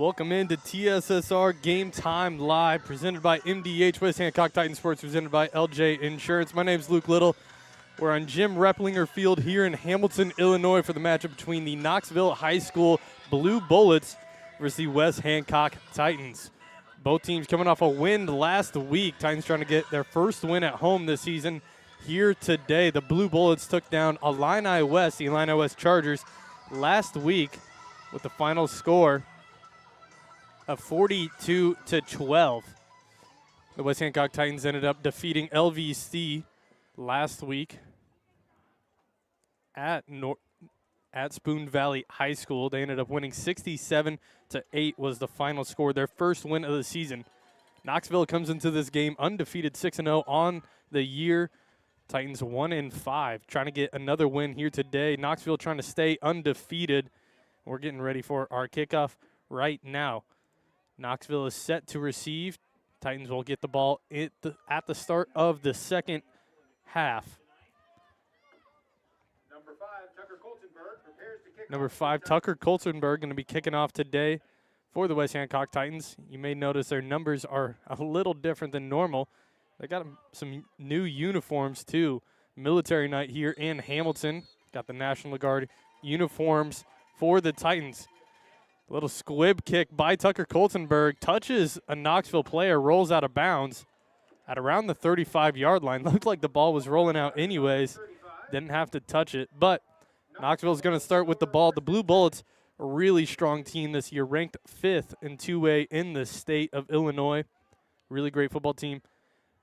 Welcome into TSSR Game Time Live, presented by MDH West Hancock Titan Sports, presented by LJ Insurance. My name is Luke Little. We're on Jim Repplinger Field here in Hamilton, Illinois for the matchup between the Knoxville High School Blue Bullets versus the West Hancock Titans. Both teams coming off a win last week. Titans trying to get their first win at home this season. Here today, the Blue Bullets took down the Illini West Chargers, last week with the final score of 42-12. The West Hancock Titans ended up defeating LVC last week at Spoon Valley High School. They ended up winning 67-8 was the final score, their first win of the season. Knoxville comes into this game undefeated, 6-0 on the year. Titans 1-5, trying to get another win here today. Knoxville trying to stay undefeated. We're getting ready for our kickoff right now. Knoxville is set to receive. Titans will get the ball at the start of the second half. Number 5, Tucker Coltenberg, going to be kicking off today for the West Hancock Titans. You may notice their numbers are a little different than normal. They got some new uniforms, too. Military night here in Hamilton. Got the National Guard uniforms for the Titans. A little squib kick by Tucker Coltenberg. Touches a Knoxville player, rolls out of bounds at around the 35-yard line. Looked like the ball was rolling out anyways. Didn't have to touch it. But Knoxville's going to start with the ball. The Blue Bullets, a really strong team this year, ranked 5th in 2A in the state of Illinois. Really great football team.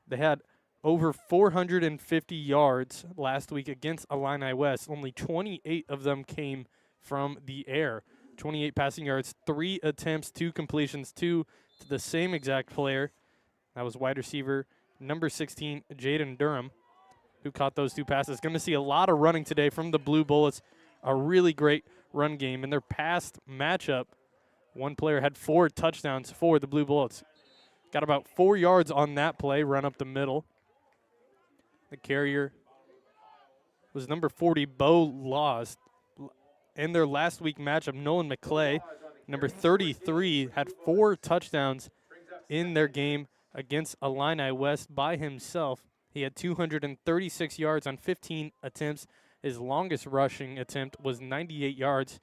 They had over 450 yards last week against Illini West. Only 28 of them came from the air. 28 passing yards, 3 attempts, 2 completions, 2 to the same exact player. That was wide receiver number 16, Jaden Durham, who caught those 2 passes. Going to see a lot of running today from the Blue Bullets. A really great run game. In their past matchup, one player had 4 touchdowns for the Blue Bullets. Got about 4 yards on that play, run up the middle. The carrier was number 40, Bo Laws. In their last week matchup, Nolan McClay, number 33, had 4 touchdowns in their game against Illini West by himself. He had 236 yards on 15 attempts. His longest rushing attempt was 98 yards.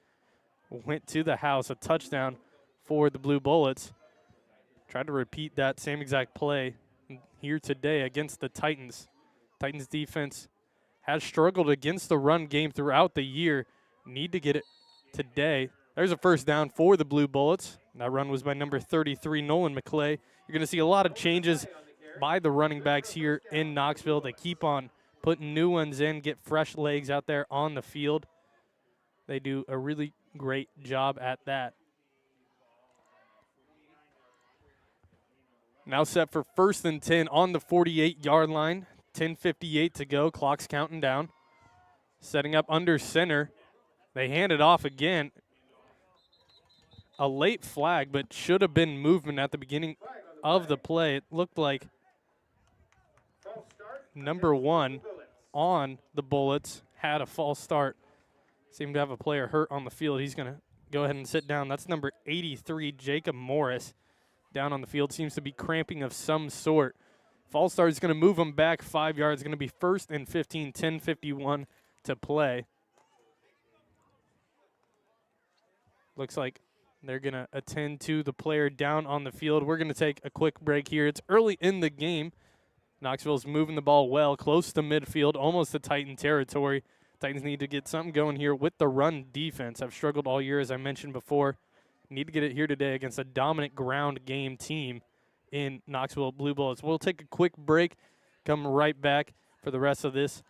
Went to the house, a touchdown for the Blue Bullets. Tried to repeat that same exact play here today against the Titans. Titans defense has struggled against the run game throughout the year. Need to get it today. There's a first down for the Blue Bullets. That run was by number 33, Nolan McClay. You're going to see a lot of changes by the running backs here in Knoxville. They keep on putting new ones in, get fresh legs out there on the field. They do a really great job at that. Now set for 1st and 10 on the 48-yard line. 10:58 to go. Clock's counting down. Setting up under center. They hand it off again. A late flag, but should have been movement at the beginning of the play. It looked like number 1 on the Bullets had a false start. Seemed to have a player hurt on the field. He's going to go ahead and sit down. That's number 83, Jacob Morris. Down on the field, seems to be cramping of some sort. False start is going to move him back 5 yards. Going to be 1st and 15, 10:51 to play. Looks like they're going to attend to the player down on the field. We're going to take a quick break here. It's early in the game. Knoxville's moving the ball well, close to midfield, almost to Titan territory. Titans need to get something going here with the run defense. I've struggled all year, as I mentioned before. Need to get it here today against a dominant ground game team in Knoxville Blue Bullets. We'll take a quick break, come right back for the rest of this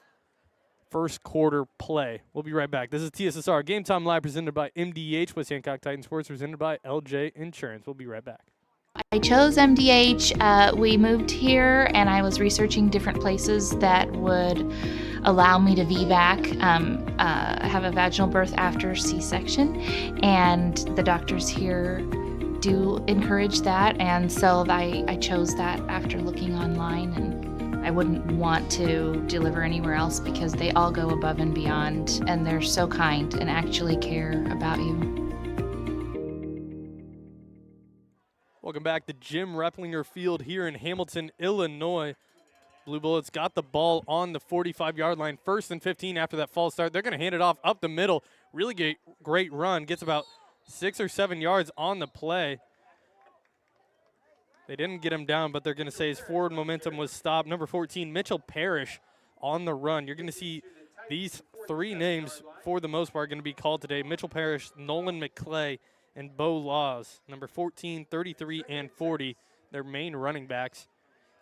first quarter play. We'll be right back. This is TSSR Game Time Live, presented by MDH West Hancock Titan Sports, presented by LJ Insurance. We'll be right back. I chose MDH. We moved here, and I was researching different places that would allow me to VBAC. I have a vaginal birth after C-section, and the doctors here do encourage that, and so I chose that after looking online, and I wouldn't want to deliver anywhere else because they all go above and beyond, and they're so kind and actually care about you. Welcome back to Jim Replinger Field here in Hamilton, Illinois. Blue Bullets got the ball on the 45-yard line, 1st and 15 after that false start. They're going to hand it off up the middle. Really great run. Gets about 6 or 7 yards on the play. They didn't get him down, but they're going to say his forward momentum was stopped. Number 14, Mitchell Parrish on the run. You're going to see these 3 names, for the most part, going to be called today. Mitchell Parrish, Nolan McClay, and Bo Laws. Number 14, 33, and 40, their main running backs.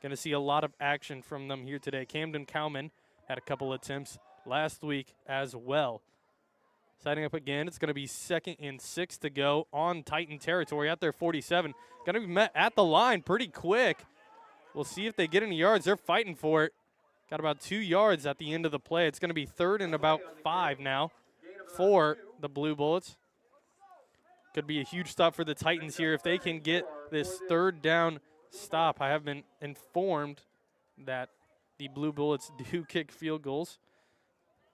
Going to see a lot of action from them here today. Camden Cowman had a couple attempts last week as well. Setting up again, it's going to be 2nd and 6 to go on Titan territory at their 47. Going to be met at the line pretty quick. We'll see if they get any yards. They're fighting for it. Got about 2 yards at the end of the play. It's going to be 3rd and about 5 now for the Blue Bullets. Could be a huge stop for the Titans here if they can get this 3rd down stop. I have been informed that the Blue Bullets do kick field goals.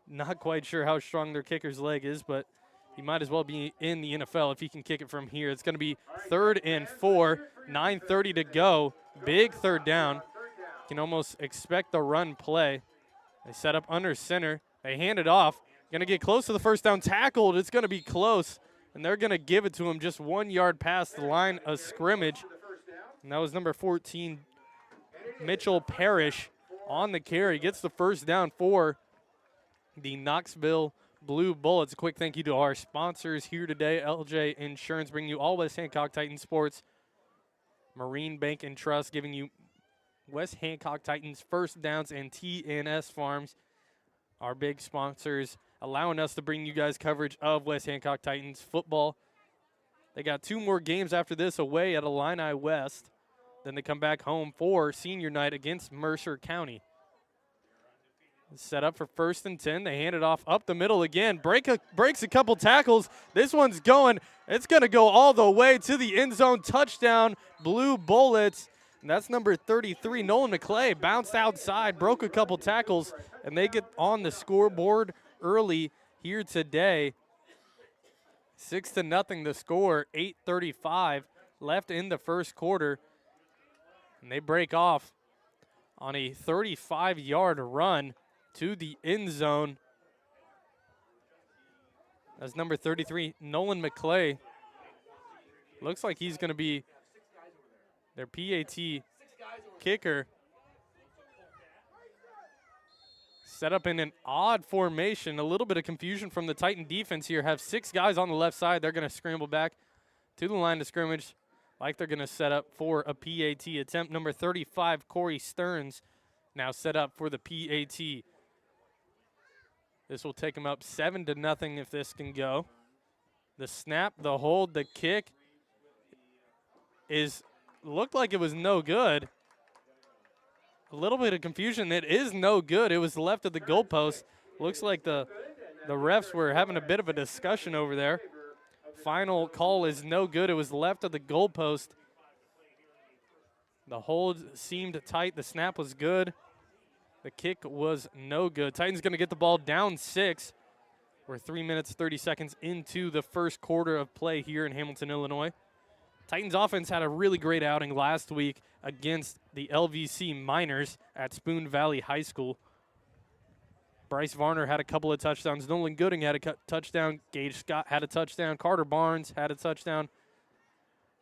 Not quite sure how strong their kicker's leg is, but he might as well be in the NFL if he can kick it from here. It's going to be 3rd and 4, 9:30 to go. Big 3rd down. You can almost expect the run play. They set up under center. They hand it off. Going to get close to the 1st down. Tackled. It's going to be close, and they're going to give it to him just 1 yard past the line of scrimmage. And that was number 14, Mitchell Parrish, on the carry. Gets the 1st down for the Knoxville Blue Bullets. A quick thank you to our sponsors here today. LJ Insurance, bringing you all West Hancock Titan sports. Marine Bank and Trust, giving you West Hancock Titans first downs, and TNS Farms, our big sponsors, allowing us to bring you guys coverage of West Hancock Titans football. They got 2 more games after this away at Illini West. Then they come back home for senior night against Mercer County. Set up for 1st and 10. They hand it off up the middle again. Breaks a couple tackles. This one's going. It's going to go all the way to the end zone. Touchdown, Blue Bullets. And that's number 33, Nolan McClay. Bounced outside, broke a couple tackles, and they get on the scoreboard early here today. 6-0 the score. 8:35 left in the 1st quarter. And they break off on a 35-yard run to the end zone. That's number 33, Nolan McClay. Looks like he's going to be their PAT kicker. Set up in an odd formation. A little bit of confusion from the Titan defense here. Have 6 guys on the left side. They're going to scramble back to the line of scrimmage like they're going to set up for a PAT attempt. Number 35, Corey Stearns, now set up for the PAT. This will take them up 7-0 if this can go. The snap, the hold, the kick looked like it was no good. A little bit of confusion. It is no good. It was left of the goalpost. Looks like the refs were having a bit of a discussion over there. Final call is no good. It was left of the goalpost. The hold seemed tight. The snap was good. The kick was no good. Titans going to get the ball down 6. We're 3 minutes, 30 seconds into the 1st quarter of play here in Hamilton, Illinois. Titans offense had a really great outing last week against the LVC Miners at Spoon Valley High School. Bryce Varner had a couple of touchdowns. Nolan Gooding had a touchdown. Gage Scott had a touchdown. Carter Barnes had a touchdown.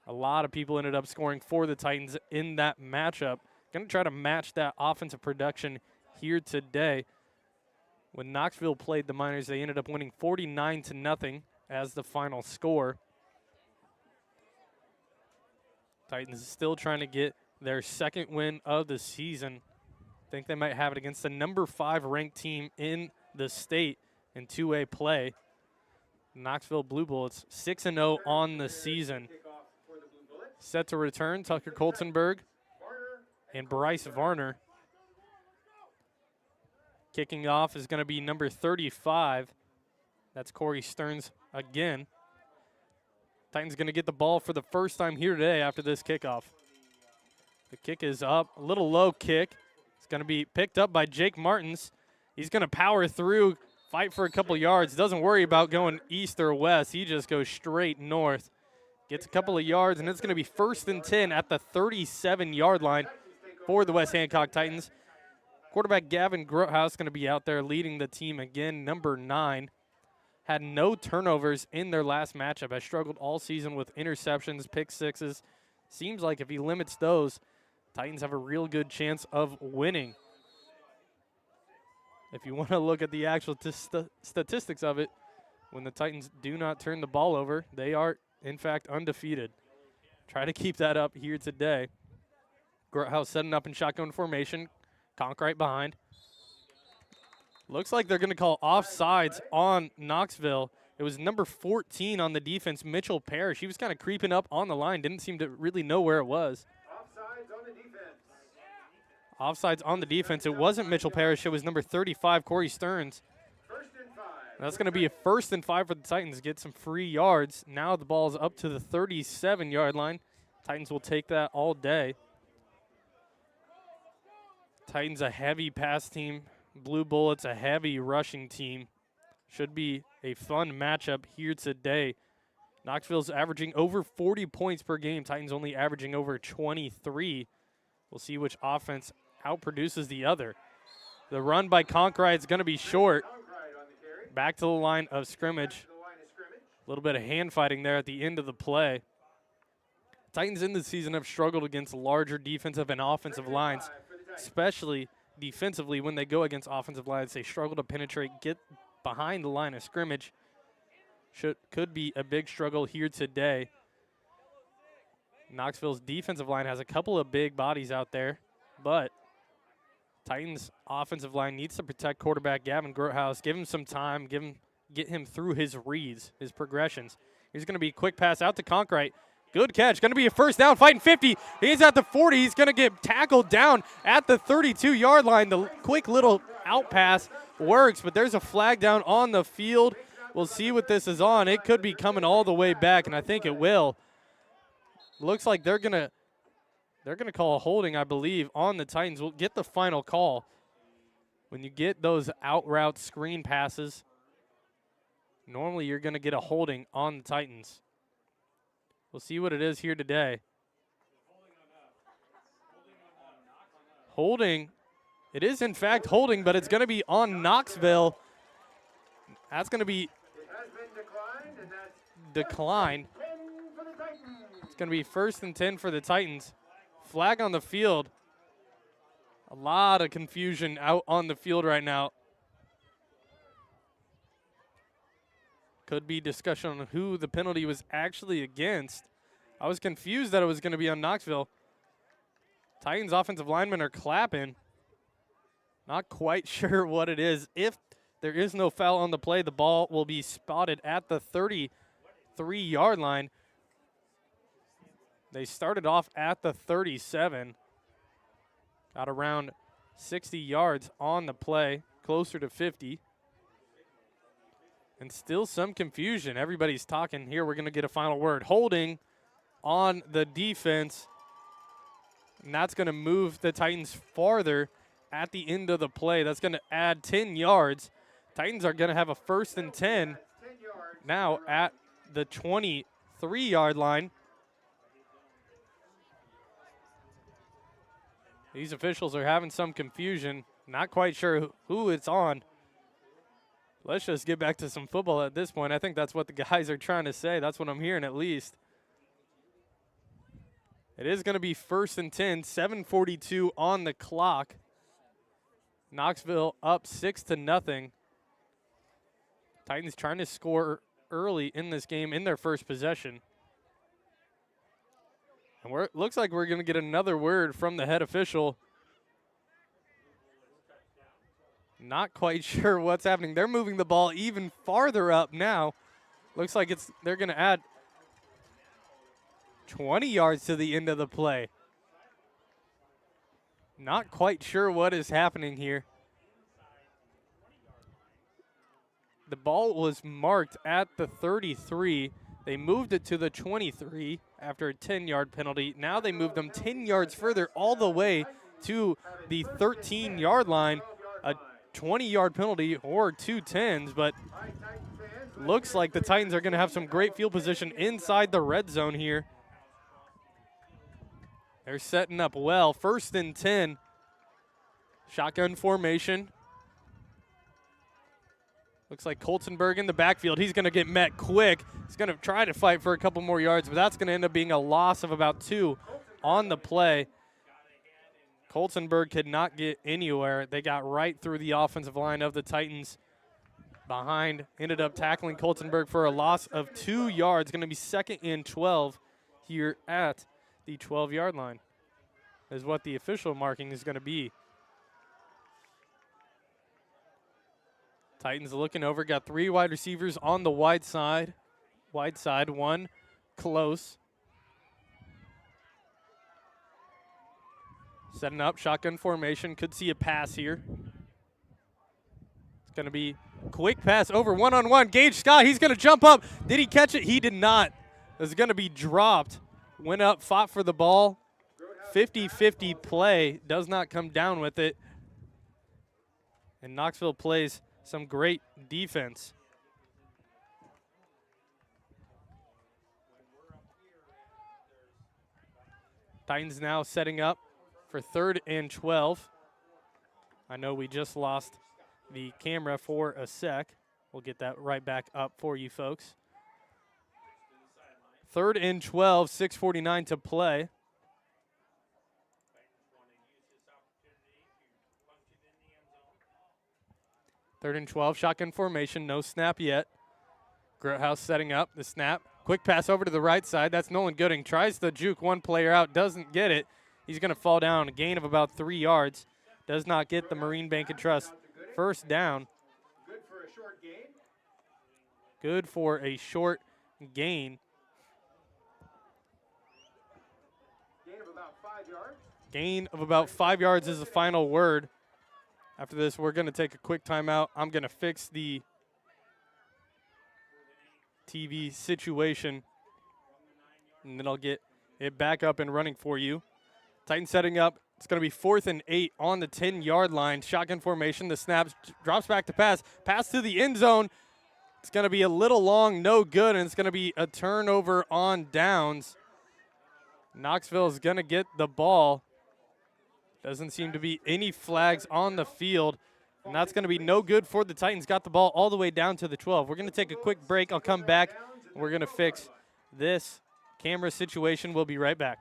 A lot of people ended up scoring for the Titans in that matchup. Going to try to match that offensive production here today. When Knoxville played the Miners, they ended up winning 49-0 as the final score. Titans still trying to get their 2nd win of the season. Think they might have it against the number 5 ranked team in the state in 2A play. Knoxville Blue Bullets 6-0 on the season. Set to return, Tucker Coltenberg and Bryce Varner. Kicking off is going to be number 35. That's Corey Stearns again. Titans going to get the ball for the first time here today after this kickoff. The kick is up, a little low kick. It's going to be picked up by Jake Martins. He's going to power through, fight for a couple yards. Doesn't worry about going east or west. He just goes straight north. Gets a couple of yards, and it's going to be 1st and 10 at the 37-yard line for the West Hancock Titans. Quarterback Gavin Grothouse going to be out there leading the team again, number 9. Had no turnovers in their last matchup. Has struggled all season with interceptions, pick sixes. Seems like if he limits those, Titans have a real good chance of winning. If you want to look at the actual statistics of it, when the Titans do not turn the ball over, they are, in fact, undefeated. Try to keep that up here today. Grothouse setting up in shotgun formation. Conk right behind. Looks like they're going to call offsides on Knoxville. It was number 14 on the defense, Mitchell Parrish. He was kind of creeping up on the line, didn't seem to really know where it was. Offsides on the defense. Offsides on the defense. It wasn't Mitchell Parrish. It was number 35, Corey Stearns. 1st and 5. That's going to be a 1st and 5 for the Titans. Get some free yards. Now the ball's up to the 37-yard line. Titans will take that all day. Titans a heavy pass team. Blue Bullets a heavy rushing team. Should be a fun matchup here today. Knoxville's averaging over 40 points per game. Titans only averaging over 23. We'll see which offense outproduces the other. The run by Conkride is going to be short. Back to the line of scrimmage. A little bit of hand fighting there at the end of the play. Titans in the season have struggled against larger defensive and offensive lines, especially defensively when they go against offensive lines. They struggle to penetrate, get behind the line of scrimmage. Could be a big struggle here today. Knoxville's defensive line has a couple of big bodies out there, but Titans' offensive line needs to protect quarterback Gavin Grothouse. Give him some time, get him through his reads, his progressions. Here's going to be a quick pass out to Conkrite. Good catch. Going to be a 1st down, fighting 50. He's at the 40. He's going to get tackled down at the 32-yard line. The quick little out pass works, but there's a flag down on the field. We'll see what this is on. It could be coming all the way back, and I think it will. Looks like they're going to call a holding, I believe, on the Titans. We'll get the final call. When you get those out route screen passes, normally you're going to get a holding on the Titans. We'll see what it is here today. Holding. It is, in fact, holding, but it's going to be on Knoxville. That's going to be declined. It's going to be 1st and 10 for the Titans. Flag on the field. A lot of confusion out on the field right now. Could be discussion on who the penalty was actually against. I was confused that it was going to be on Knoxville. Titans offensive linemen are clapping. Not quite sure what it is. If there is no foul on the play, the ball will be spotted at the 33-yard line. They started off at the 37. Got around 60 yards on the play, closer to 50. And still some confusion. Everybody's talking here. We're going to get a final word. Holding on the defense. And that's going to move the Titans farther at the end of the play. That's going to add 10 yards. Titans are going to have a 1st and 10 now at the 23-yard line. These officials are having some confusion. Not quite sure who it's on. Let's just get back to some football at this point. I think that's what the guys are trying to say. That's what I'm hearing at least. It is going to be 1st and 10, 7:42 on the clock. Knoxville up 6-0. Titans trying to score early in this game in their first possession. And looks like we're going to get another word from the head official. Not quite sure what's happening. They're moving the ball even farther up now. Looks like they're going to add 20 yards to the end of the play. Not quite sure what is happening here. The ball was marked at the 33. They moved it to the 23 after a 10-yard penalty. Now they moved them 10 yards further all the way to the 13-yard line. A 20-yard penalty or 2 10s, but looks like the Titans are going to have some great field position inside the red zone here. They're setting up well. 1st and 10. Shotgun formation. Looks like Coltonberg in the backfield. He's going to get met quick. He's going to try to fight for a couple more yards, but that's going to end up being a loss of about 2 on the play. Coltonberg could not get anywhere. They got right through the offensive line of the Titans. Behind, ended up tackling Coltonberg for a loss of 2 yards. Going to be 2nd and 12 here at the 12-yard line is what the official marking is going to be. Titans looking over, got 3 wide receivers on the wide side. 1 close. Setting up, shotgun formation, could see a pass here. It's gonna be quick pass over one-on-one. Gage Scott, he's gonna jump up. Did he catch it? He did not. It's gonna be dropped. Went up, fought for the ball. 50-50 play, does not come down with it. And Knoxville plays some great defense. Titans now setting up for 3rd and 12. I know we just lost the camera for a sec. We'll get that right back up for you folks. 3rd and 12, 6:49 to play. Third and 12, shotgun formation, no snap yet. Groothouse setting up the snap. Quick pass over to the right side. That's Nolan Gooding. Tries to juke one player out, doesn't get it. He's going to fall down, a gain of about 3 yards. Does not get the Marine Bank and Trust first down. Good for a short gain. Good for a short gain. Gain of about 5 yards. Gain of about 5 yards is the final word. After this, we're going to take a quick timeout. I'm going to fix the TV situation, and then I'll get it back up and running for you. Titans setting up. It's going to be 4th and 8 on the 10-yard line. Shotgun formation. The snaps, drops back to pass. Pass to the end zone. It's going to be a little long, no good, and it's going to be a turnover on downs. Knoxville is going to get the ball. Doesn't seem to be any flags on the field, and that's going to be no good for the Titans. Got the ball all the way down to the 12. We're going to take a quick break. I'll come back, and we're going to fix this camera situation. We'll be right back.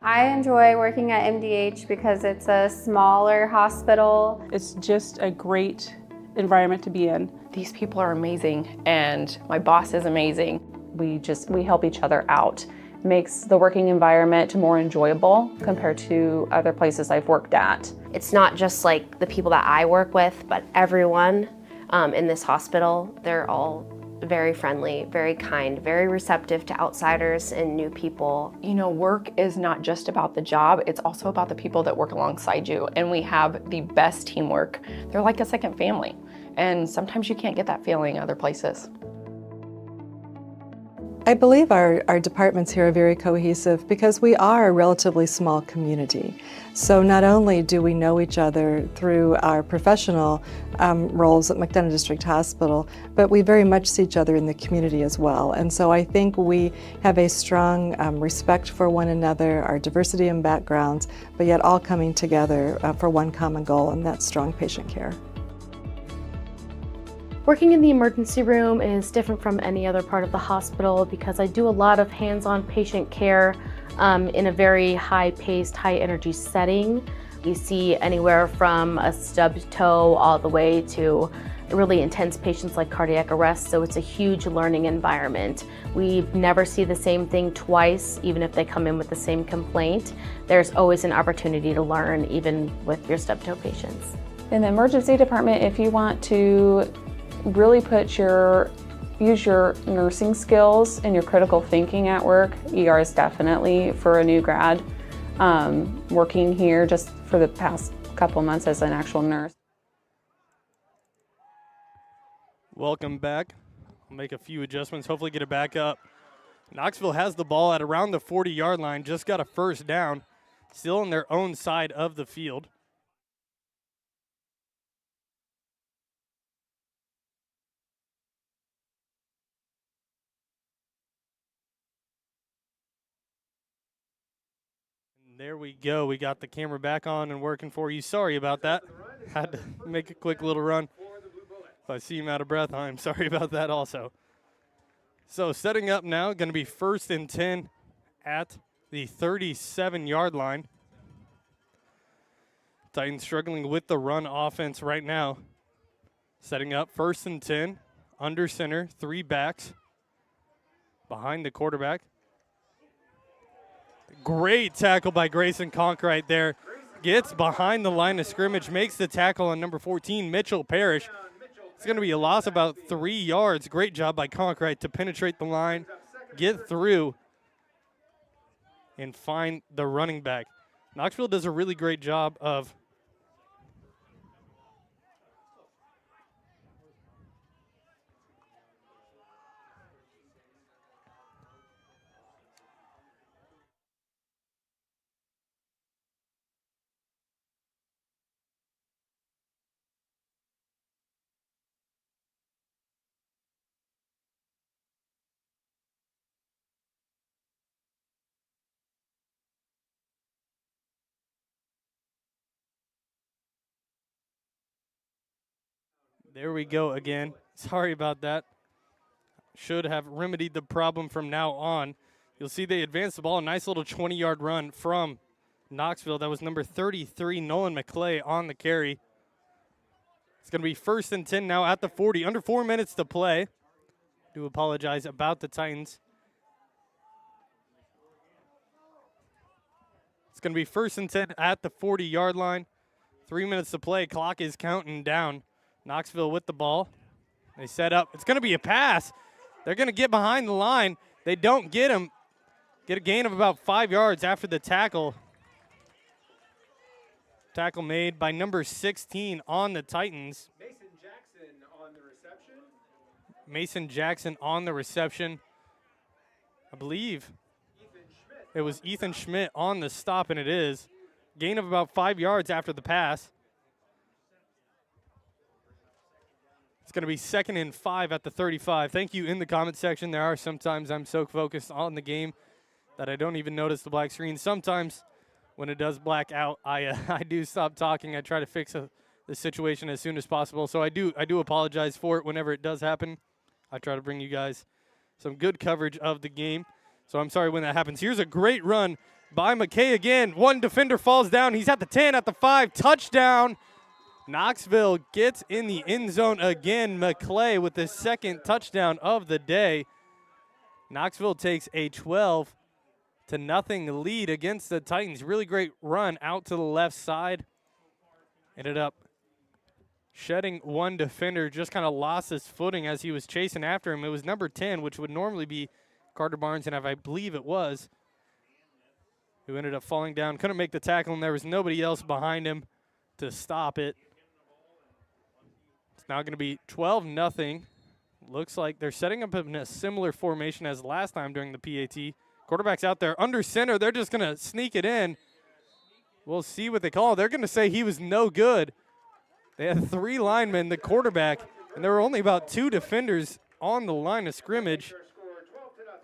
I enjoy working at MDH because it's a smaller hospital. It's just a great environment to be in. These people are amazing, and my boss is amazing. We help each other out. Makes the working environment more enjoyable compared to other places I've worked at. It's not just like the people that I work with, but everyone in this hospital. They're all very friendly, very kind, very receptive to outsiders and new people. You know, work is not just about the job, it's also about the people that work alongside you, and we have the best teamwork. They're like a second family, and sometimes you can't get that feeling other places. I believe our departments here are very cohesive because we are a relatively small community. So not only do we know each other through our professional roles at McDonough District Hospital, but we very much see each other in the community as well. And so I think we have a strong respect for one another, our diversity in backgrounds, but yet all coming together for one common goal, and that's strong patient care. Working in the emergency room is different from any other part of the hospital because I do a lot of hands-on patient care in a very high-paced, high-energy setting. You see anywhere from a stubbed toe all the way to really intense patients like cardiac arrest, so it's a huge learning environment. We never see the same thing twice, even if they come in with the same complaint. There's always an opportunity to learn, even with your stubbed toe patients. In the emergency department, if you want to really use your nursing skills and your critical thinking at work, ER is definitely for a new grad. Working here just for the past couple months as an actual nurse. Welcome back. I'll make a few adjustments, hopefully get it back up. Knoxville has the ball at around the 40-yard line, just got a first down, still on their own side of the field. There we go. We got the camera back on and working for you. Sorry about that. Had to make a quick little run. If I see him out of breath, I'm sorry about that also. So setting up now, going to be 1st and 10 at the 37-yard line. Titans struggling with the run offense right now. Setting up 1st and 10, under center, 3 backs behind the quarterback. Great tackle by Grayson Conk right there. Gets behind the line of scrimmage, makes the tackle on number 14, Mitchell Parrish. It's going to be a loss about 3 yards. Great job by Conk right to penetrate the line, get through, and find the running back. Knoxville does a really great job of There we go again. Sorry about that. Should have remedied the problem from now on. You'll see they advance the ball. A nice little 20-yard run from Knoxville. That was number 33, Nolan McClay, on the carry. It's going to be 1st and 10 now at the 40. Under 4 minutes to play. Do apologize about the Titans. It's going to be 1st and 10 at the 40-yard line. 3 minutes to play. Clock is counting down. Knoxville with the ball. They set up. It's going to be a pass. They're going to get behind the line. They don't get him. Get a gain of about 5 yards after the tackle. Tackle made by number 16 on the Titans. Mason Jackson on the reception. Mason Jackson on the reception. I believe it was Ethan Schmidt on the stop, and it is. Gain of about 5 yards after the pass. It's going to be 2nd and 5 at the 35. Thank you in the comment section. There are sometimes I'm so focused on the game that I don't even notice the black screen. Sometimes when it does black out, I do stop talking. I try to fix the situation as soon as possible. So I do apologize for it whenever it does happen. I try to bring you guys some good coverage of the game. So I'm sorry when that happens. Here's a great run by McKay again. One defender falls down. He's at the 10, at the 5. Touchdown. Knoxville gets in the end zone again. McClay with the 2nd touchdown of the day. Knoxville takes a 12-0 lead against the Titans. Really great run out to the left side. Ended up shedding one defender. Just kind of lost his footing as he was chasing after him. It was number 10, which would normally be Carter Barnes, and I believe it was, who ended up falling down. Couldn't make the tackle, and there was nobody else behind him to stop it. Now going to be 12-0. Looks like they're setting up in a similar formation as last time during the PAT. Quarterback's out there under center. They're just going to sneak it in. We'll see what they call. They're going to say he was no good. They had 3 linemen, the quarterback, and there were only about 2 defenders on the line of scrimmage.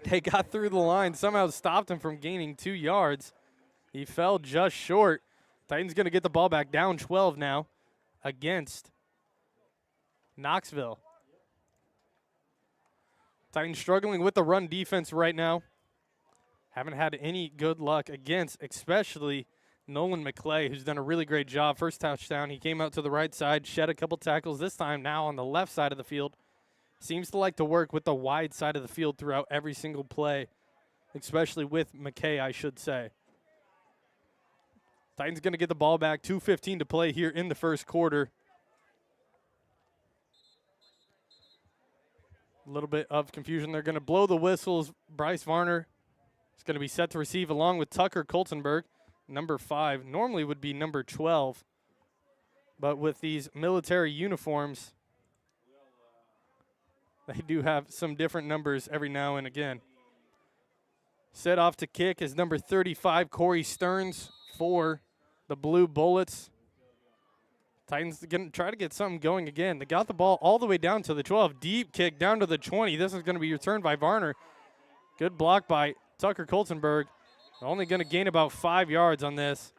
They got through the line, somehow stopped him from gaining 2 yards. He fell just short. Titans going to get the ball back, down 12 now against Knoxville. Titans struggling with the run defense right now. Haven't had any good luck against, especially Nolan McClay, who's done a really great job. First touchdown, he came out to the right side, shed a couple tackles, this time now on the left side of the field. Seems to like to work with the wide side of the field throughout every single play, especially with McKay, I should say. Titans going to get the ball back, 2:15 to play here in the first quarter. A little bit of confusion. They're going to blow the whistles. Bryce Varner is going to be set to receive along with Tucker Coltenberg, number 5. Normally would be number 12, but with these military uniforms, they do have some different numbers every now and again. Set off to kick is number 35, Corey Stearns, for the Blue Bullets. Titans going to try to get something going again. They got the ball all the way down to the 12. Deep kick down to the 20. This is going to be returned by Varner. Good block by Tucker Coltenberg. Only going to gain about 5 yards on this.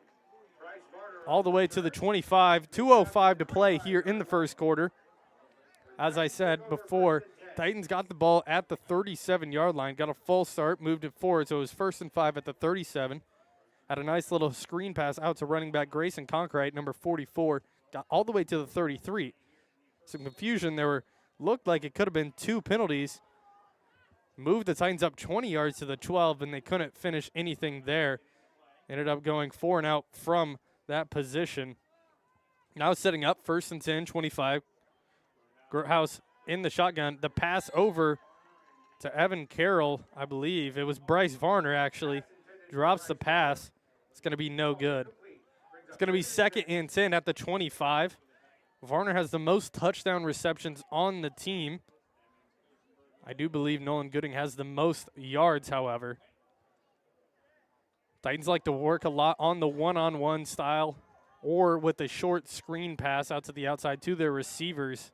All the way to the 25. 2:05 to play here in the first quarter. As I said before, Titans got the ball at the 37-yard line, got a full start, moved it forward, so it was 1st and 5 at the 37. Had a nice little screen pass out to running back Grayson Conkright, number 44, got all the way to the 33. Some confusion. Looked like it could have been 2 penalties. Moved the Titans up 20 yards to the 12, and they couldn't finish anything there. Ended up going 4 and out from that position. Now setting up 1st and 10, 25. House in the shotgun. The pass over to Evan Carroll, I believe. It was Bryce Varner, actually. Drops the pass. It's going to be no good. It's going to be 2nd and 10 at the 25. Varner has the most touchdown receptions on the team. I do believe Nolan Gooding has the most yards, however. Titans like to work a lot on the one-on-one style or with a short screen pass out to the outside to their receivers.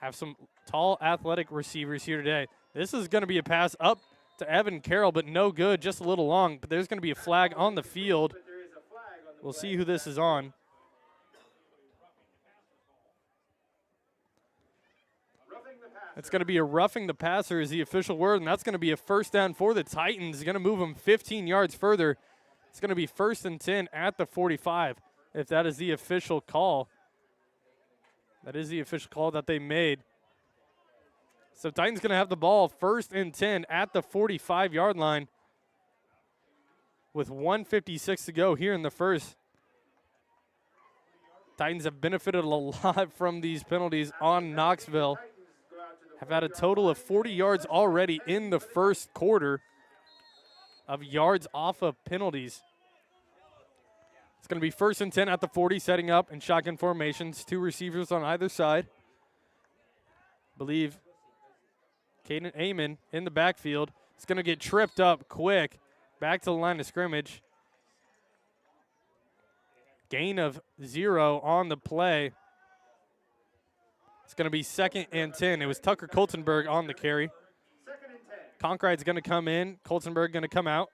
Have some tall, athletic receivers here today. This is going to be a pass up to Evan Carroll, but no good, just a little long. But there's going to be a flag on the field. We'll see who this is on. It's going to be a roughing the passer is the official word, and that's going to be a 1st down for the Titans. Going to move them 15 yards further. It's going to be 1st and 10 at the 45, if that is the official call. That is the official call that they made. So Titans going to have the ball 1st and 10 at the 45-yard line with 1:56 to go here in the first. Titans have benefited a lot from these penalties on Knoxville. Have had a total of 40 yards already in the first quarter of yards off of penalties. It's going to be 1st and 10 at the 40, setting up in shotgun formations. 2 receivers on either side. Believe Caden Amon in the backfield. It's going to get tripped up quick. Back to the line of scrimmage. Gain of 0 on the play. It's going to be 2nd and 10. It was Tucker Coltenberg on the carry. Conkright's going to come in. Coltenberg going to come out.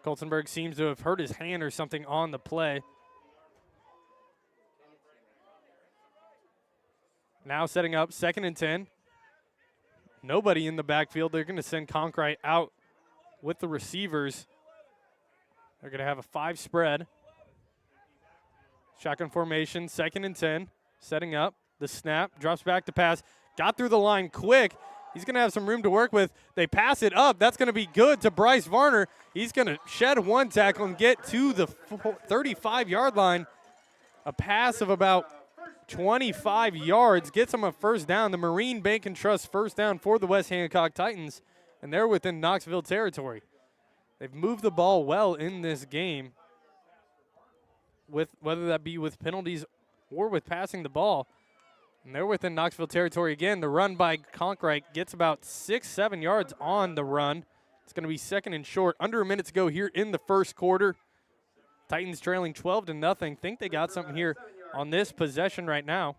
Coltenberg seems to have hurt his hand or something on the play. Now setting up 2nd and 10. Nobody in the backfield. They're going to send Conkright out with the receivers. They're going to have a 5 spread. Shotgun formation, 2nd and 10. Setting up, the snap, drops back to pass. Got through the line quick. He's going to have some room to work with. They pass it up. That's going to be good to Bryce Varner. He's going to shed 1 tackle and get to the 35-yard line. A pass of about 25 yards gets him a 1st down. The Marine Bank and Trust 1st down for the West Hancock Titans, and they're within Knoxville territory. They've moved the ball well in this game, with whether that be with penalties or with passing the ball. And they're within Knoxville territory again. The run by Conkright gets about 6-7 yards on the run. It's going to be 2nd and short. Under a minute to go here in the first quarter. Titans trailing 12-0. Think they got something here on this possession right now.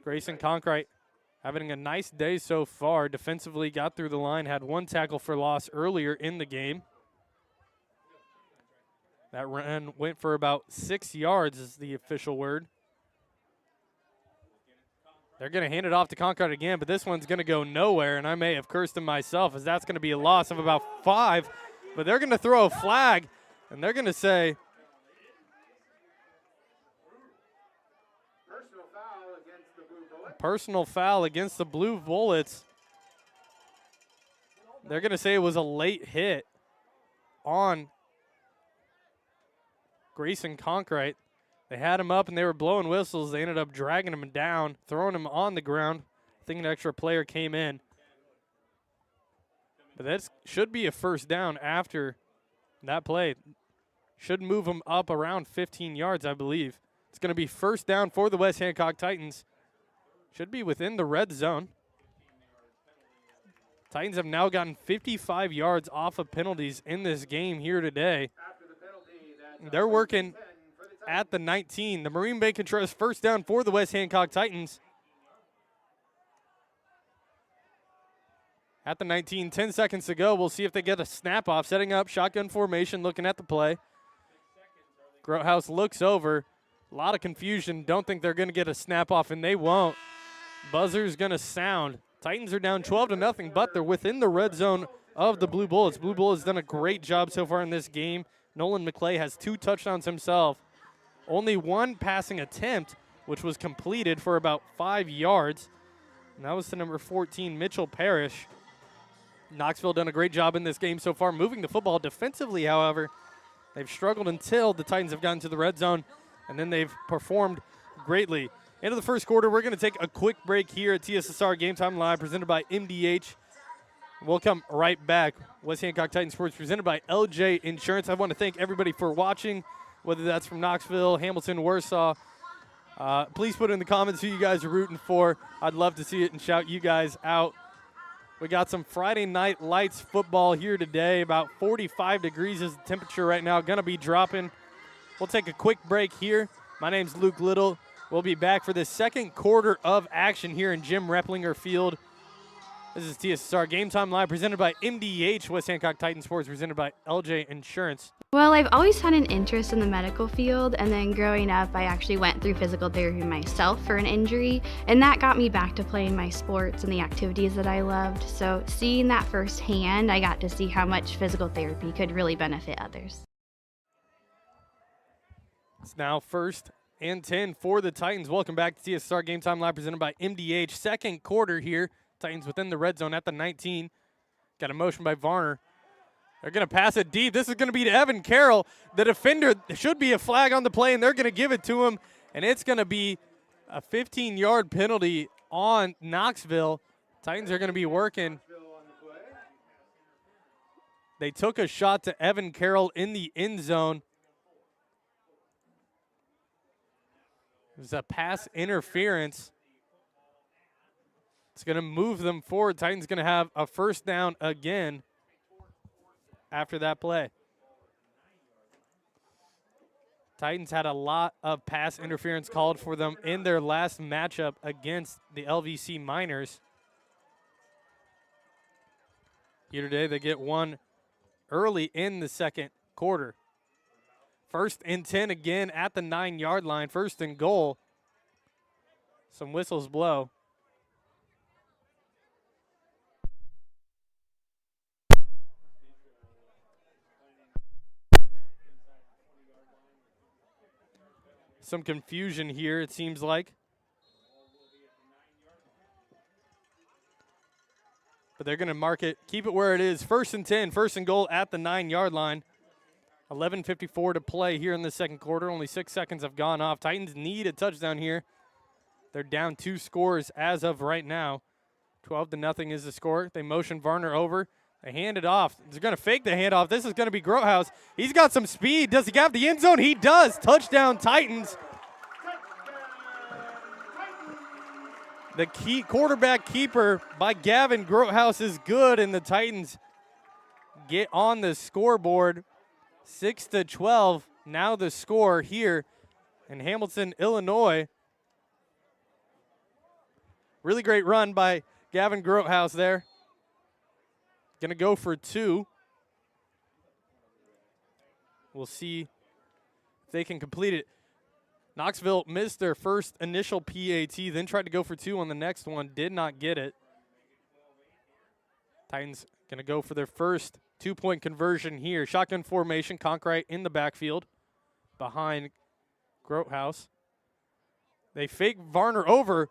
Grayson Conkright having a nice day so far. Defensively got through the line, had 1 tackle for loss earlier in the game. That run went for about 6 yards is the official word. They're going to hand it off to Concord again, but this one's going to go nowhere, and I may have cursed him myself as that's going to be a loss of about 5. But they're going to throw a flag, and they're going to say personal foul against the Blue Bullets. They're going to say it was a late hit on Grayson Conkright. They had him up and they were blowing whistles. They ended up dragging him down, throwing him on the ground. I think an extra player came in. But that should be a 1st down after that play. Should move him up around 15 yards, I believe. It's going to be 1st down for the West Hancock Titans. Should be within the red zone. Titans have now gotten 55 yards off of penalties in this game here today. They're working at the 19. The Marine Bank and Trust 1st down for the West Hancock Titans. at the 19. 10 seconds to go. We'll see if they get a snap off. Setting up shotgun formation, looking at the play. Grotehouse looks over. A lot of confusion. Don't think they're going to get a snap off, and they won't. Buzzer's going to sound. Titans are down 12-0, but they're within the red zone of the Blue Bullets. Blue Bullets done a great job so far in this game. Nolan McClay has 2 touchdowns himself. Only 1 passing attempt, which was completed for about 5 yards. And that was to number 14, Mitchell Parrish. Knoxville done a great job in this game so far, moving the football defensively, however. They've struggled until the Titans have gotten to the red zone, and then they've performed greatly. Into the first quarter, we're going to take a quick break here at TSSR Game Time Live, presented by MDH. We'll come right back. West Hancock Titans Sports, presented by LJ Insurance. I want to thank everybody for watching, whether that's from Knoxville, Hamilton, Warsaw. Please put in the comments who you guys are rooting for. I'd love to see it and shout you guys out. We got some Friday Night Lights football here today. About 45 degrees is the temperature right now. Going to be dropping. We'll take a quick break here. My name's Luke Little. We'll be back for the second quarter of action here in Jim Replinger Field. This is TSSR Game Time Live, presented by MDH. West Hancock Titans Sports, presented by LJ Insurance. Well, I've always had an interest in the medical field, and then growing up, I actually went through physical therapy myself for an injury, and that got me back to playing my sports and the activities that I loved. So seeing that firsthand, I got to see how much physical therapy could really benefit others. It's now 1st and 10 for the Titans. Welcome back to TSSR Game Time Live, presented by MDH. Second quarter here. Titans within the red zone at the 19. Got a motion by Varner. They're going to pass it deep. This is going to be to Evan Carroll. The defender, should be a flag on the play, and they're going to give it to him. And it's going to be a 15-yard penalty on Knoxville. Titans are going to be working. They took a shot to Evan Carroll in the end zone. It was a pass interference. It's going to move them forward. Titans going to have a first down again after that play. Titans had a lot of pass interference called for them in their last matchup against the LVC Miners. Here today, they get one early in the second quarter. 1st and 10 again at the 9-yard line. 1st and goal. Some whistles blow. Some confusion here, it seems like. But they're going to mark it, keep it where it is. 1st and 10, 1st and goal at the 9-yard line. 11:54 to play here in the second quarter. Only 6 seconds have gone off. Titans need a touchdown here. They're down 2 scores as of right now. 12-0 is the score. They motion Varner over. They hand it off. They're going to fake the handoff. This is going to be Grotehouse. He's got some speed. Does he have the end zone? He does. Touchdown, Titans. The quarterback keeper by Gavin Grotehouse is good, and the Titans get on the scoreboard. 6-12. Now the score here in Hamilton, Illinois. Really great run by Gavin Grotehouse there. Going to go for 2. We'll see if they can complete it. Knoxville missed their first initial PAT, then tried to go for 2 on the next one, did not get it. Titans going to go for their first 2-point conversion here. Shotgun formation, Conkright in the backfield behind Grotehouse. They fake Varner over.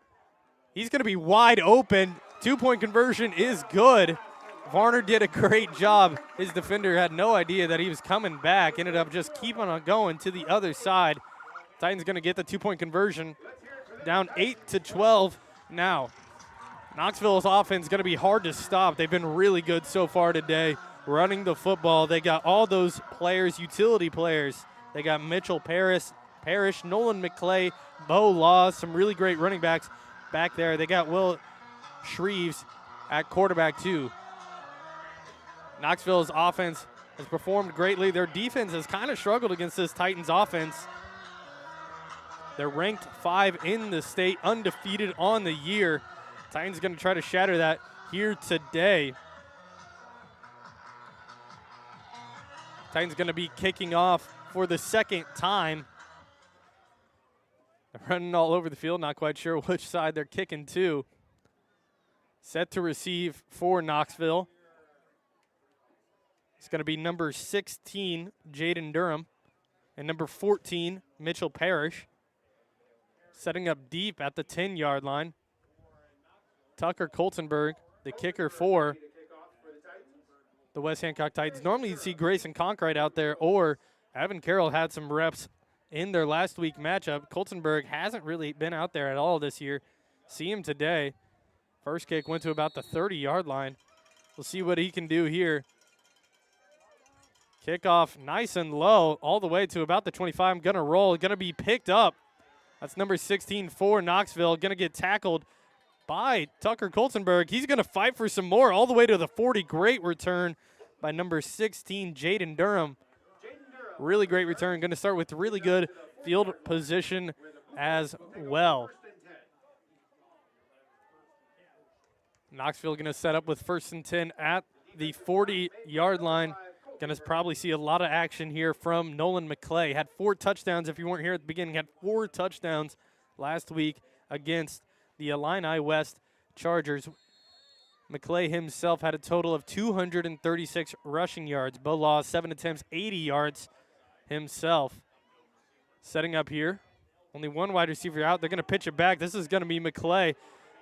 He's going to be wide open. 2-point conversion is good. Varner did a great job. His defender had no idea that he was coming back. Ended up just keeping on going to the other side. Titans going to get the 2-point conversion. Down 8-12 now. Knoxville's offense is going to be hard to stop. They've been really good so far today running the football. They got all those players, utility players. They got Mitchell Parrish, Nolan McClay, Bo Laws, some really great running backs back there. They got Will Shreves at quarterback too. Knoxville's offense has performed greatly. Their defense has kind of struggled against this Titans offense. They're ranked 5 in the state, undefeated on the year. Titans going to try to shatter that here today. Titans going to be kicking off for the second time. They're running all over the field, not quite sure which side they're kicking to. Set to receive for Knoxville. It's going to be number 16, Jaden Durham, and number 14, Mitchell Parrish. Setting up deep at the 10-yard line. Tucker Coltenberg, the kicker for the West Hancock Titans. Normally you'd see Grayson Conkright out there, or Evan Carroll had some reps in their last week matchup. Coltenberg hasn't really been out there at all this year. See him today. First kick went to about the 30-yard line. We'll see what he can do here. Kickoff nice and low all the way to about the 25. Going to roll, going to be picked up. That's number 16 for Knoxville. Going to get tackled by Tucker Coltenberg. He's going to fight for some more all the way to the 40. Great return by number 16, Jaden Durham. Really great return. Going to start with really good field position as well. Knoxville going to set up with 1st and 10 at the 40-yard line. Going to probably see a lot of action here from Nolan McClay. Had 4 touchdowns, if you weren't here at the beginning, had 4 touchdowns last week against the Illini West Chargers. McClay himself had a total of 236 rushing yards. Bo Law, 7 attempts, 80 yards himself. Setting up here. Only one wide receiver out. They're going to pitch it back. This is going to be McClay.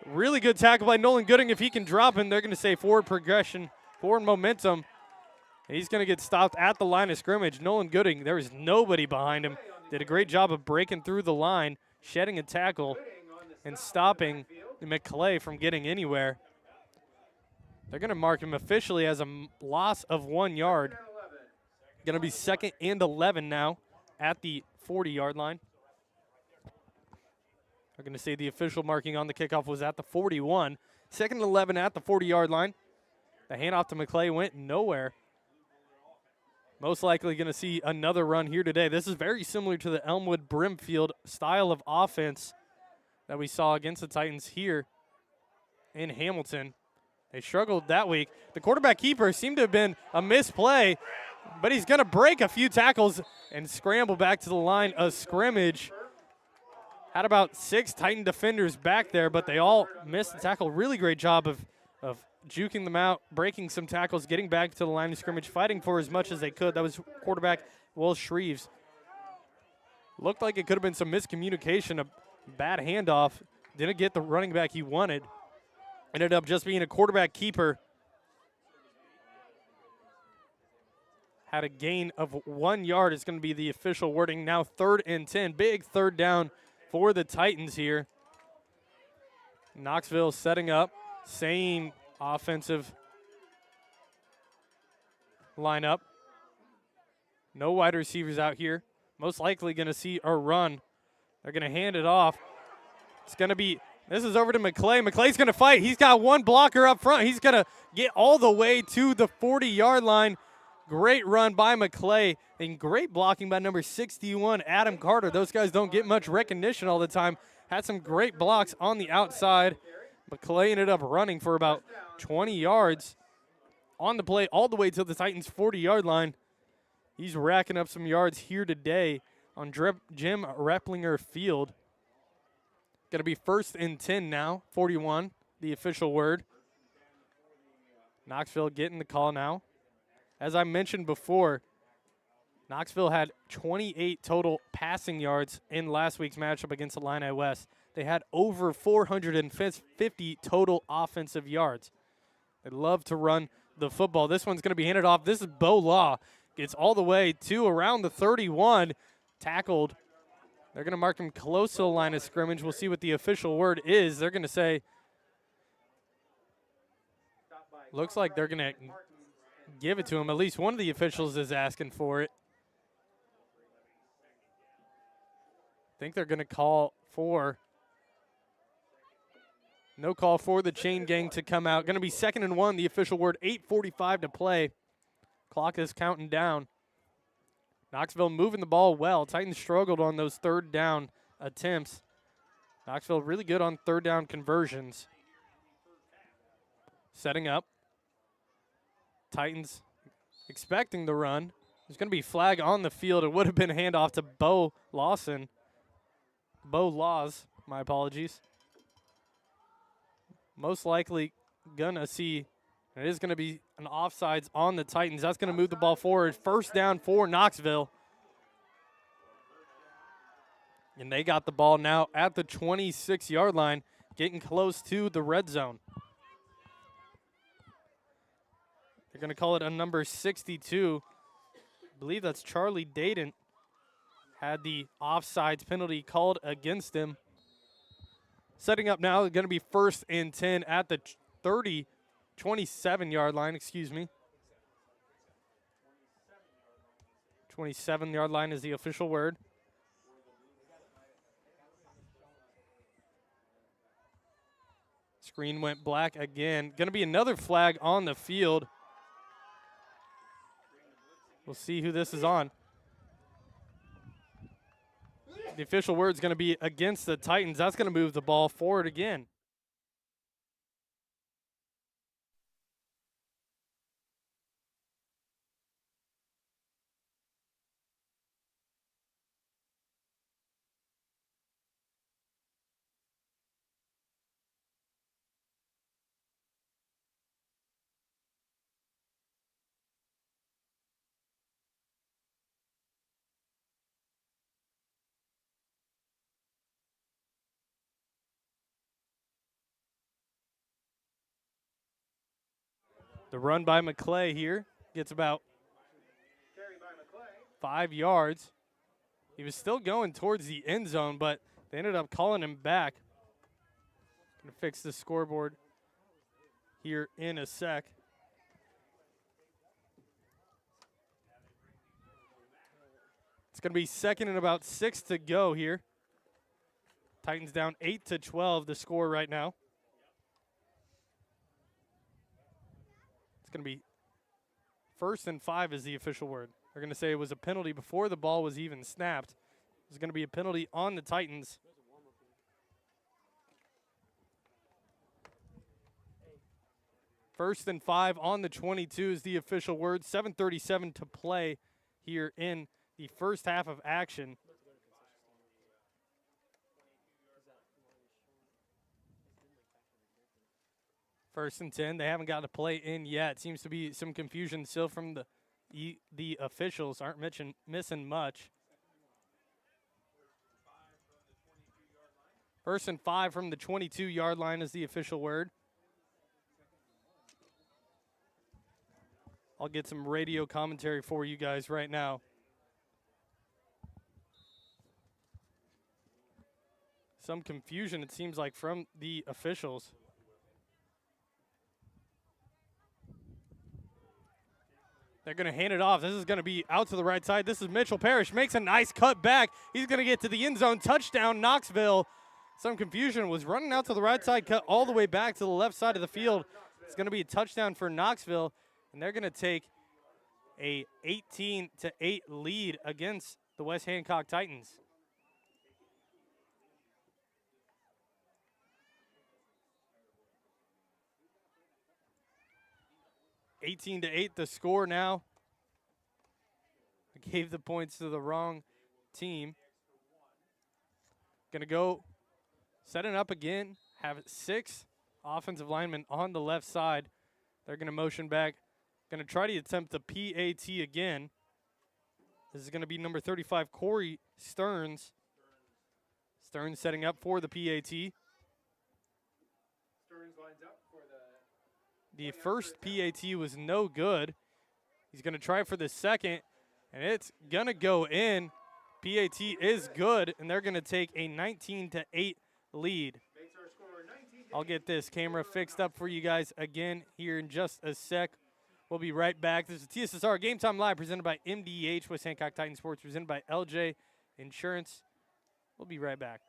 Really good tackle by Nolan Gooding. If he can drop him, they're going to say forward progression, forward momentum. He's going to get stopped at the line of scrimmage. Nolan Gooding, there is nobody behind him. Did a great job of breaking through the line, shedding a tackle, and stopping McClay from getting anywhere. They're going to mark him officially as a loss of 1 yard. Going to be 2nd and 11 now at the 40-yard line. They're going to say the official marking on the kickoff was at the 41. 2nd and 11 at the 40-yard line. The handoff to McClay went nowhere. Most likely going to see another run here today. This is very similar to the Elmwood Brimfield style of offense that we saw against the Titans here in Hamilton. They struggled that week. The quarterback keeper seemed to have been a misplay, but he's going to break a few tackles and scramble back to the line of scrimmage. Had about 6 Titan defenders back there, but they all missed the tackle. Really great job of juking them out, breaking some tackles, getting back to the line of scrimmage, fighting for as much as they could. That was quarterback Will Shreves. Looked like it could have been some miscommunication, a bad handoff. Didn't get the running back he wanted. Ended up just being a quarterback keeper. Had a gain of 1 yard. It's going to be the official wording. Now 3rd and 10. Big 3rd down for the Titans here. Knoxville setting up. Same offensive lineup. No wide receivers out here. Most likely going to see a run. They're going to hand it off. It's going to be, this is over to McClay. McClay's going to fight. He's got one blocker up front. He's going to get all the way to the 40-yard line. Great run by McClay and great blocking by number 61, Adam Carter. Those guys don't get much recognition all the time. Had some great blocks on the outside. McClay ended up running for about 20 yards on the play all the way to the Titans' 40-yard line. He's racking up some yards here today on Jim Replinger Field. Going to be 1st and 10 now, 41, the official word. Knoxville getting the call now. As I mentioned before, Knoxville had 28 total passing yards in last week's matchup against Illini West. They had over 450 total offensive yards. They love to run the football. This one's going to be handed off. This is Bo Law. Gets all the way to around the 31. Tackled. They're going to mark him close to the line of scrimmage. We'll see what the official word is. They're going to say, looks like they're going to give it to him. At least one of the officials is asking for it. I think they're going to call for, no call for the chain gang to come out. Going to be 2nd and 1, the official word, 8:45 to play. Clock is counting down. Knoxville moving the ball well. Titans struggled on those 3rd down attempts. Knoxville really good on 3rd down conversions. setting up. Titans expecting the run. There's going to be flag on the field. It would have been a handoff to Bo Lawson. Bo Laws, my apologies. Most likely going to see, it is going to be an offsides on the Titans. That's going to move the ball forward. First down for Knoxville. And they got the ball now at the 26-yard line, getting close to the red zone. They're going to call it a number 62. I believe that's Charlie Dayton. Had the offsides penalty called against him. Setting up now, going to be 1st and 10 at the 27-yard line, excuse me. 27-yard line is the official word. Screen went black again. Going to be another flag on the field. We'll see who this is on. The official word is going to be against the Titans. That's going to move the ball forward again. The run by McClay here gets about 5 yards. He was still going towards the end zone, but they ended up calling him back. Gonna fix the scoreboard here in a sec. It's gonna be 2nd and about 6 to go here. Titans down 8-12, the score right now. It's going to be 1st and 5 is the official word. They're going to say it was a penalty before the ball was even snapped. It's going to be a penalty on the Titans. First and 5 on the 22 is the official word. 7:37 to play here in the first half of action. First and 10. They haven't got a play in yet. Seems to be some confusion still from the officials. Aren't missing much. 1st and 5 from the 22-yard line is the official word. I'll get some radio commentary for you guys right now. Some confusion, it seems like, from the officials. They're going to hand it off. This is going to be out to the right side. This is Mitchell Parrish. Makes a nice cut back. He's going to get to the end zone. Touchdown, Knoxville. Some confusion. Was running out to the right side, cut all the way back to the left side of the field. It's going to be a touchdown for Knoxville, and they're going to take a 18-8 lead against the West Hancock Titans. (18-8) the score now. I gave the points to the wrong team. Gonna go set it up again. Have 6 offensive linemen on the left side. They're gonna motion back. Gonna try to attempt the PAT again. This is gonna be number 35, Corey Stearns. Stearns setting up for the PAT. Stearns lines up for the first PAT was no good. He's going to try for the second, and it's going to go in. PAT is good, and they're going to take a 19-8 lead. I'll get this camera fixed up for you guys again here in just a sec. We'll be right back. This is TSSR Game Time Live presented by MDH, West Hancock Titan Sports, presented by LJ Insurance. We'll be right back.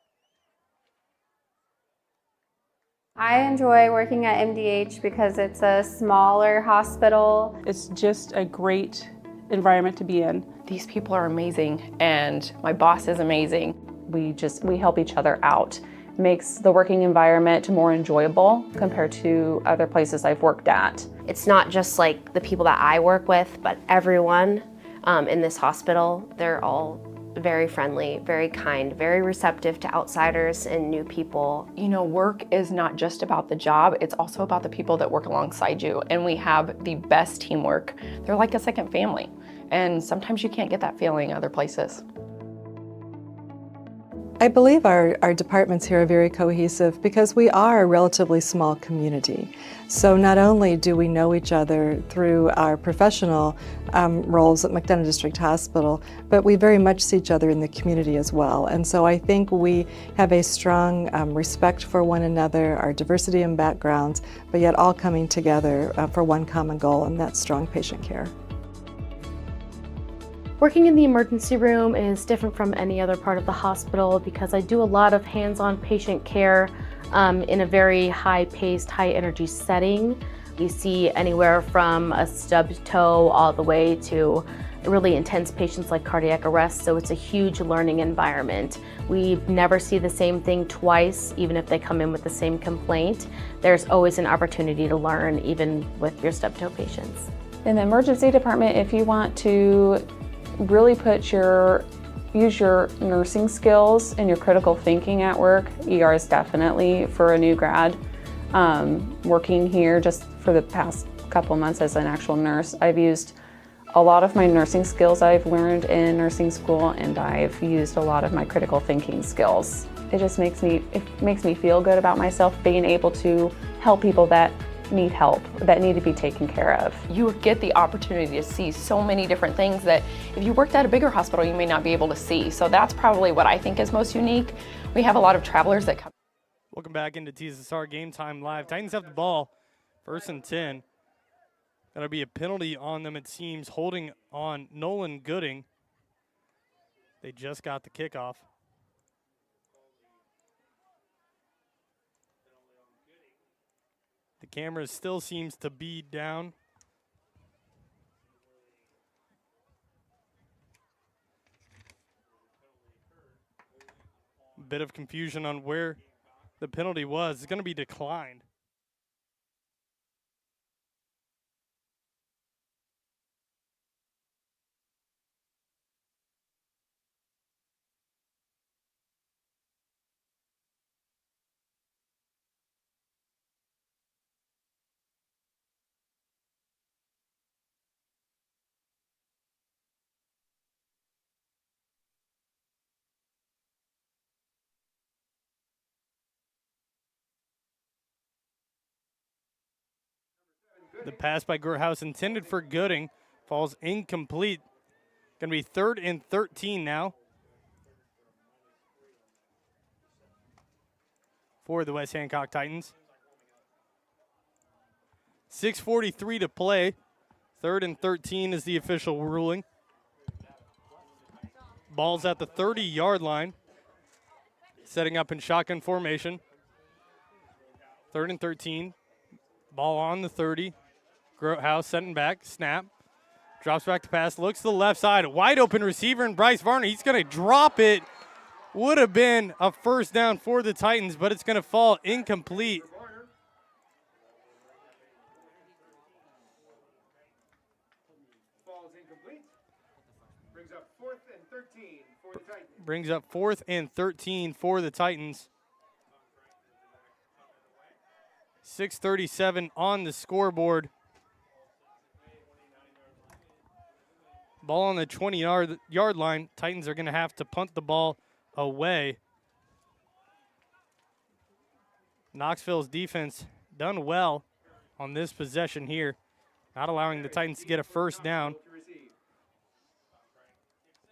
I enjoy working at MDH because it's a smaller hospital. It's just a great environment to be in. These people are amazing, and my boss is amazing. We help each other out. makes the working environment more enjoyable compared to other places I've worked at. It's not just like the people that I work with, but everyone in this hospital. They're all very friendly, very kind, very receptive to outsiders and new people. You know, work is not just about the job, it's also about the people that work alongside you, and we have the best teamwork. They're like a second family, and sometimes you can't get that feeling other places. I believe our departments here are very cohesive because we are a relatively small community. So not only do we know each other through our professional roles at McDonough District Hospital, but we very much see each other in the community as well. And so I think we have a strong respect for one another, our diversity in backgrounds, but yet all coming together for one common goal, and that's strong patient care. Working in the emergency room is different from any other part of the hospital because I do a lot of hands-on patient care in a very high-paced, high-energy setting. You see anywhere from a stubbed toe all the way to really intense patients like cardiac arrest, so it's a huge learning environment. We never see the same thing twice, even if they come in with the same complaint. There's always an opportunity to learn, even with your stubbed toe patients. In the emergency department, if you want to really use your nursing skills and your critical thinking at work, ER is definitely for a new grad. Working here just for the past couple months as an actual nurse, I've used a lot of my nursing skills I've learned in nursing school, and I've used a lot of my critical thinking skills. It just makes me feel good about myself, being able to help people that need help, that need to be taken care of. You get the opportunity to see so many different things that if you worked at a bigger hospital, you may not be able to see. So that's probably what I think is most unique. We have a lot of travelers that come. Welcome back into TSSR Game Time Live. Titans have the ball, 1st and 10. That'll be a penalty on them, it seems, holding on Nolan Gooding. They just got the kickoff. The camera still seems to be down. A bit of confusion on where the penalty was. It's going to be declined. The pass by Groothouse intended for Gooding falls incomplete. Going to be 3rd and 13 now for the West Hancock Titans. 6:43 to play. 3rd and 13 is the official ruling. Ball's at the 30-yard line. Setting up in shotgun formation. 3rd and 13. Ball on the 30. Groothouse setting back, snap. Drops back to pass, looks to the left side. Wide open receiver and Bryce Varner. He's going to drop it. Would have been a first down for the Titans, but it's going to fall incomplete. Falls incomplete. Brings up 4th and 13 for the Titans. Brings up 4th and 13 for the Titans. 6:37 on the scoreboard. Ball on the 20-yard line. Titans are going to have to punt the ball away. Knoxville's defense done well on this possession here, not allowing the Titans to get a first down.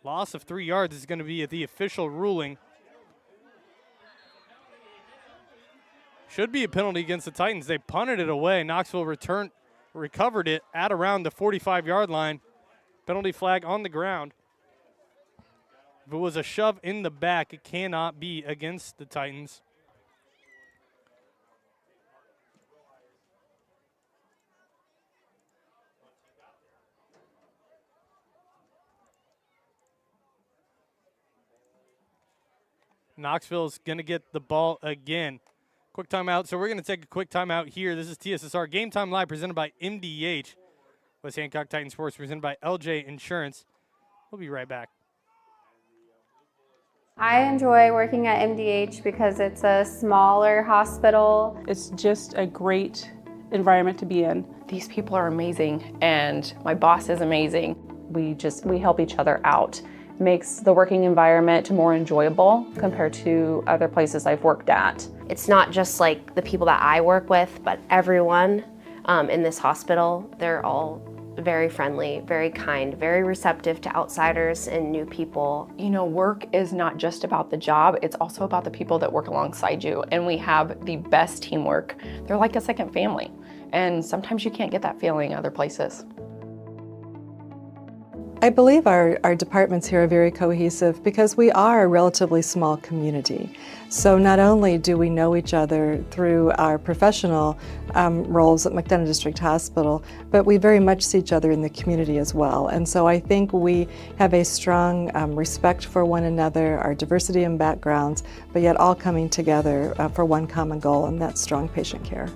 Loss of 3 yards is going to be the official ruling. Should be a penalty against the Titans. They punted it away. Knoxville recovered it at around the 45-yard line. Penalty flag on the ground. If it was a shove in the back, it cannot be against the Titans. Knoxville's going to get the ball again. Quick timeout. So we're going to take a quick timeout here. This is TSSR Game Time Live presented by MDH. West Hancock Titan Sports presented by LJ Insurance. We'll be right back. I enjoy working at MDH because it's a smaller hospital. It's just a great environment to be in. These people are amazing, and my boss is amazing. We help each other out. Makes the working environment more enjoyable compared to other places I've worked at. It's not just like the people that I work with, but everyone in this hospital. They're all very friendly, very kind, very receptive to outsiders and new people. You know, work is not just about the job, it's also about the people that work alongside you, and we have the best teamwork. They're like a second family, and sometimes you can't get that feeling other places. I believe our departments here are very cohesive because we are a relatively small community. So not only do we know each other through our professional roles at McDonough District Hospital, but we very much see each other in the community as well. And so I think we have a strong respect for one another, our diversity in backgrounds, but yet all coming together for one common goal, and that's strong patient care.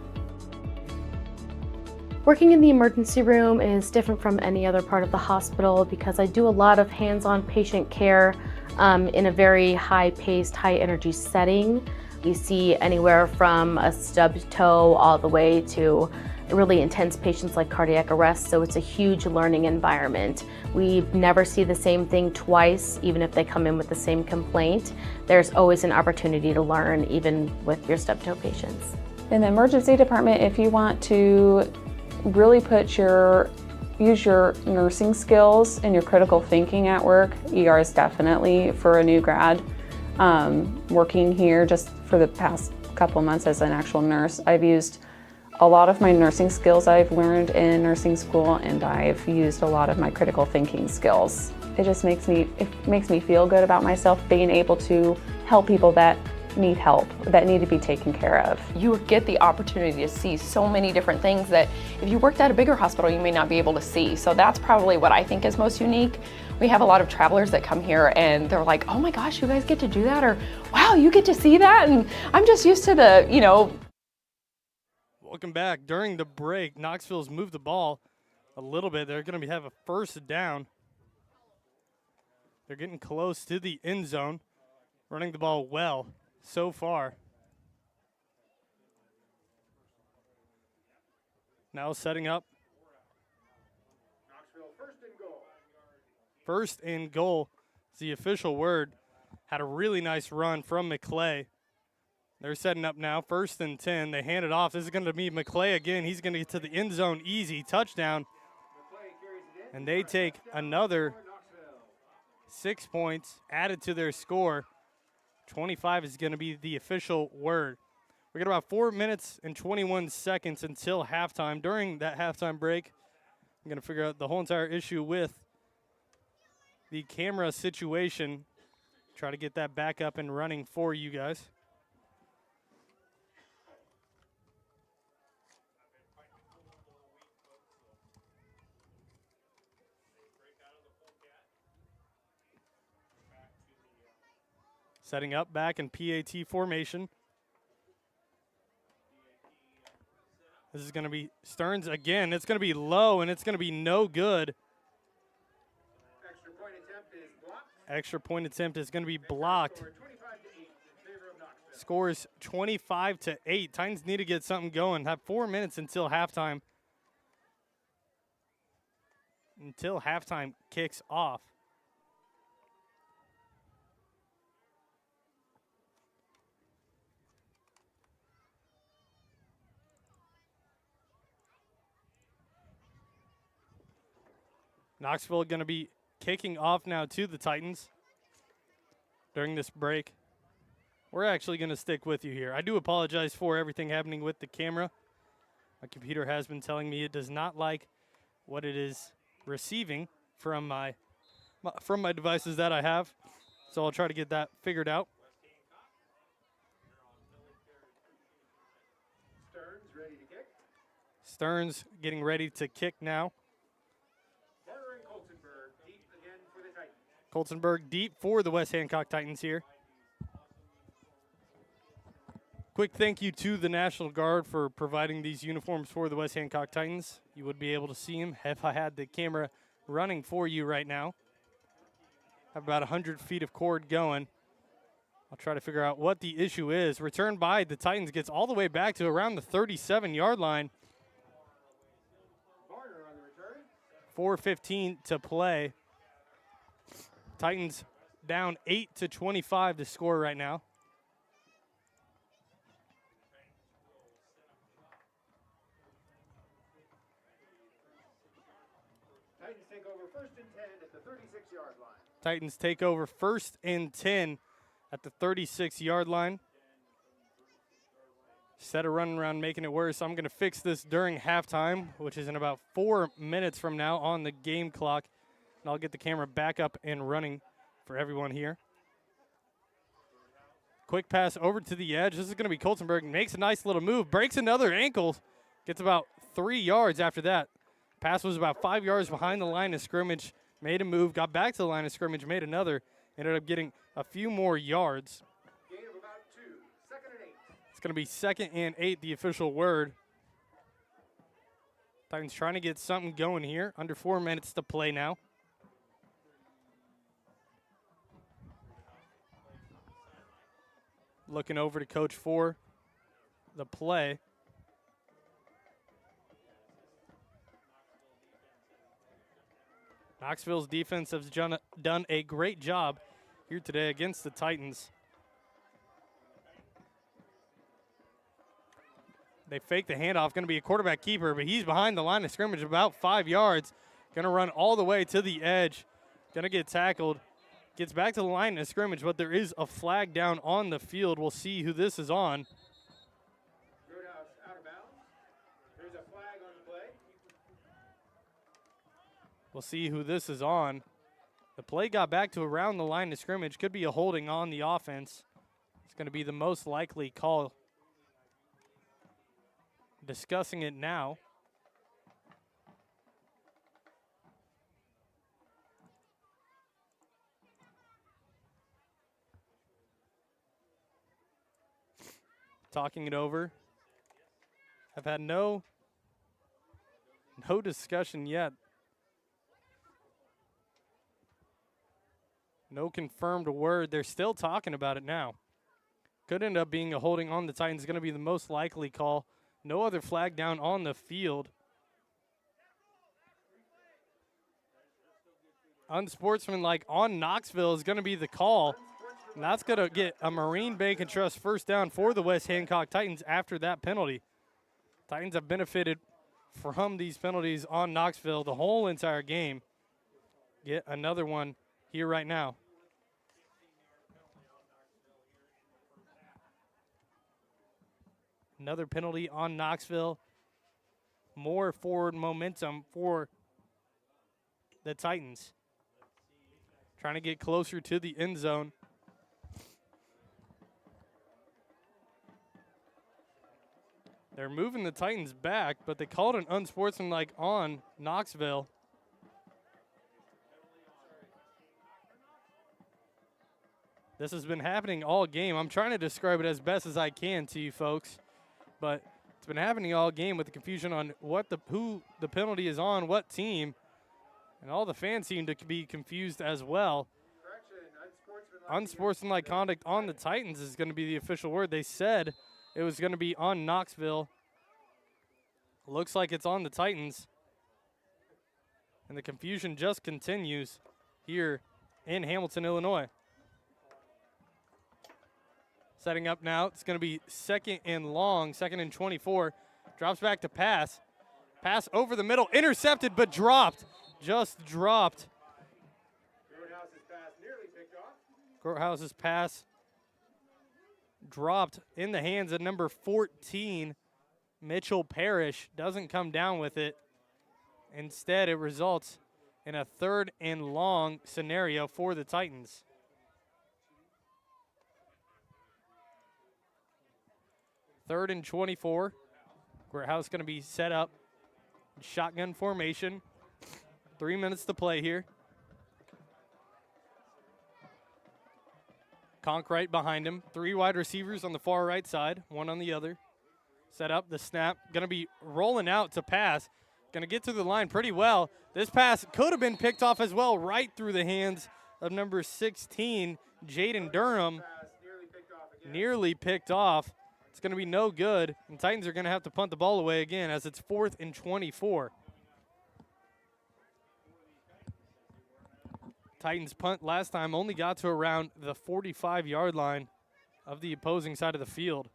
Working in the emergency room is different from any other part of the hospital because I do a lot of hands-on patient care in a very high-paced, high-energy setting. You see anywhere from a stubbed toe all the way to really intense patients like cardiac arrest, so it's a huge learning environment. We never see the same thing twice, even if they come in with the same complaint. There's always an opportunity to learn, even with your stubbed toe patients. In the emergency department, if you want to really use your nursing skills and your critical thinking at work, ER is definitely for a new grad. Working here just for the past couple months as an actual nurse, I've used a lot of my nursing skills I've learned in nursing school, and I've used a lot of my critical thinking skills. It just makes me feel good about myself, being able to help people that need help, that need to be taken care of. You get the opportunity to see so many different things that if you worked at a bigger hospital, you may not be able to see. So that's probably what I think is most unique. We have a lot of travelers that come here and they're like, oh my gosh, you guys get to do that? Or wow, you get to see that? And I'm just used to the, you know. Welcome back. During the break, Knoxville's moved the ball a little bit. They're going to have a first down. They're getting close to the end zone, running the ball well so far. Now setting up. Knoxville first and goal. First and goal is the official word. Had a really nice run from McClay. They're setting up now, 1st and 10. They hand it off. This is going to be McClay again. He's going to get to the end zone easy. Touchdown. And they take another 6 points added to their score. 25 is going to be the official word. We got about 4 minutes and 21 seconds until halftime. During that halftime break, I'm going to figure out the whole entire issue with the camera situation. Try to get that back up and running for you guys. Setting up back in PAT formation. This is going to be Stearns again. It's going to be low, and it's going to be no good. Extra point attempt is going to be blocked. Scores 25-8. Titans need to get something going. Have 4 minutes until halftime. Until halftime kicks off. Knoxville going to be kicking off now to the Titans during this break. We're actually going to stick with you here. I do apologize for everything happening with the camera. My computer has been telling me it does not like what it is receiving from my devices that I have. So I'll try to get that figured out. Stearns ready to kick. Stearns getting ready to kick now. Deep again for the Titans. Coltonberg deep for the West Hancock Titans here. Quick thank you to the National Guard for providing these uniforms for the West Hancock Titans. You would be able to see them if I had the camera running for you right now. Have about 100 feet of cord going. I'll try to figure out what the issue is. Return by the Titans gets all the way back to around the 37-yard line. 4:15 to play. Titans down 8-25 to score right now. Titans take over first and 10 at the 36-yard line. Titans take over 1st and 10 at the 36-yard line. Instead of running around making it worse, I'm going to fix this during halftime, which is in about 4 minutes from now on the game clock. And I'll get the camera back up and running for everyone here. Quick pass over to the edge. This is going to be Coltenberg. Makes a nice little move. Breaks another ankle. Gets about 3 yards after that. Pass was about 5 yards behind the line of scrimmage. Made a move. Got back to the line of scrimmage. Made another. Ended up getting a few more yards. Gain of about 2. 2nd and 8. It's going to be 2nd and 8, the official word. Titans trying to get something going here. Under 4 minutes to play now. Looking over to coach for the play. Knoxville's defense has done a great job here today against the Titans. They fake the handoff. Going to be a quarterback keeper, but he's behind the line of scrimmage about 5 yards. Going to run all the way to the edge. Going to get tackled. Gets back to the line of scrimmage, but there is a flag down on the field. We'll see who this is on. Roadhouse out of bounds. There's a flag on the play. We'll see who this is on. The play got back to around the line of scrimmage. Could be a holding on the offense. It's going to be the most likely call. Discussing it now. Talking it over. I've had no discussion yet. No confirmed word. They're still talking about it now. Could end up being a holding on the Titans. Going to be the most likely call. No other flag down on the field. Unsportsmanlike on Knoxville is going to be the call. And that's going to get a Marine Bank and Trust first down for the West Hancock Titans after that penalty. Titans have benefited from these penalties on Knoxville the whole entire game. Get another one here right now. Another penalty on Knoxville. More forward momentum for the Titans. Trying to get closer to the end zone. They're moving the Titans back, but they called an unsportsmanlike on Knoxville. This has been happening all game. I'm trying to describe it as best as I can to you folks, but it's been happening all game with the confusion on who the penalty is on, what team, and all the fans seem to be confused as well. Unsportsmanlike conduct on the Titans is going to be the official word. They said it was going to be on Knoxville. Looks like it's on the Titans. And the confusion just continues here in Hamilton, Illinois. Setting up now. It's going to be 2nd and long, 2nd and 24. Drops back to pass. Pass over the middle. Intercepted, but dropped. Just dropped. Roadhouse's pass nearly picked off. Courthouse's pass dropped in the hands of number 14, Mitchell Parrish. Doesn't come down with it. Instead, it results in a 3rd and long scenario for the Titans. Third and 24. Courthouse going to be set up. Shotgun formation. 3 minutes to play here. Conk right behind him. 3 wide receivers on the far right side, 1 on the other. Set up the snap. Going to be rolling out to pass. Going to get to the line pretty well. This pass could have been picked off as well, right through the hands of number 16, Jaden Durham. Nearly picked off. It's going to be no good. And Titans are going to have to punt the ball away again as it's 4th and 24. Titans punt last time only got to around the 45-yard line of the opposing side of the field.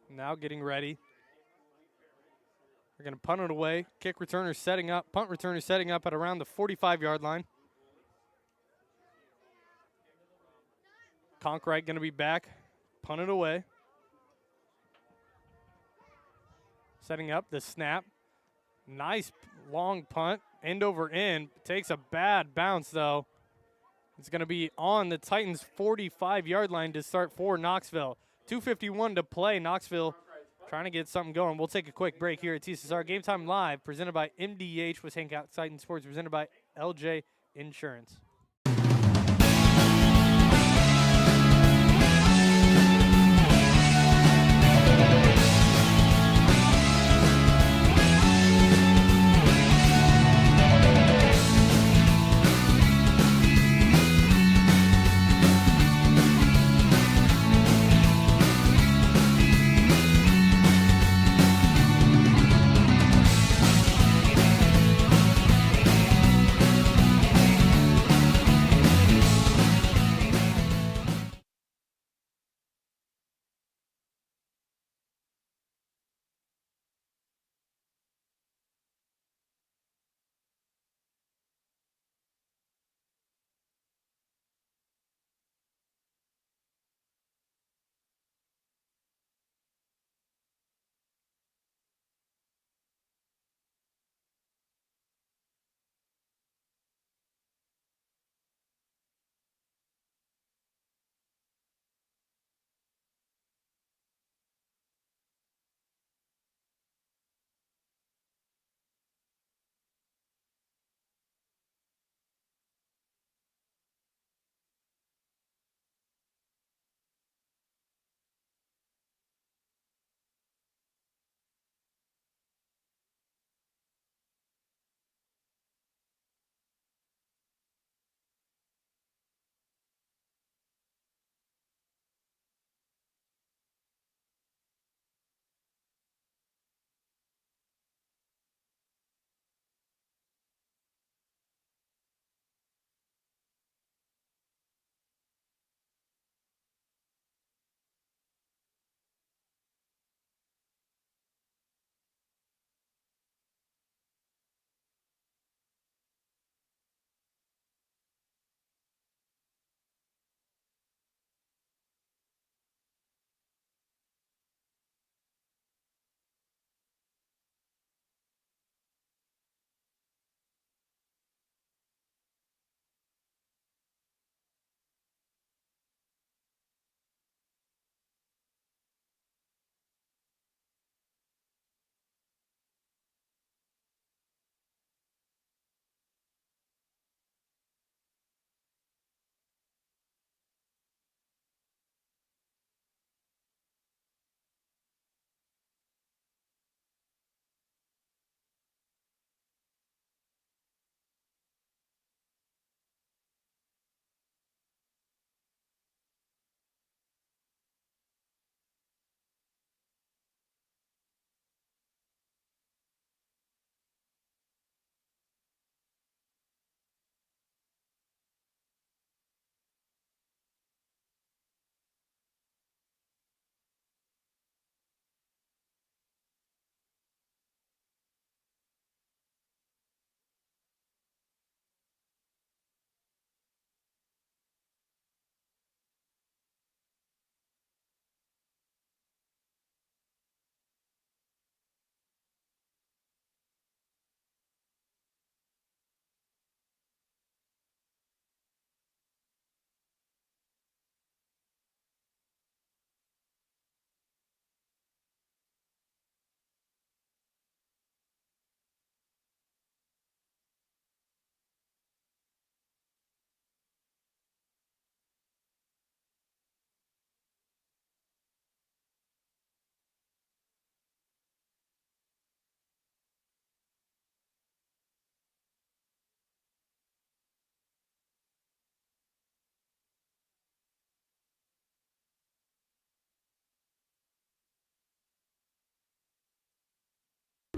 Now getting ready. They're going to punt it away. Kick returner setting up. Punt returner setting up at around the 45-yard line. Conkright going to be back. Punt it away. Setting up the snap. Nice long punt. End over end. Takes a bad bounce, though. It's going to be on the Titans' 45-yard line to start for Knoxville. 2:51 to play. Knoxville trying to get something going. We'll take a quick break here at TSSR Game Time Live, presented by MDH with Hancock Titan Sports, presented by LJ Insurance.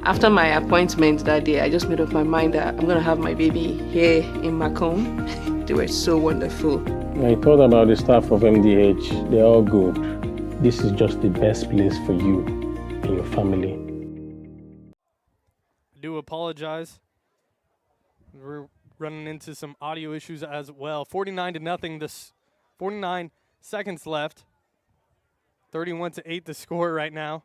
After my appointment that day, I just made up my mind that I'm going to have my baby here in Macomb. They were so wonderful. I thought about the staff of MDH. They're all good. This is just the best place for you and your family. I do apologize. We're running into some audio issues as well. 49-0. This 49 seconds left. 31-8 the score right now.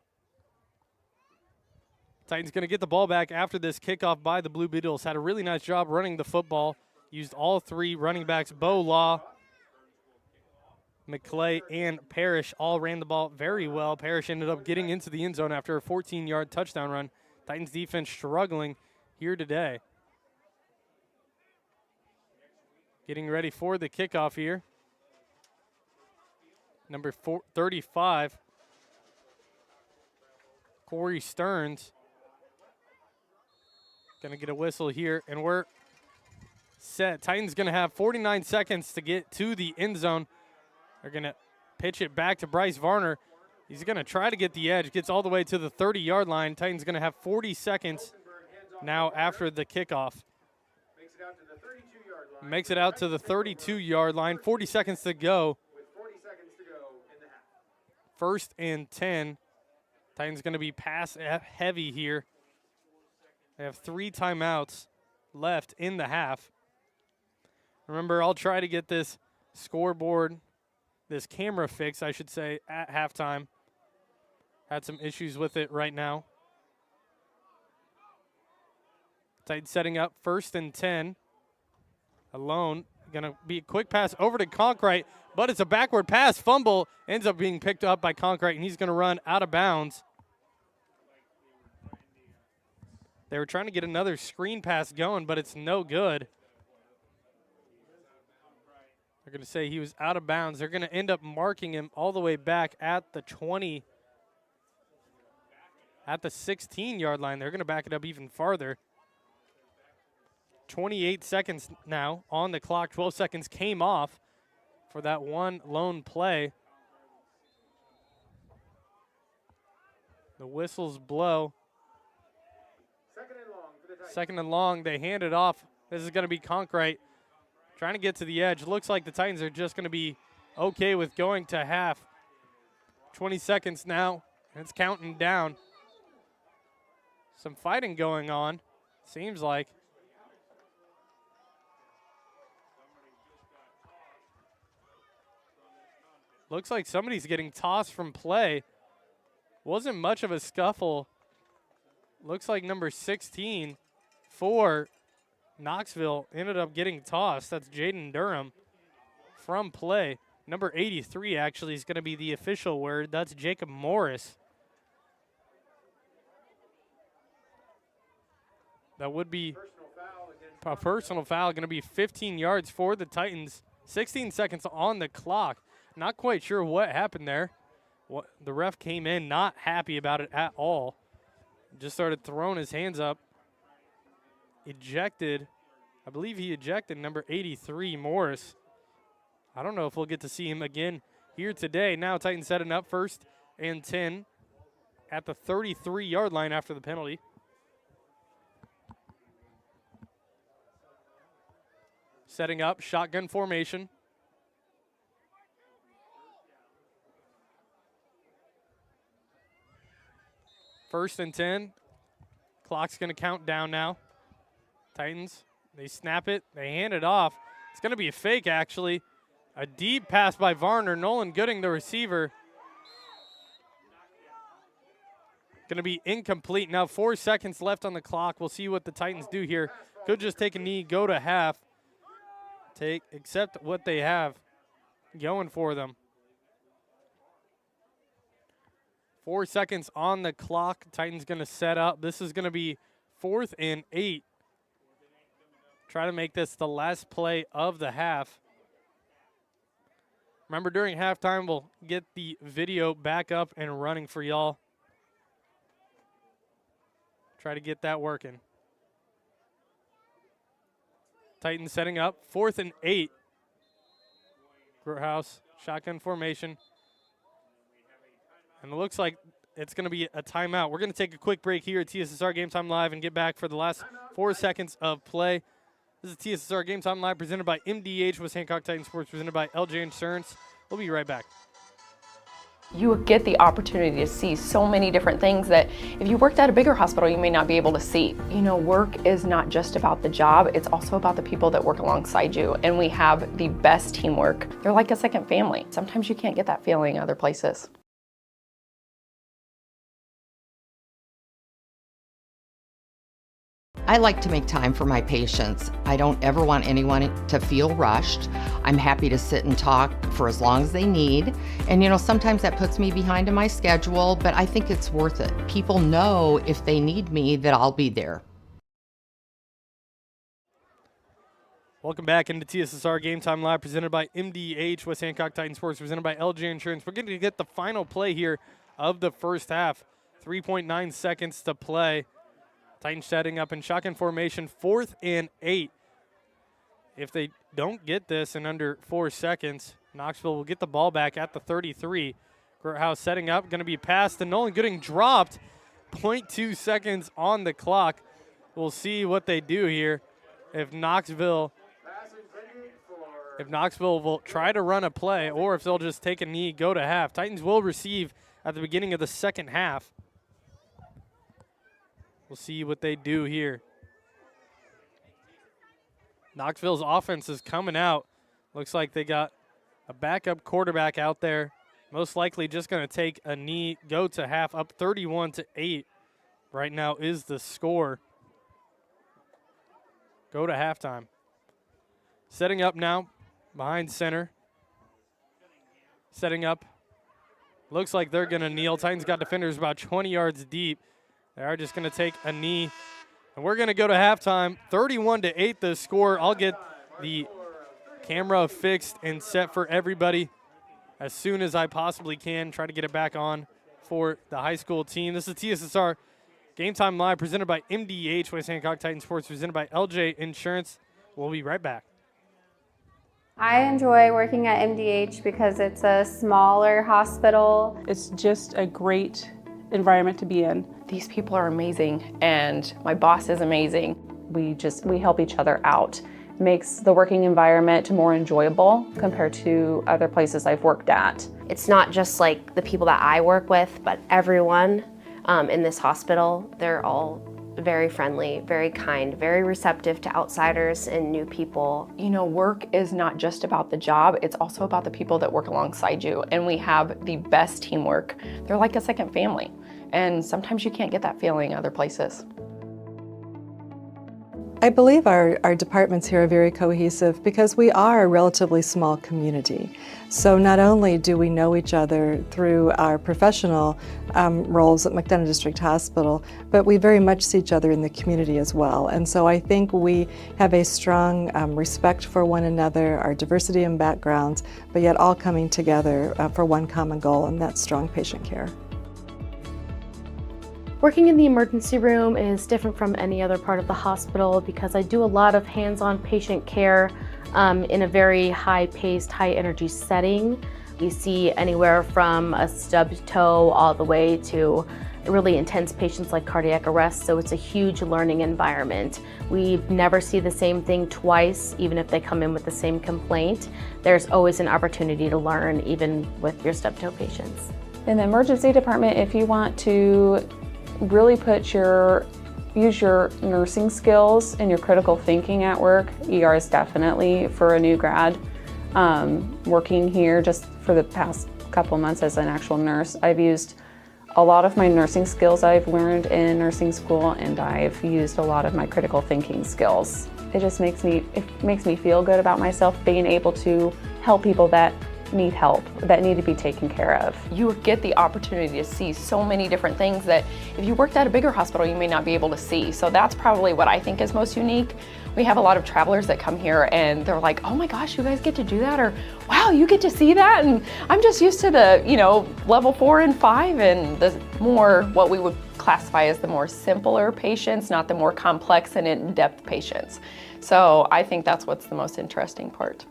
Titans going to get the ball back after this kickoff by the Blue Beetles. Had a really nice job running the football. Used all three running backs, Bo Law, McClay, and Parrish all ran the ball very well. Parrish ended up getting into the end zone after a 14-yard touchdown run. Titans defense struggling here today. Getting ready for the kickoff here. Number 35, Corey Stearns. Going to get a whistle here, and we're set. Titans going to have 49 seconds to get to the end zone. They're going to pitch it back to Bryce Varner. He's going to try to get the edge. Gets all the way to the 30-yard line. Titans going to have 40 seconds now after the kickoff. Makes it out to the 32-yard line. 40 seconds to go. 1st and 10. Titans going to be pass heavy here. They have 3 timeouts left in the half. Remember, I'll try to get this scoreboard, this camera fixed, I should say, at halftime. Had some issues with it right now. Titans setting up 1st and 10. Alone. Going to be a quick pass over to Conkright, but it's a backward pass. Fumble ends up being picked up by Conkright, and he's going to run out of bounds. They were trying to get another screen pass going, but it's no good. They're going to say he was out of bounds. They're going to end up marking him all the way back at the 20, at the 16-yard line. They're going to back it up even farther. 28 seconds now on the clock. 12 seconds came off for that one lone play. The whistles blow. Second and long, they hand it off. This is going to be Conkright trying to get to the edge. Looks like the Titans are just going to be okay with going to half. 20 seconds now, and it's counting down. Some fighting going on, seems like. Looks like somebody's getting tossed from play. Wasn't much of a scuffle. Looks like number 16 for Knoxville ended up getting tossed. That's Jaden Durham from play. Number 83 actually is going to be the official word. That's Jacob Morris. That would be a personal foul. Going to be 15 yards for the Titans. 16 seconds on the clock. Not quite sure what happened there. The ref came in not happy about it at all. Just started throwing his hands up. Ejected. I believe he ejected number 83, Morris. I don't know if we'll get to see him again here today. Now Titans setting up 1st and 10 at the 33-yard line after the penalty. Setting up shotgun formation. First and 10. Clock's going to count down now. Titans, they snap it. They hand it off. It's going to be a fake, actually. A deep pass by Varner. Nolan Gooding, the receiver. Going to be incomplete. Now 4 seconds left on the clock. We'll see what the Titans do here. Could just take a knee, go to half. Accept what they have going for them. 4 seconds on the clock. Titans going to set up. This is going to be 4th and 8. Try to make this the last play of the half. Remember, during halftime, we'll get the video back up and running for y'all. Try to get that working. Titans setting up. 4th and 8. Groothouse, shotgun formation. And it looks like it's going to be a timeout. We're going to take a quick break here at TSSR Game Time Live and get back for the last 4 seconds of play. This is TSSR Game Time Live presented by MDH with Hancock Titan Sports, presented by LJ Insurance. We'll be right back. You get the opportunity to see so many different things that if you worked at a bigger hospital, you may not be able to see. You know, work is not just about the job, it's also about the people that work alongside you. And we have the best teamwork. They're like a second family. Sometimes you can't get that feeling other places. I like to make time for my patients. I don't ever want anyone to feel rushed. I'm happy to sit and talk for as long as they need. And you know, sometimes that puts me behind in my schedule, but I think it's worth it. People know if they need me that I'll be there. Welcome back into TSSR Game Time Live presented by MDH with Hancock Titan Sports, presented by LJ Insurance. We're going to get the final play here of the first half. 3.9 seconds to play. Titans setting up in shotgun formation, 4th and 8. If they don't get this in under 4 seconds, Knoxville will get the ball back at the 33. Groothouse setting up, going to be passed to Nolan, getting dropped. 0.2 seconds on the clock. We'll see what they do here. If Knoxville will try to run a play, or if they'll just take a knee, go to half. Titans will receive at the beginning of the second half. We'll see what they do here. Knoxville's offense is coming out. Looks like they got a backup quarterback out there. Most likely just going to take a knee, go to half, up 31-8. Right now is the score. Go to halftime. Setting up now behind center. Setting up. Looks like they're going to kneel. Titans got defenders about 20 yards deep. They are just going to take a knee. And we're going to go to halftime. 31-8 the score. I'll get the camera fixed and set for everybody as soon as I possibly can. Try to get it back on for the high school team. This is TSSR Game Time Live presented by MDH with Hancock Titan Sports, presented by LJ Insurance. We'll be right back. I enjoy working at MDH because it's a smaller hospital. It's just a great environment to be in. These people are amazing, and my boss is amazing. We help each other out. Makes the working environment more enjoyable compared to other places I've worked at. It's not just like the people that I work with, but everyone in this hospital. They're all very friendly, very kind, very receptive to outsiders and new people. You know, work is not just about the job, it's also about the people that work alongside you. And we have the best teamwork. They're like a second family. And sometimes you can't get that feeling other places. I believe our departments here are very cohesive because we are a relatively small community. So not only do we know each other through our professional roles at McDonough District Hospital, but we very much see each other in the community as well. And so I think we have a strong respect for one another, our diversity in backgrounds, but yet all coming together for one common goal, and that's strong patient care. Working in the emergency room is different from any other part of the hospital because I do a lot of hands-on patient care in a very high-paced, high-energy setting. We see anywhere from a stubbed toe all the way to really intense patients like cardiac arrest, so it's a huge learning environment. We never see the same thing twice, even if they come in with the same complaint. There's always an opportunity to learn, even with your stubbed toe patients. In the emergency department, if you want to really use your nursing skills and your critical thinking at work, ER is definitely for a new grad. Working here just for the past couple months as an actual nurse, I've used a lot of my nursing skills I've learned in nursing school, and I've used a lot of my critical thinking skills. It just makes me feel good about myself, being able to help people that need help, that need to be taken care of. You get the opportunity to see so many different things that if you worked at a bigger hospital, you may not be able to see. So that's probably what I think is most unique. We have a lot of travelers that come here and they're like, oh my gosh, you guys get to do that? Or wow, you get to see that? And I'm just used to the, level 4 and 5 and the more what we would classify as the more simpler patients, not the more complex and in-depth patients. So I think that's what's the most interesting part.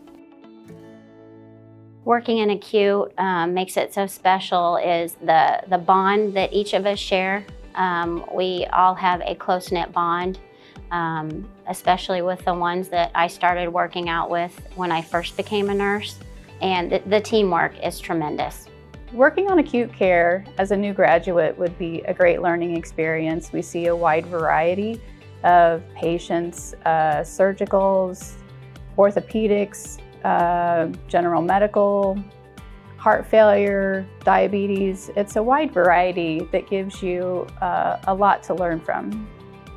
Working in acute makes it so special is the bond that each of us share. We all have a close-knit bond, especially with the ones that I started working out with when I first became a nurse, and the teamwork is tremendous. Working on acute care as a new graduate would be a great learning experience. We see a wide variety of patients, surgicals, orthopedics, general medical, heart failure, diabetes. It's a wide variety that gives you a lot to learn from.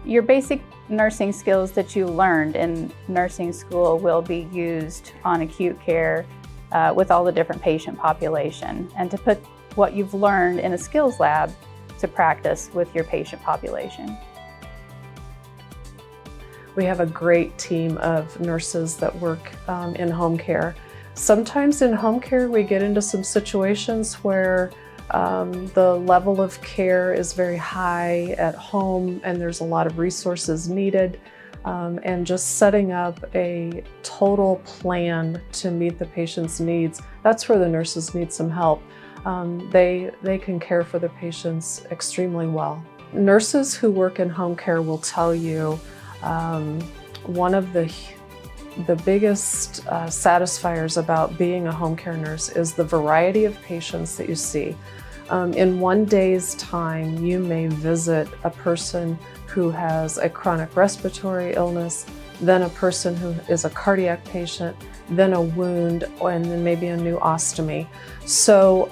Your basic nursing skills that you learned in nursing school will be used on acute care with all the different patient population, and to put what you've learned in a skills lab to practice with your patient population. We have a great team of nurses that work in home care. Sometimes in home care we get into some situations where the level of care is very high at home and there's a lot of resources needed. And just setting up a total plan to meet the patient's needs, that's where the nurses need some help. They can care for the patients extremely well. Nurses who work in home care will tell you one of the biggest satisfiers about being a home care nurse is the variety of patients that you see. In one day's time, you may visit a person who has a chronic respiratory illness, then a person who is a cardiac patient, then a wound, and then maybe a new ostomy. So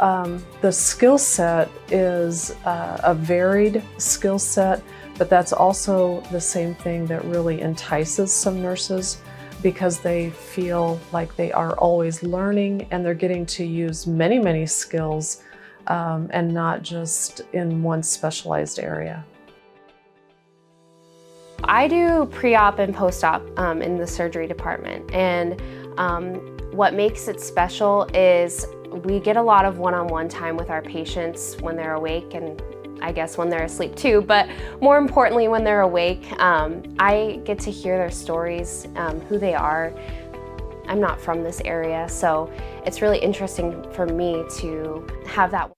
the skill set is a varied skill set, but that's also the same thing that really entices some nurses, because they feel like they are always learning and they're getting to use many, many skills and not just in one specialized area. I do pre-op and post-op in the surgery department, and what makes it special is we get a lot of one-on-one time with our patients when they're awake, and I guess when they're asleep too, but more importantly when they're awake. I get to hear their stories, who they are. I'm not from this area, so it's really interesting for me to have that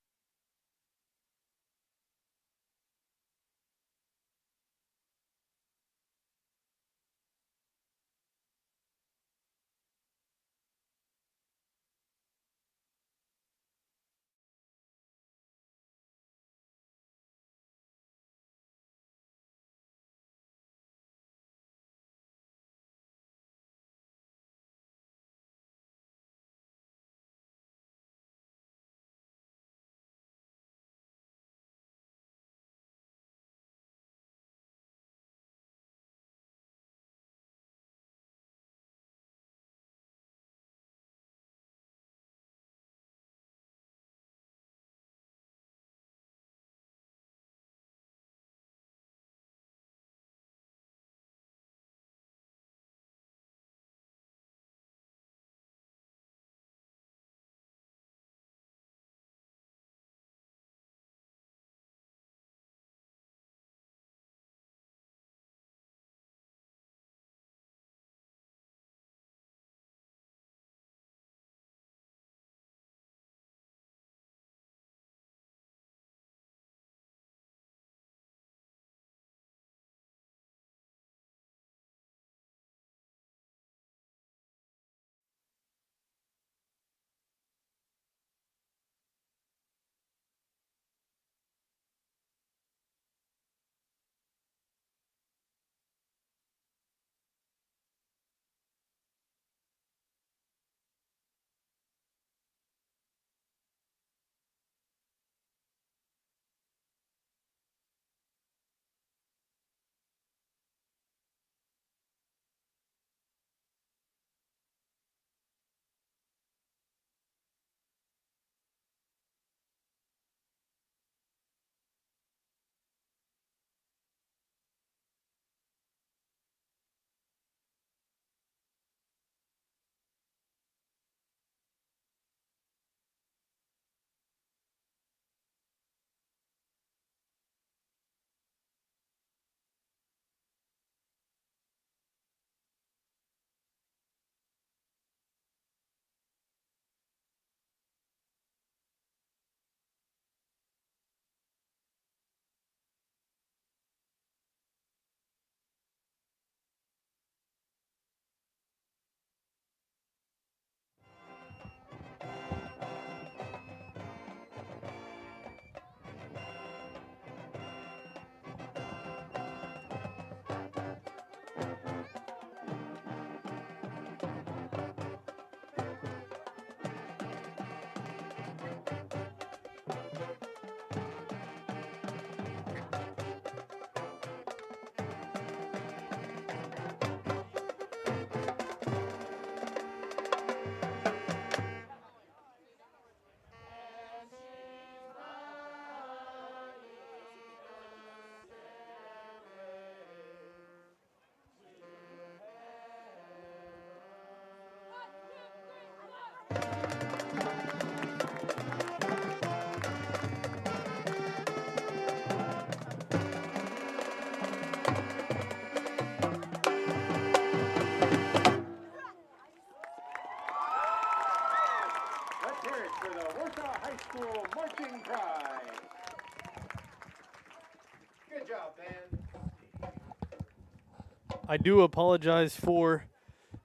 I do apologize for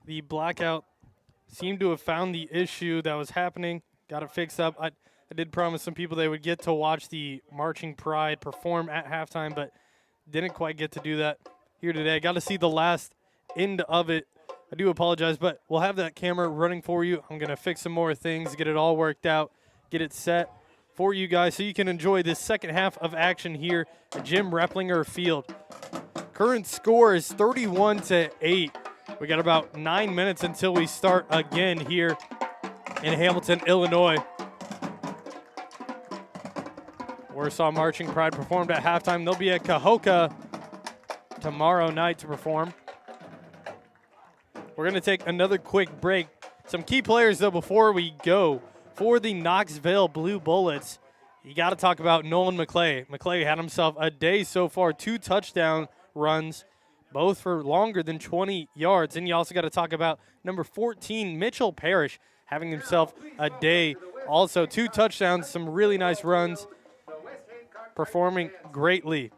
the blackout. Seemed to have found the issue that was happening. Got it fixed up. I did promise some people they would get to watch the Marching Pride perform at halftime, but didn't quite get to do that here today. Got to see the last end of it. I do apologize, but we'll have that camera running for you. I'm going to fix some more things, get it all worked out, get it set for you guys so you can enjoy this second half of action here at Jim Replinger Field. Current score is 31-8. We got about 9 minutes until we start again here in Hamilton, Illinois. Warsaw Marching Pride performed at halftime. They'll be at Cahokia tomorrow night to perform. We're going to take another quick break. Some key players, though, before we go. For the Knoxville Blue Bullets, you got to talk about Nolan McClay. McClay had himself a day so far, 2 touchdown runs, both for longer than 20 yards. And you also got to talk about number 14, Mitchell Parrish, having himself a day. Also 2 touchdowns, some really nice runs, performing greatly.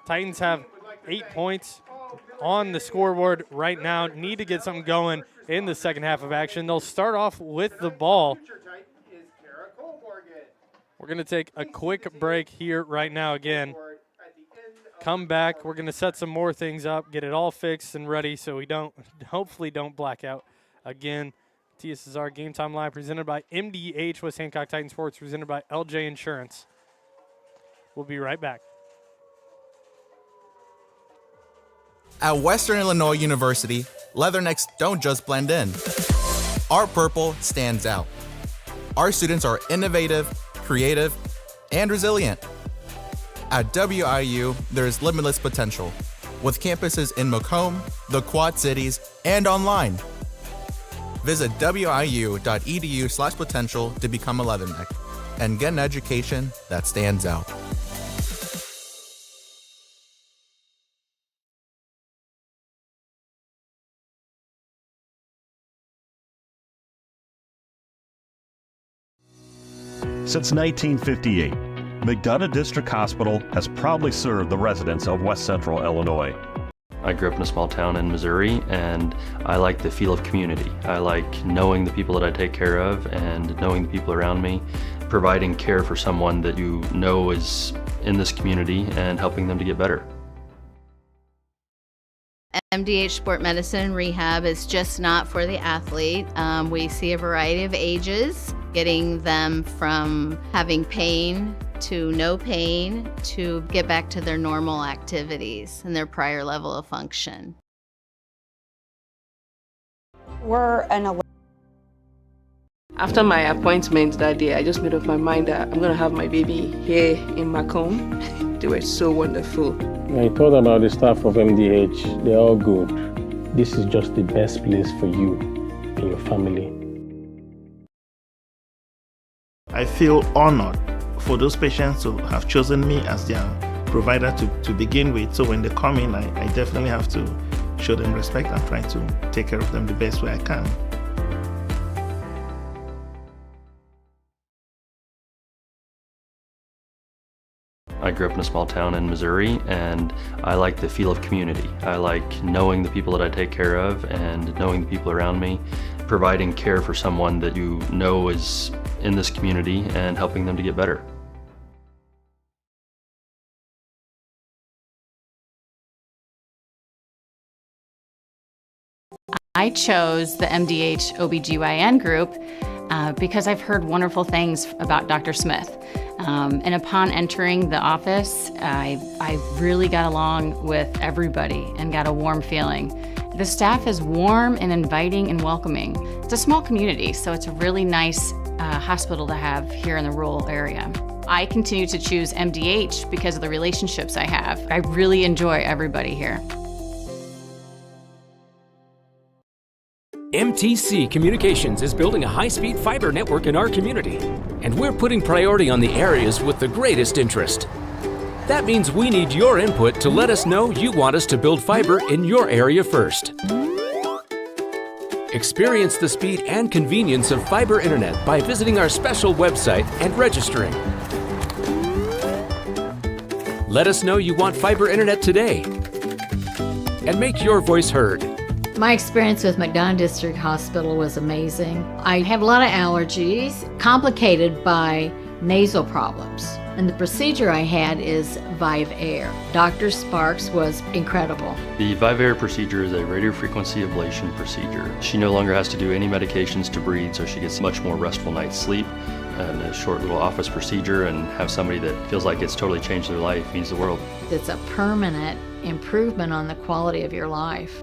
Titans have 8 points on the scoreboard right now. Need to get something going in the second half of action. They'll start off with the ball. We're going to take a quick break here right now again. Come back. We're going to set some more things up, get it all fixed and ready so we hopefully don't black out again. TSSR Game Time Live presented by MDH, West Hancock Titan Sports, presented by LJ Insurance. We'll be right back. At Western Illinois University, leathernecks don't just blend in. Our purple stands out. Our students are innovative, creative, and resilient. At WIU, there's limitless potential, with campuses in Macomb, the Quad Cities, and online. Visit wiu.edu/potential to become a leatherneck and get an education that stands out. Since 1958, McDonough District Hospital has proudly served the residents of West Central Illinois. I grew up in a small town in Missouri, and I like the feel of community. I like knowing the people that I take care of and knowing the people around me, providing care for someone that you know is in this community and helping them to get better. MDH Sport Medicine Rehab is just not for the athlete. We see a variety of ages, getting them from having pain to no pain to get back to their normal activities and their prior level of function. After my appointment that day, I just made up my mind that I'm gonna have my baby here in Macomb. They were so wonderful. I thought about the staff of MDH. They're all good. This is just the best place for you and your family. I feel honored for those patients who have chosen me as their provider to begin with. So when they come in, I definitely have to show them respect and try to take care of them the best way I can. I grew up in a small town in Missouri, and I like the feel of community. I like knowing the people that I take care of and knowing the people around me, providing care for someone that you know is in this community and helping them to get better. I chose the MDH OBGYN group because I've heard wonderful things about Dr. Smith. And upon entering the office, I really got along with everybody and got a warm feeling. The staff is warm and inviting and welcoming. It's a small community, so it's a really nice hospital to have here in the rural area. I continue to choose MDH because of the relationships I have. I really enjoy everybody here. MTC Communications is building a high-speed fiber network in our community, and we're putting priority on the areas with the greatest interest. That means we need your input to let us know you want us to build fiber in your area first. Experience the speed and convenience of fiber internet by visiting our special website and registering. Let us know you want fiber internet today. and make your voice heard. My experience with McDonough District Hospital was amazing. I have a lot of allergies, complicated by nasal problems. And the procedure I had is Vive Air. Dr. Sparks was incredible. The Vive Air procedure is a radiofrequency ablation procedure. She no longer has to do any medications to breathe, so she gets much more restful night's sleep. And a short little office procedure, and have somebody that feels like it's totally changed their life means the world. It's a permanent improvement on the quality of your life.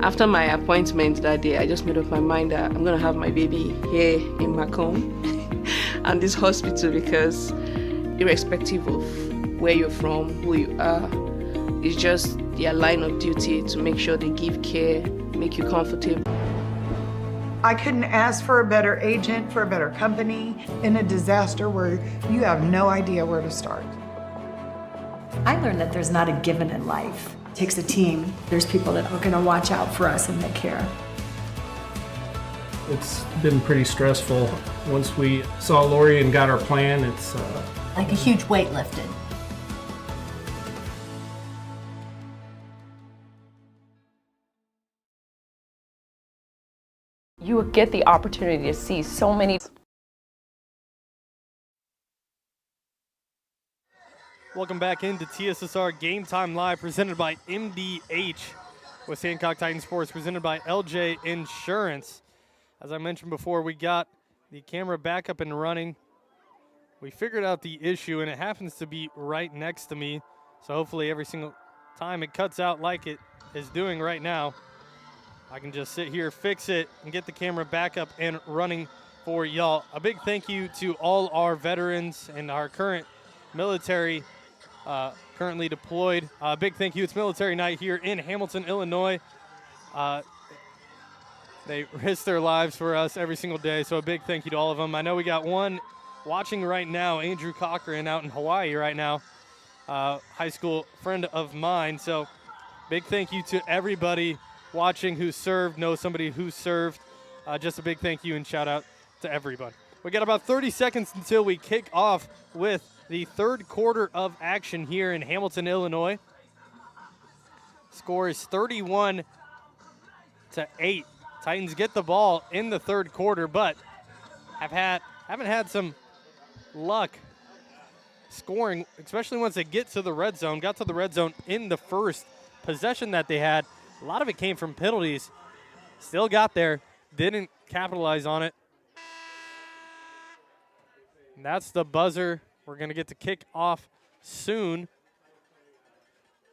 After my appointment that day, I just made up my mind that I'm going to have my baby here in Macomb and this hospital, because irrespective of where you're from, who you are, it's just their line of duty to make sure they give care, make you comfortable. I couldn't ask for a better agent, for a better company in a disaster where you have no idea where to start. I learned that there's not a given in life. It takes a team. There's people that are going to watch out for us and make care. It's been pretty stressful. Once we saw Lori and got our plan, it's like a huge weight lifted. You will get the opportunity to see so many. Welcome back into TSSR Game Time Live, presented by MDH, with Hancock Titan Sports, presented by LJ Insurance. As I mentioned before, we got the camera back up and running. We figured out the issue, and it happens to be right next to me. So hopefully every single time it cuts out like it is doing right now, I can just sit here, fix it, and get the camera back up and running for y'all. A big thank you to all our veterans and our current military currently deployed. A big thank you. It's Military Night here in Hamilton, Illinois. They risk their lives for us every single day, so a big thank you to all of them. I know we got one watching right now, Andrew Cochran, out in Hawaii right now, high school friend of mine. So big thank you to everybody watching who served, know somebody who served. Just a big thank you and shout out to everybody. We got about 30 seconds until we kick off with the third quarter of action here in Hamilton, Illinois. Score is 31-8. Titans get the ball in the third quarter, but haven't had some luck scoring, especially once they get to the red zone. Got to the red zone in the first possession that they had. A lot of it came from penalties. Still got there, didn't capitalize on it. And that's the buzzer. We're going to get to kick off soon.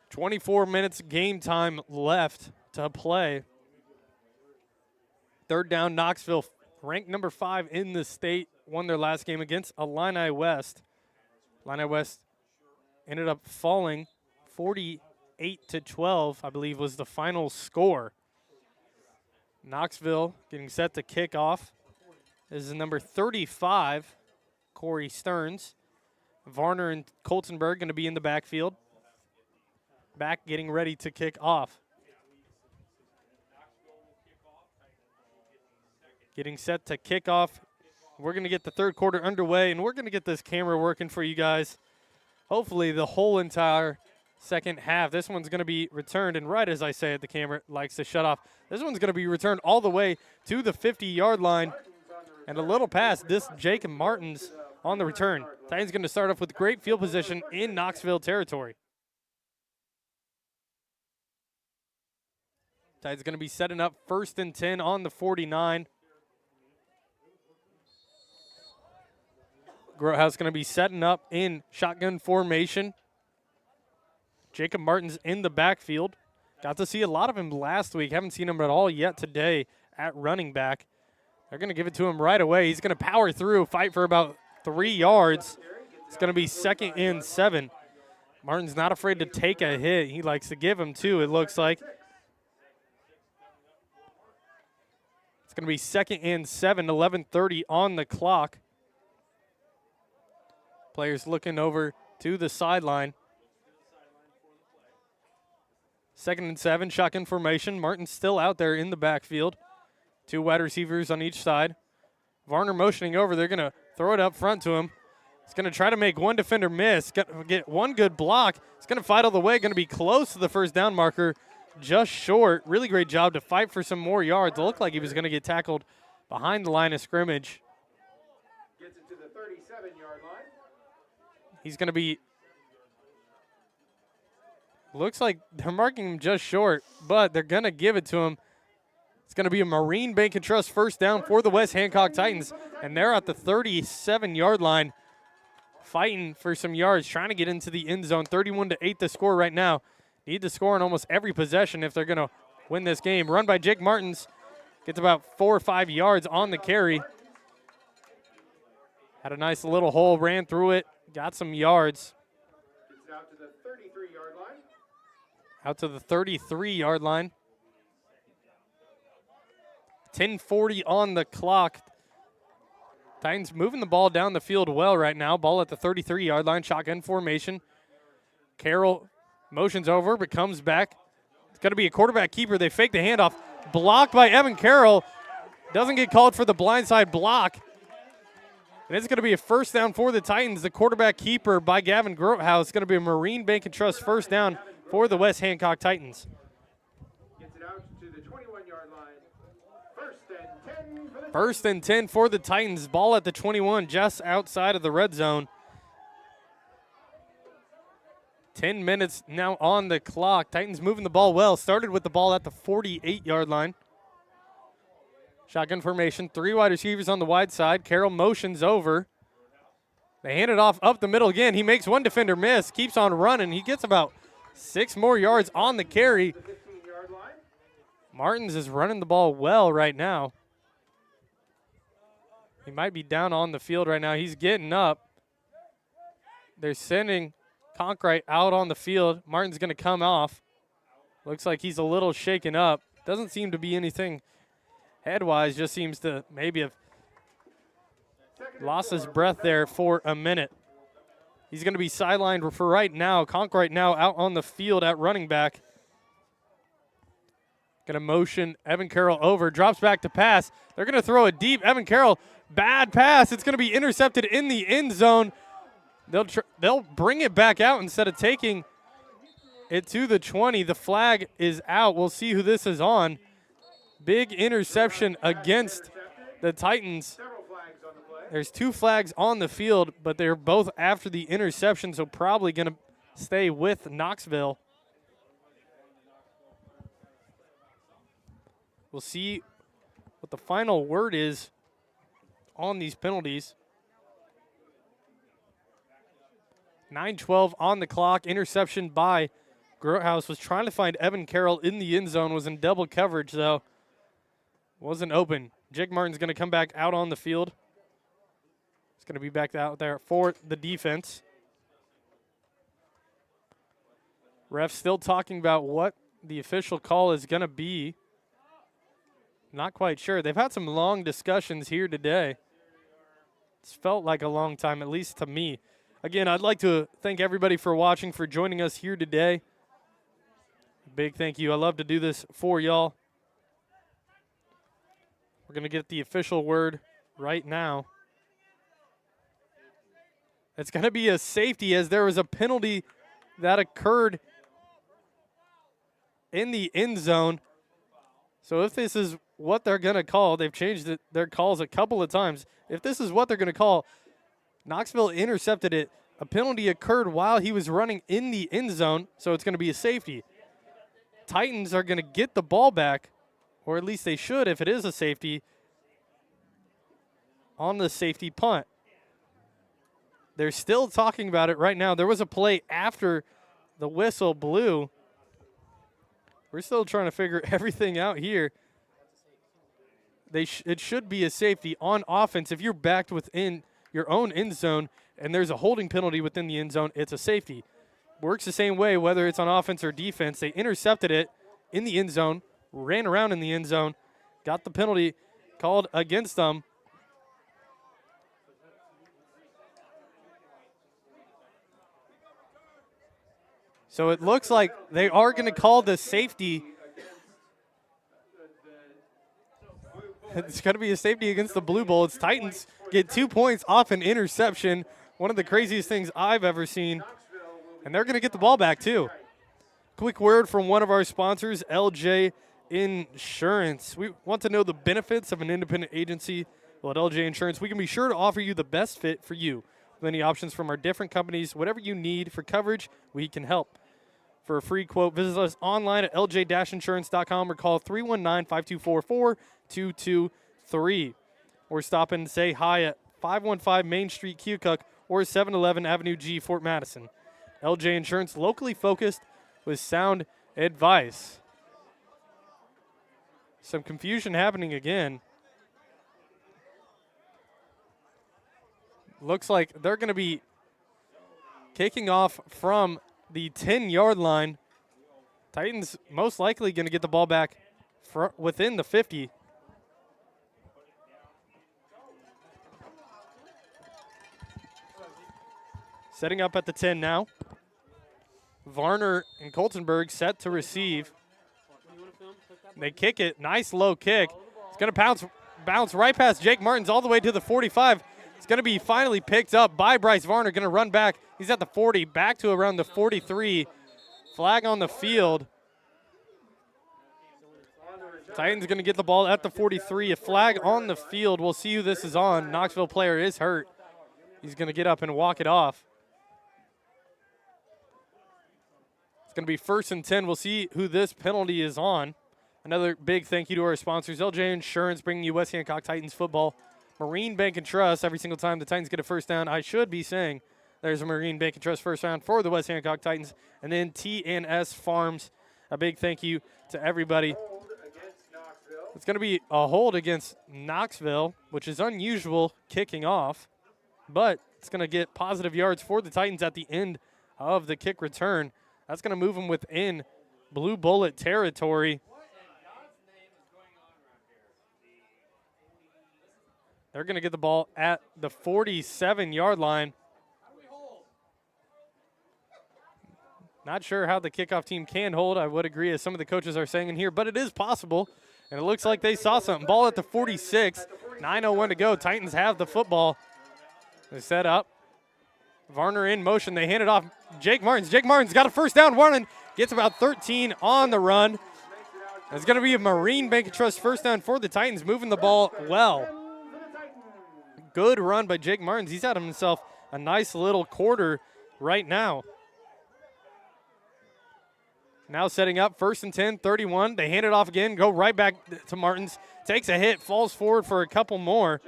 24 minutes game time left to play. Third down, Knoxville, ranked number 5 in the state, won their last game against Illini West. Illini West ended up falling 48-12, I believe was the final score. Knoxville getting set to kick off. This is number 35, Corey Stearns. Varner and Coltonberg going to be in the backfield. Back getting ready to kick off. Getting set to kick off. We're going to get the third quarter underway, and we're going to get this camera working for you guys. Hopefully the whole entire second half. This one's going to be returned, and right as I say it, the camera likes to shut off. This one's going to be returned all the way to the 50-yard line, and a little past this Jacob Martins on the return. Titans going to start off with great field position in Knoxville territory. Titans going to be setting up 1st and 10 on the 49. Grotehouse going to be setting up in shotgun formation. Jacob Martins in the backfield. Got to see a lot of him last week. Haven't seen him at all yet today at running back. They're going to give it to him right away. He's going to power through, fight for about 3 yards. It's going to be 2nd and 7. Martin's not afraid to take a hit. He likes to give him two, it looks like. It's going to be 2nd and 7, 11:30 on the clock. Players looking over to the sideline. 2nd and 7, shotgun formation. Martin's still out there in the backfield. 2 wide receivers on each side. Varner motioning over. They're going to throw it up front to him. He's going to try to make one defender miss, get one good block. He's going to fight all the way, going to be close to the first down marker, just short. Really great job to fight for some more yards. It looked like he was going to get tackled behind the line of scrimmage. Gets it to the 37-yard line. He's going to be, looks like they're marking him just short, but they're going to give it to him. It's going to be a Marine Bank and Trust first down for the West Hancock Titans, and they're at the 37-yard line fighting for some yards, trying to get into the end zone. 31-8 the score right now. Need to score in almost every possession if they're going to win this game. Run by Jake Martins. Gets about 4 or 5 yards on the carry. Had a nice little hole, ran through it, got some yards. It's out to the 33-yard line. Out to the 33-yard line. 10:40 on the clock. Titans moving the ball down the field well right now. Ball at the 33-yard line, shotgun formation. Carroll motions over, but comes back. It's going to be a quarterback keeper. They fake the handoff. Blocked by Evan Carroll. Doesn't get called for the blindside block. And it's going to be a first down for the Titans. The quarterback keeper by Gavin Grotehouse. It's going to be a Marine Bank and Trust first down for the West Hancock Titans. Gets it out to the 21-yard line. First and 10 for the Titans. Ball at the 21, just outside of the red zone. 10 minutes now on the clock. Titans moving the ball well. Started with the ball at the 48-yard line. Shotgun formation, 3 wide receivers on the wide side. Carroll motions over. They hand it off up the middle again. He makes one defender miss, keeps on running. He gets about 6 more yards on the carry. Martins is running the ball well right now. He might be down on the field right now. He's getting up. They're sending Conkright out on the field. Martin's going to come off. Looks like he's a little shaken up. Doesn't seem to be anything head-wise. Just seems to maybe have lost his breath there for a minute. He's going to be sidelined for right now. Conkright now out on the field at running back. Going to motion Evan Carroll over. Drops back to pass. They're going to throw it deep. Evan Carroll, bad pass. It's going to be intercepted in the end zone. They'll bring it back out instead of taking it to the 20. The flag is out. We'll see who this is on. Big interception against the Titans. There's 2 flags on the field, but they're both after the interception, so probably going to stay with Knoxville. We'll see what the final word is on these penalties. 9:12 on the clock. Interception by Grotehouse. Was trying to find Evan Carroll in the end zone. Was in double coverage, though. Wasn't open. Jake Martin's going to come back out on the field. He's going to be back out there for the defense. Ref still talking about what the official call is going to be. Not quite sure. They've had some long discussions here today. It's felt like a long time, at least to me. Again, I'd like to thank everybody for watching, for joining us here today. Big thank you. I love to do this for y'all. We're going to get the official word right now. It's going to be a safety, as there was a penalty that occurred in the end zone. So if this is what they're going to call, they've changed their calls a couple of times. If this is what they're going to call, Knoxville intercepted it. A penalty occurred while he was running in the end zone, so it's going to be a safety. Titans are going to get the ball back, or at least they should if it is a safety, on the safety punt. They're still talking about it right now. There was a play after the whistle blew. We're still trying to figure everything out here. It should be a safety on offense. If you're backed within your own end zone and there's a holding penalty within the end zone, it's a safety. Works the same way whether it's on offense or defense. They intercepted it in the end zone, ran around in the end zone, got the penalty called against them. So it looks like they are going to call the safety. It's going to be a safety against the Blue Bullets. Titans get 2 points off an interception one of the craziest things I've ever seen. And they're going to get the ball back, too. Quick word from one of our sponsors, LJ Insurance. We want to know the benefits of an independent agency. Well, at LJ Insurance, we can be sure to offer you the best fit for you. With many options from our different companies, whatever you need for coverage, we can help. For a free quote, visit us online at lj-insurance.com or call 319-524-4223. Or stop in and say hi at 515 Main Street, Keokuk, or 711 Avenue G, Fort Madison. LJ Insurance, locally focused with sound advice. Some confusion happening again. Looks like they're going to be kicking off from the 10-yard line. Titans most likely going to get the ball back within the 50. Setting up at the 10 now. Varner and Coltenberg set to receive. They kick it. Nice low kick. It's going to bounce right past Jake Martins all the way to the 45. It's going to be finally picked up by Bryce Varner. Going to run back. He's at the 40, back to around the 43. Flag on the field. Titans going to get the ball at the 43. A flag on the field. We'll see who this is on. Knoxville player is hurt. He's going to get up and walk it off. It's going to be 1st and 10. We'll see who this penalty is on. Another big thank you to our sponsors, LJ Insurance, bringing you West Hancock Titans football. Marine Bank and Trust, every single time the Titans get a first down, I should be saying there's a Marine Bank and Trust first round for the West Hancock Titans. And then TNS Farms, a big thank you to everybody. It's going to be a hold against Knoxville, which is unusual kicking off, but it's going to get positive yards for the Titans at the end of the kick return. That's going to move them within Blue Bullet territory. They're going to get the ball at the 47-yard line. Not sure how the kickoff team can hold. I would agree, as some of the coaches are saying in here, but it is possible. And it looks like they saw something. Ball at the 46. 9:01 to go. Titans have the football. They set up. Varner in motion. They hand it off. Jake Martins. Jake Martins got a first down. Warren gets about 13 on the run. It's going to be a Marine Bank and Trust first down for the Titans, moving the ball well. Good run by Jake Martins. He's had himself a nice little quarter right now. Now setting up 1st and 10, 31. They hand it off again, go right back to Martins. Takes a hit, falls forward for a couple more.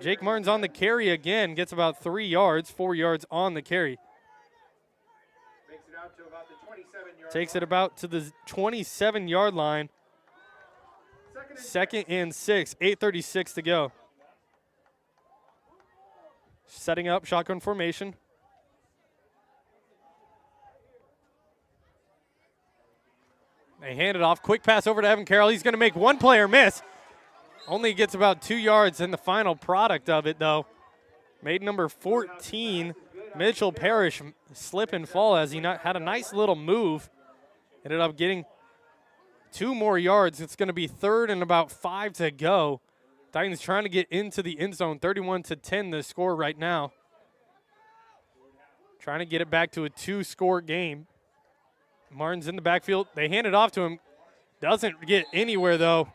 Jake Martins on the carry again, gets about 3 yards, 4 yards on the carry. Takes it about to the 27-yard line. 2nd and 6, 8:36 to go. Setting up, shotgun formation. They hand it off. Quick pass over to Evan Carroll. He's going to make one player miss. Only gets about 2 yards in the final product of it, though. Made number 14, Mitchell Parrish, slip and fall as he had a nice little move. Ended up getting 2 more yards. It's going to be 3rd and about 5 to go. Titans trying to get into the end zone. 31-10 the score right now. Trying to get it back to a 2-score game. Martin's in the backfield. They hand it off to him. Doesn't get anywhere, though.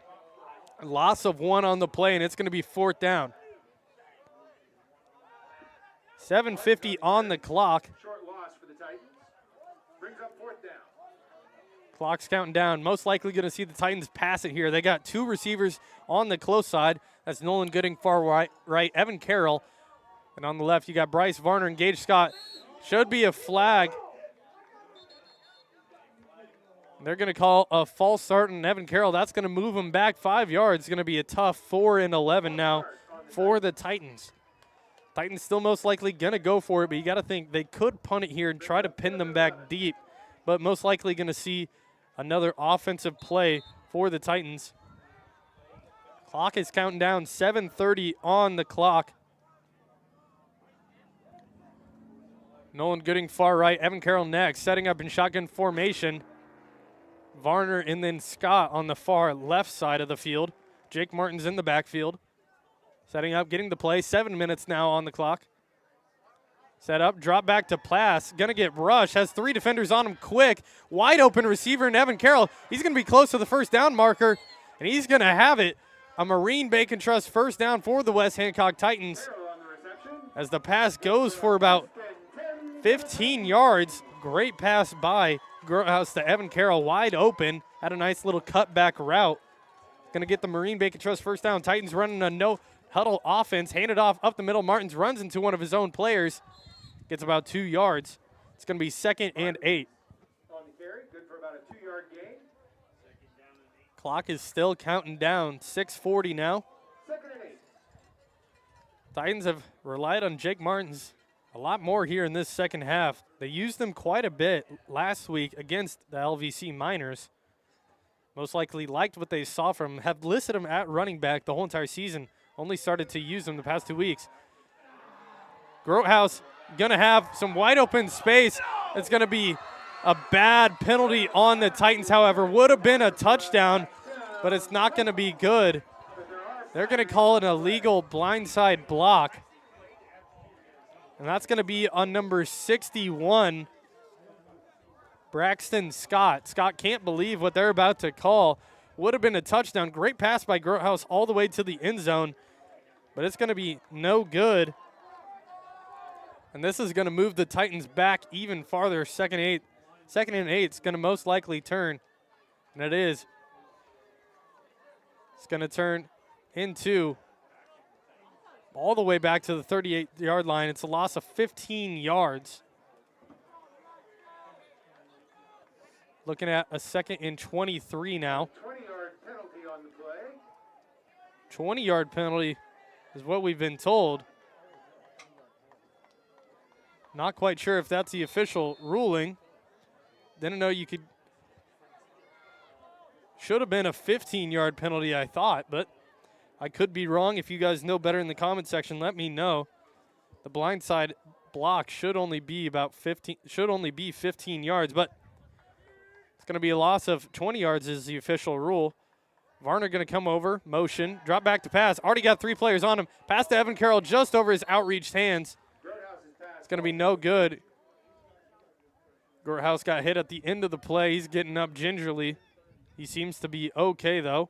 Loss of 1 on the play, and it's going to be 4th down. 7:50 on the clock. Short loss for the Titans. Brings up 4th down. Clock's counting down. Most likely going to see the Titans pass it here. They got 2 receivers on the close side. That's Nolan Gooding far right, Evan Carroll. And on the left, you got Bryce Varner and Gage Scott. Should be a flag. They're going to call a false start on Evan Carroll. That's going to move him back 5 yards. It's going to be a tough 4 and 11 now for the Titans. Titans still most likely going to go for it, but you got to think they could punt it here and try to pin them back deep, but most likely going to see another offensive play for the Titans. Clock is counting down, 7:30 on the clock. Nolan Gooding far right, Evan Carroll next, setting up in shotgun formation. Varner and then Scott on the far left side of the field. Jake Martins in the backfield. Setting up, getting the play. 7 minutes now on the clock. Set up, drop back to pass. Going to get rushed. Has 3 defenders on him quick. Wide open receiver in Evan Carroll. He's going to be close to the first down marker, and he's going to have it. A Marine Bacon Trust first down for the West Hancock Titans. As the pass goes for about 15 yards. Great pass by Grotehouse to Evan Carroll, wide open. Had a nice little cutback route. Going to get the Marine Bacon Trust first down. Titans running a no-huddle offense. Handed off up the middle. Martins runs into one of his own players. Gets about 2 yards. It's going to be 2nd and 8. On the carry, good for about a 2-yard gain. Clock is still counting down. 6:40 now. 2nd and 8. Titans have relied on Jake Martins a lot more here in this second half. They used him quite a bit last week against the LVC Miners. Most likely liked what they saw from him. Have listed him at running back the whole entire season. Only started to use him the past 2 weeks. Grotehouse going to have some wide open space. It's going to be a bad penalty on the Titans, however. Would have been a touchdown, but it's not going to be good. They're going to call it an illegal blindside block. And that's going to be on number 61, Braxton Scott. Scott can't believe what they're about to call. Would have been a touchdown. Great pass by Grotehouse all the way to the end zone, but it's going to be no good. And this is going to move the Titans back even farther. 2nd and 8 is going to most likely turn, and it is. It's going to turn into all the way back to the 38-yard line. It's a loss of 15 yards. Looking at a 2nd and 23 now. 20-yard penalty on the play. 20-yard penalty is what we've been told. Not quite sure if that's the official ruling. Didn't know you could. Should have been a 15-yard penalty, I thought, but I could be wrong. If you guys know better in the comment section, let me know. The blindside block should only be 15 yards, but it's going to be a loss of 20 yards is the official rule. Varner going to come over, motion, drop back to pass. Already got 3 players on him. Pass to Evan Carroll just over his outreached hands. It's going to be no good. Grotehouse got hit at the end of the play. He's getting up gingerly. He seems to be okay, though.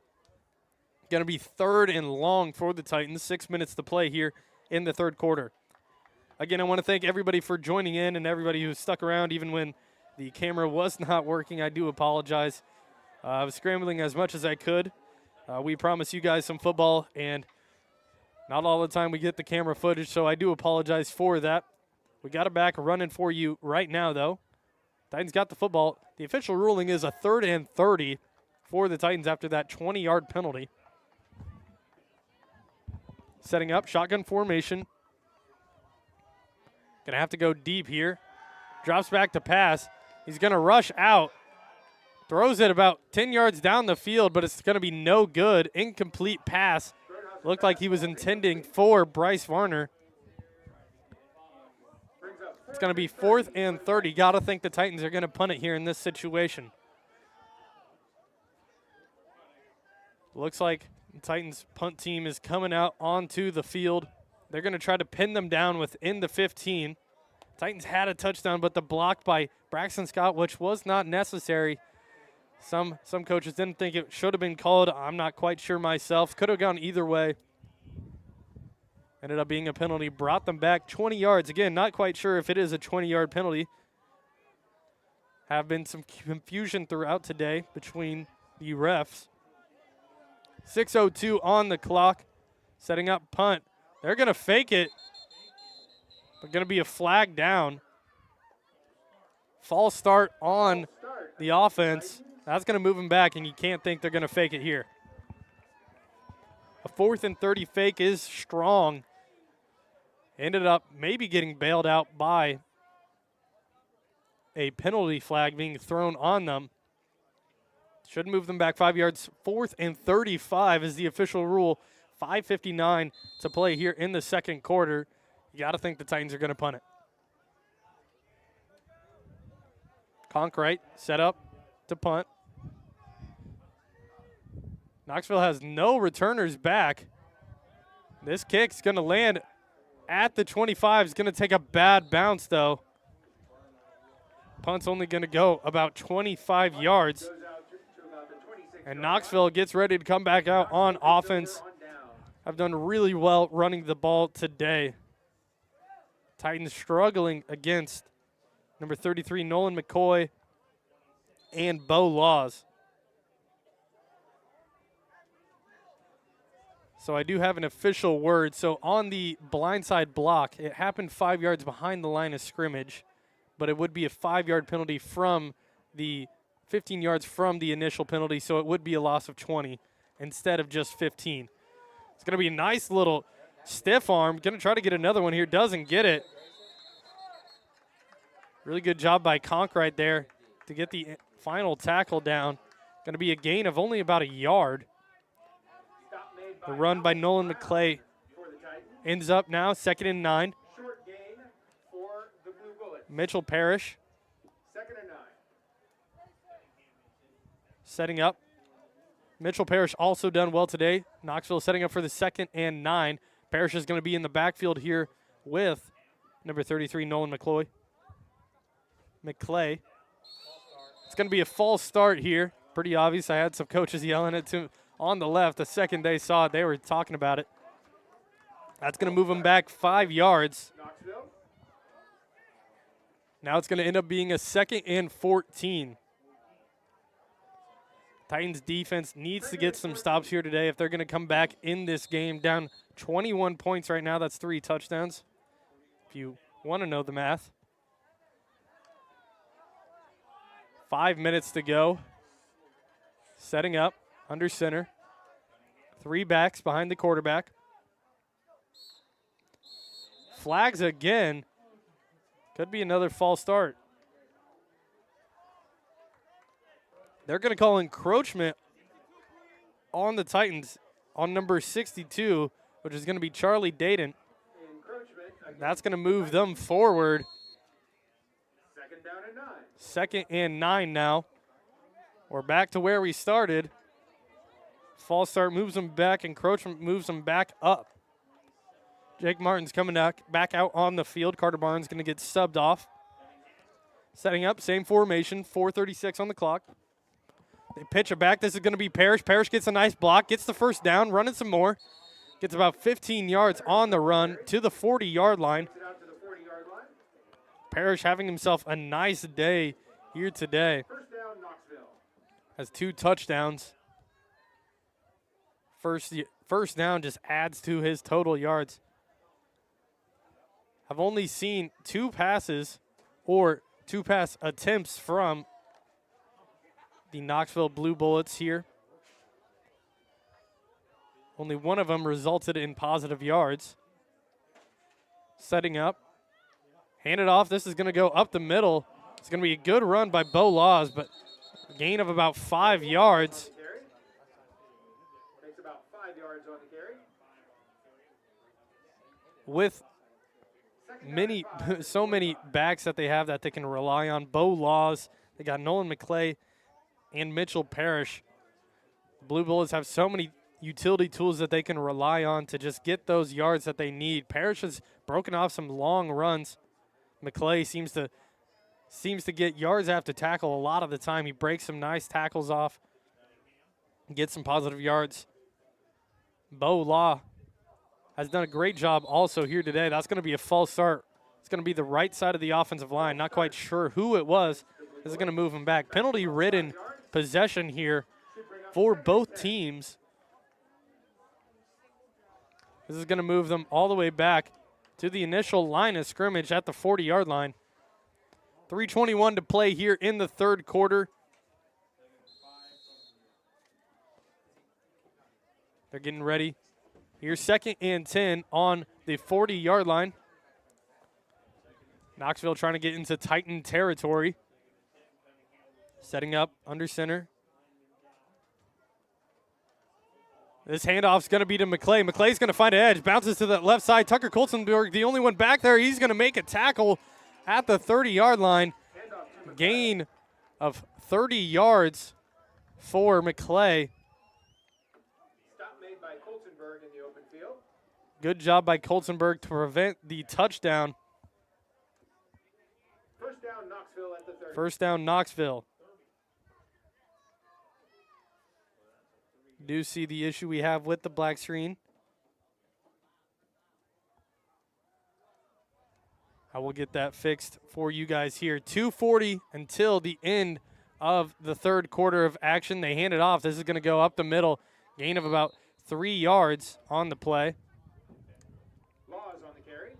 Going to be 3rd and long for the Titans. 6 minutes to play here in the 3rd quarter. Again, I want to thank everybody for joining in and everybody who stuck around even when the camera was not working. I do apologize. I was scrambling as much as I could. We promise you guys some football, and not all the time we get the camera footage, so I do apologize for that. We got it back running for you right now, though. Titans got the football. The official ruling is a 3rd and 30 for the Titans after that 20-yard penalty. Setting up, shotgun formation. Gonna have to go deep here. Drops back to pass. He's gonna rush out. Throws it about 10 yards down the field, but it's gonna be no good. Incomplete pass. Looked like he was intending for Bryce Varner. It's gonna be 4th and 30. Gotta think the Titans are gonna punt it here in this situation. Looks like the Titans punt team is coming out onto the field. They're going to try to pin them down within the 15. Titans had a touchdown, but the block by Braxton Scott, which was not necessary. Some coaches didn't think it should have been called. I'm not quite sure myself. Could have gone either way. Ended up being a penalty. Brought them back 20 yards. Again, not quite sure if it is a 20-yard penalty. Have been some confusion throughout today between the refs. 6:02 on the clock. Setting up punt. They're going to fake it, but going to be a flag down. False start on the offense. That's going to move them back, and you can't think they're going to fake it here. A 4th and 30 fake is strong. Ended up maybe getting bailed out by a penalty flag being thrown on them. Should move them back 5 yards. 4th and 35 is the official rule. 5:59 to play here in the 2nd quarter. You got to think the Titans are going to punt it. Conkright set up to punt. Knoxville has no returners back. This kick's going to land at the 25 is going to take a bad bounce, though. Punt's only going to go about 25 yards. And Knoxville gets ready to come back out on offense. I've done really well running the ball today. Titans struggling against number 33, Nolan McCoy, and Bo Laws. So I do have an official word. So on the blindside block, it happened 5 yards behind the line of scrimmage, but it would be a 5-yard penalty from the 15 yards from the initial penalty, so it would be a loss of 20 instead of just 15. It's going to be a nice little stiff arm. Going to try to get another one here. Doesn't get it. Really good job by Conk right there to get the final tackle down. Going to be a gain of only about a yard. The run by Nolan McClay ends up now 2nd and 9. Short gain for the Blue Bullets. Mitchell Parrish 2nd and 9. setting up. Mitchell Parrish also done well today. Knoxville setting up for the 2nd and 9. Parrish is going to be in the backfield here with number 33, Nolan McClay. It's going to be a false start here. Pretty obvious. I had some coaches yelling it to on the left. The second they saw it, they were talking about it. That's going to move them back 5 yards. Now it's going to end up being a 2nd and 14. Titans defense needs to get some stops here today if they're going to come back in this game. Down 21 points right now. That's 3 touchdowns, if you want to know the math. 5 minutes to go. Setting up under center. 3 backs behind the quarterback. Flags again. Could be another false start. They're going to call encroachment on the Titans on number 62, which is going to be Charlie Dayton. That's going to move them forward. 2nd down and 9. 2nd and 9 now. We're back to where we started. False start moves them back. Encroachment moves them back up. Jake Martin's coming back out on the field. Carter Barnes going to get subbed off. Setting up, same formation, 4:36 on the clock. They pitch it back. This is going to be Parrish. Parrish gets a nice block, gets the first down, running some more. Gets about 15 yards on the run to the 40-yard line. Parrish having himself a nice day here today. First down, Knoxville. Has 2 touchdowns. First down just adds to his total yards. I've only seen 2 passes or 2 pass attempts from the Knoxville Blue Bullets here. Only one of them resulted in positive yards. Setting up. Hand it off. This is going to go up the middle. It's going to be a good run by Bo Laws, but a gain of about 5 yards. Takes about 5 yards on the carry. With so many backs that they have that they can rely on. Bo Laws, they got Nolan McClay and Mitchell Parrish. The Blue Bullets have so many utility tools that they can rely on to just get those yards that they need. Parrish has broken off some long runs. McClay seems to get yards after tackle a lot of the time. He breaks some nice tackles off, gets some positive yards. Bo Law has done a great job also here today. That's going to be a false start. It's going to be the right side of the offensive line. Not quite sure who it was. This is going to move him back. Penalty-ridden possession here for both teams. This is going to move them all the way back to the initial line of scrimmage at the 40-yard line. 3:21 to play here in the third quarter. They're getting ready. Here's 2nd and 10 on the 40-yard line. Knoxville trying to get into Titan territory. Setting up under center. This handoff's going to be to McClay. McClay's going to find an edge. Bounces to the left side. Tucker Coltenberg, the only one back there. He's going to make a tackle at the 30-yard line. Gain of 30 yards for McClay. Stop made by Coltenberg in the open field. Good job by Coltonburg to prevent the touchdown. First down, Knoxville at the 30. First down, Knoxville. Do see the issue we have with the black screen. I will get that fixed for you guys here. 2:40 until the end of the third quarter of action. They hand it off. This is going to go up the middle. Gain of about 3 yards on the play. Law is on the carry.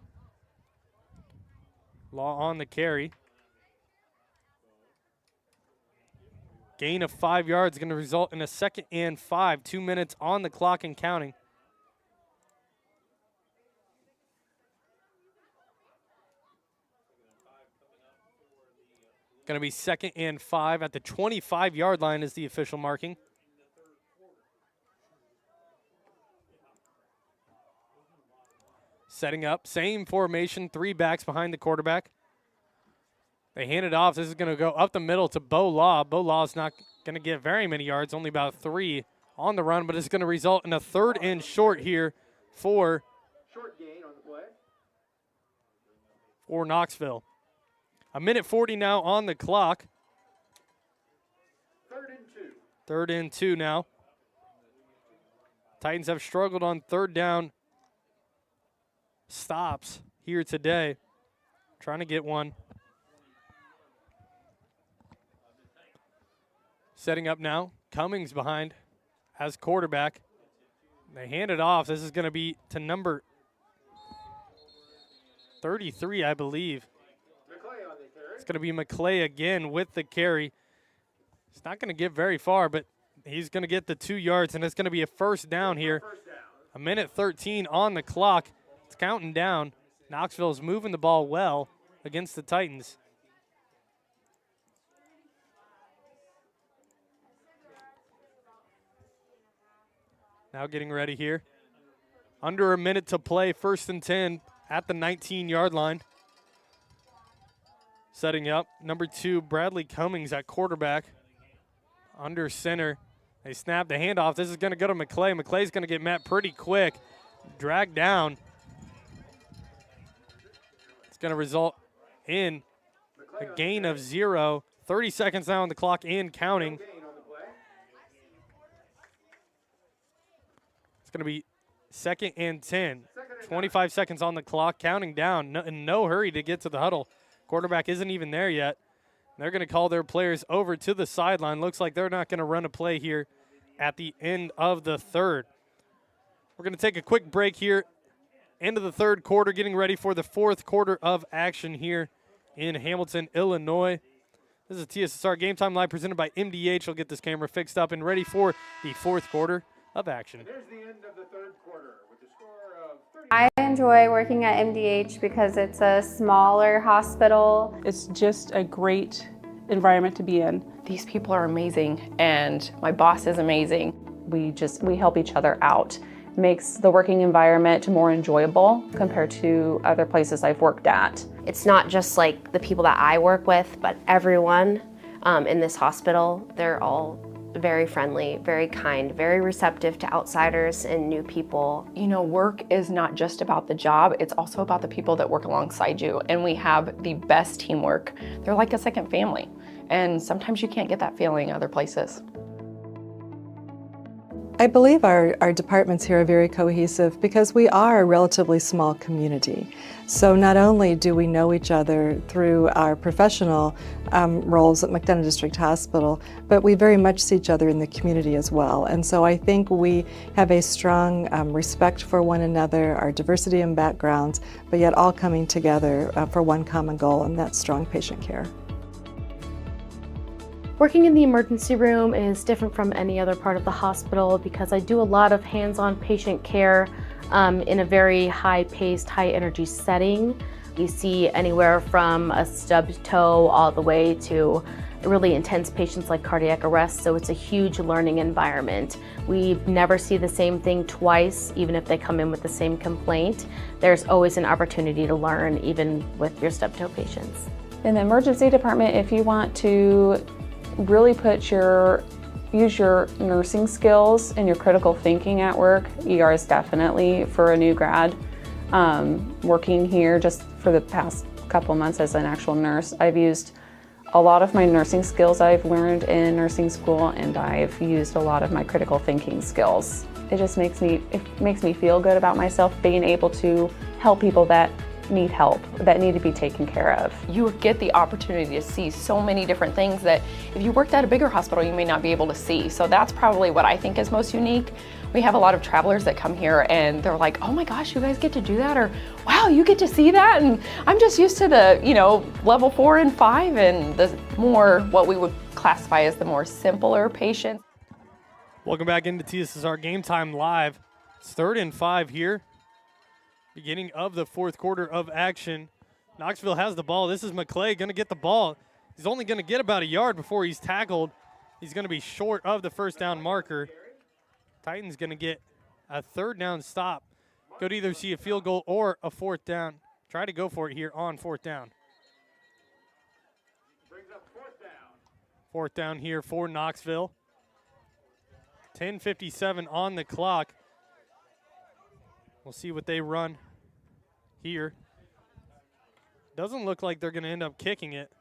Law on the carry. Gain of 5 yards going to result in a 2nd and 5. 2 minutes on the clock and counting. Going to be 2nd and 5 at the 25-yard line is the official marking. Setting up, same formation, 3 backs behind the quarterback. They hand it off. This is going to go up the middle to Bo Law. Bo Law is not going to get very many yards, only about 3 on the run, but it's going to result in a 3rd and short here for Knoxville. 1:40 now on the clock. 3rd and 2. 3rd and 2 now. Titans have struggled on 3rd down stops here today. Trying to get one. Setting up now. Cummings behind as quarterback. They hand it off. This is going to be to number 33, I believe. It's going to be McClay again with the carry. He's not going to get very far, but he's going to get the 2 yards, and it's going to be a 1st down here. 1:13 on the clock. It's counting down. Knoxville's moving the ball well against the Titans. Now getting ready here. Under a minute to play, 1st and 10 at the 19-yard line. Setting up, number 2, Bradley Cummings at quarterback. Under center. They snap the handoff. This is going to go to McClay. McClay's going to get met pretty quick. Dragged down. It's going to result in a gain of 0. 30 seconds now on the clock and counting. It's going to be 2nd and 10. 25 seconds on the clock, counting down. In no hurry to get to the huddle. Quarterback isn't even there yet. They're going to call their players over to the sideline. Looks like they're not going to run a play here at the end of the 3rd. We're going to take a quick break here. End of the 3rd quarter, getting ready for the 4th quarter of action here in Hamilton, Illinois. This is TSSR Game Time Live presented by MDH. We'll get this camera fixed up and ready for the 4th quarter of action. There's the end of the 3rd quarter with the score of 30. I enjoy working at MDH because it's a smaller hospital. It's just a great environment to be in. These people are amazing, and my boss is amazing. We help each other out. Makes the working environment more enjoyable compared to other places I've worked at. It's not just like the people that I work with, but everyone in this hospital. They're all very friendly, very kind, very receptive to outsiders and new people. You know, work is not just about the job, it's also about the people that work alongside you, and we have the best teamwork. They're like a second family, and sometimes you can't get that feeling other places. I believe our departments here are very cohesive because we are a relatively small community. So not only do we know each other through our professional roles at McDonough District Hospital, but we very much see each other in the community as well. And so I think we have a strong respect for one another, our diversity in backgrounds, but yet all coming together for one common goal, and that's strong patient care. Working in the emergency room is different from any other part of the hospital because I do a lot of hands-on patient care in a very high-paced, high-energy setting. You see anywhere from a stubbed toe all the way to really intense patients like cardiac arrest, so it's a huge learning environment. We never see the same thing twice, even if they come in with the same complaint. There's always an opportunity to learn, even with your stubbed toe patients. In the emergency department, if you want to really put your use your nursing skills and your critical thinking at work, ER is definitely for a new grad. Working here just for the past couple months as an actual nurse, I've used a lot of my nursing skills I've learned in nursing school, and I've used a lot of my critical thinking skills. It just makes me feel good about myself being able to help people that need help, that need to be taken care of. You get the opportunity to see so many different things that if you worked at a bigger hospital, you may not be able to see. So that's probably what I think is most unique. We have a lot of travelers that come here and they're like, oh my gosh, you guys get to do that? Or wow, you get to see that? And I'm just used to the, level 4 and 5 and the more what we would classify as the more simpler patients. Welcome back into TSSR Game Time Live. It's 3rd and 5 here. Beginning of the 4th quarter of action. Knoxville has the ball. This is McClay going to get the ball. He's only going to get about a yard before he's tackled. He's going to be short of the first down marker. Titans going to get a 3rd down stop. Could either see a field goal or a 4th down. Try to go for it here on 4th down. 4th down here for Knoxville. 10:57 on the clock. We'll see what they run here. Doesn't look like they're going to end up kicking it.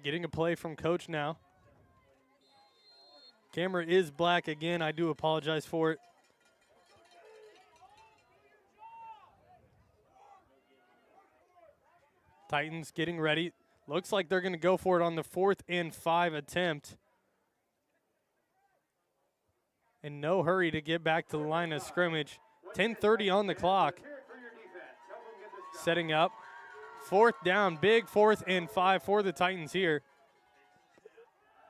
Getting a play from coach now. Camera is black again. I do apologize for it. Titans getting ready. Looks like they're going to go for it on the 4th and 5 attempt. In no hurry to get back to the line of scrimmage. 10:30 on the clock. Setting up. 4th down, big 4th and 5 for the Titans here.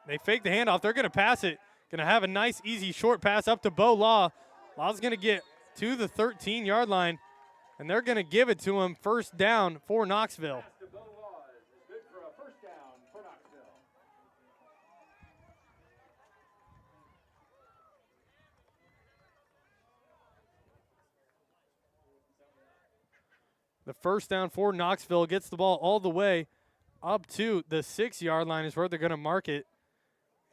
They fake the handoff. They're going to pass it. Going to have a nice, easy, short pass up to Bo Law. Law's going to get to the 13-yard line, and they're going to give it to him. 1st down for Knoxville. The 1st down for Knoxville gets the ball all the way up to the 6-yard line is where they're going to mark it.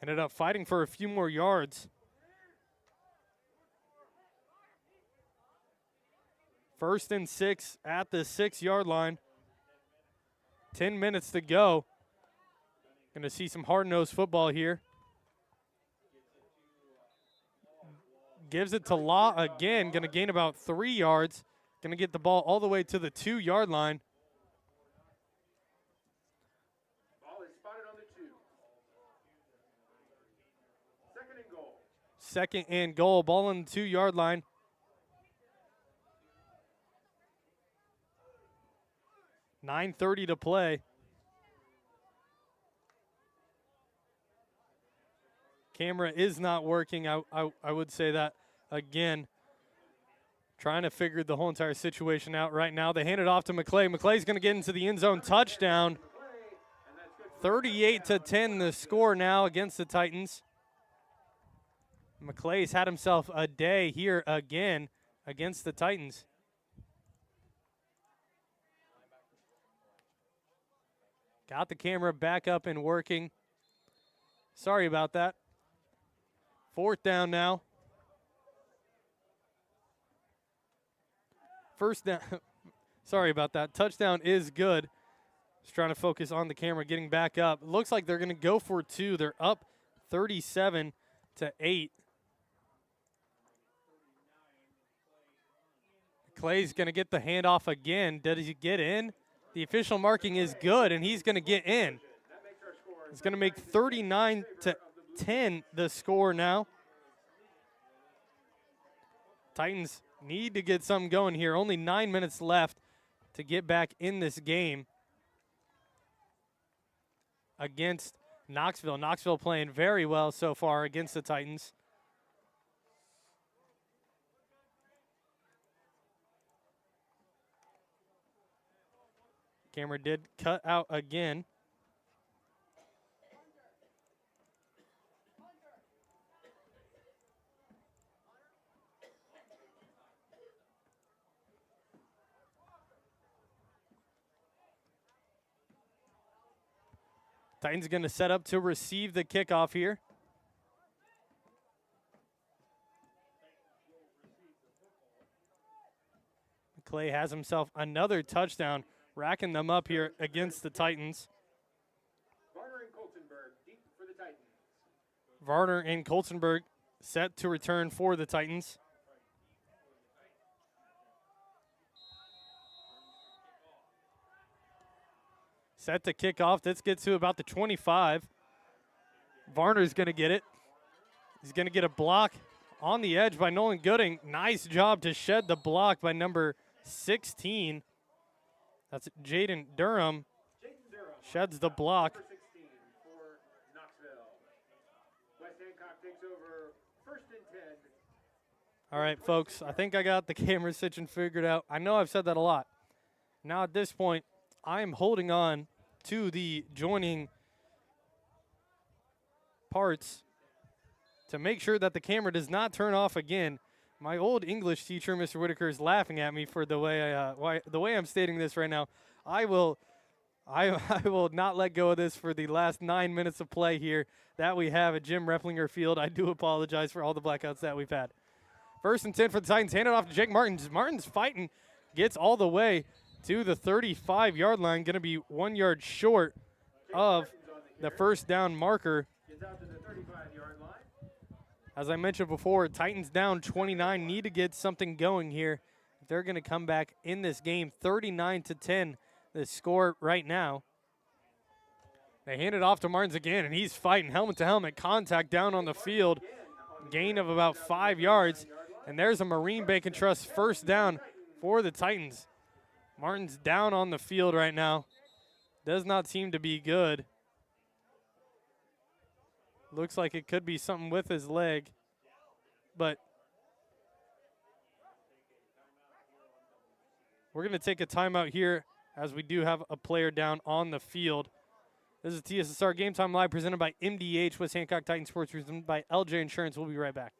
Ended up fighting for a few more yards. 1st and 6 at the 6-yard line. 10 minutes to go. Going to see some hard-nosed football here. Gives it to Law again. Going to gain about 3 yards. Going to get the ball all the way to the 2-yard line. Ball is spotted on the 2. 2nd and goal. 2nd and goal. Ball on the 2-yard line. $9:30 to play. Camera is not working. I would say that again. Trying to figure the whole entire situation out right now. They hand it off to McClay. McClay's going to get into the end zone. Touchdown. 38-10 the score now against the Titans. McClay's had himself a day here again against the Titans. Got the camera back up and working. Sorry about that. 4th down now. 1st down. Sorry about that. Touchdown is good. Just trying to focus on the camera getting back up. Looks like they're going to go for 2. They're up 37-8. Clay's going to get the handoff again. Does he get in? The official marking is good, and he's going to get in. It's going to make 39-10 the score now. Titans need to get something going here. Only 9 minutes left to get back in this game against Knoxville. Knoxville playing very well so far against the Titans. Camera did cut out again. Titans going to set up to receive the kickoff here. Clay has himself another touchdown, racking them up here against the Titans. Varner and Colzenberg set to return for the Titans. Set to kick off. This gets to about the 25. Varner's going to get it. He's going to get a block on the edge by Nolan Gooding. Nice job to shed the block by number 16. That's Jaden Durham. Sheds the block. Number 16 for Knoxville. West Hancock takes over 1st and 10. All right, folks, I think I got the camera situation figured out. I know I've said that a lot. Now at this point, I am holding on to the joining parts to make sure that the camera does not turn off again. My old English teacher, Mr. Whitaker, is laughing at me for the way I'm stating this right now. I will not let go of this for the last 9 minutes of play here that we have at Jim Replinger Field. I do apologize for all the blackouts that we've had. 1st and 10 for the Titans. Hand it off to Jake Martins. Martins fighting, gets all the way to the 35-yard line. Going to be 1 yard short of the first down marker. Gets out to the 35-yard line. As I mentioned before, Titans down 29, need to get something going here. They're going to come back in this game, 39-10, the score right now. They hand it off to Martins again, and he's fighting helmet-to-helmet contact down on the field. Gain of about 5 yards, and there's a Marine Bank and Trust first down for the Titans. Martin's down on the field right now. Does not seem to be good. Looks like it could be something with his leg, but we're going to take a timeout here as we do have a player down on the field. This is TSSR Game Time Live presented by MDH, West Hancock Titan Sports, presented by LJ Insurance. We'll be right back.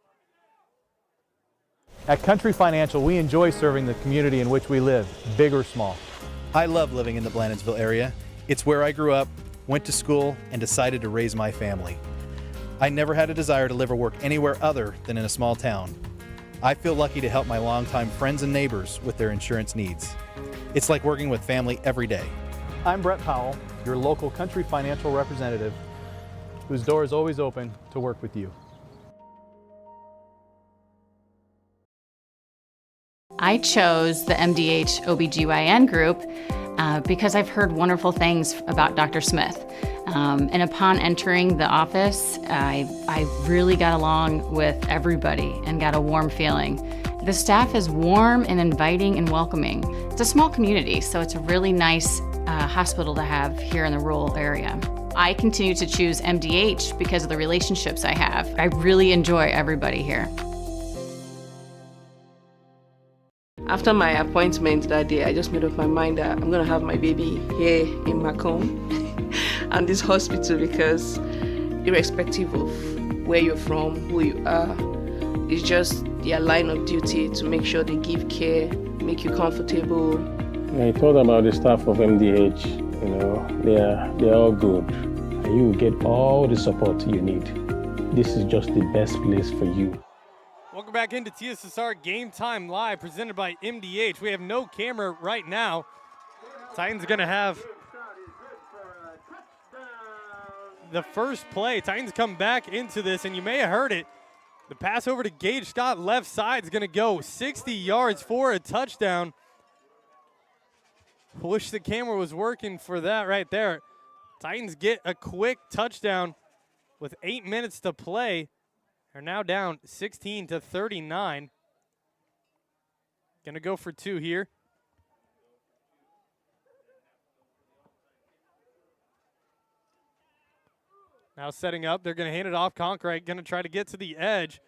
At Country Financial, we enjoy serving the community in which we live, big or small. I love living in the Blandonsville area. It's where I grew up, went to school, and decided to raise my family. I never had a desire to live or work anywhere other than in a small town. I feel lucky to help my longtime friends and neighbors with their insurance needs. It's like working with family every day. I'm Brett Powell, your local Country Financial representative, whose door is always open to work with you. I chose the MDH OBGYN group because I've heard wonderful things about Dr. Smith. And upon entering the office, I really got along with everybody and got a warm feeling. The staff is warm and inviting and welcoming. It's a small community, so it's a really nice hospital to have here in the rural area. I continue to choose MDH because of the relationships I have. I really enjoy everybody here. After my appointment that day, I just made up my mind that I'm going to have my baby here in Macomb and this hospital, because irrespective of where you're from, who you are, it's just their line of duty to make sure they give care, make you comfortable. I thought about the staff of MDH, they're all good. And you will get all the support you need. This is just the best place for you. Welcome back into TSSR Game Time Live, presented by MDH. We have no camera right now. Titans going to have the first play. Titans come back into this, and you may have heard it. The pass over to Gage Scott, left side, is going to go 60 yards for a touchdown. Wish the camera was working for that right there. Titans get a quick touchdown with 8 minutes to play. Are now down 16-39. Gonna go for two here. Now setting up, they're gonna hand it off. Conkright gonna try to get to the edge.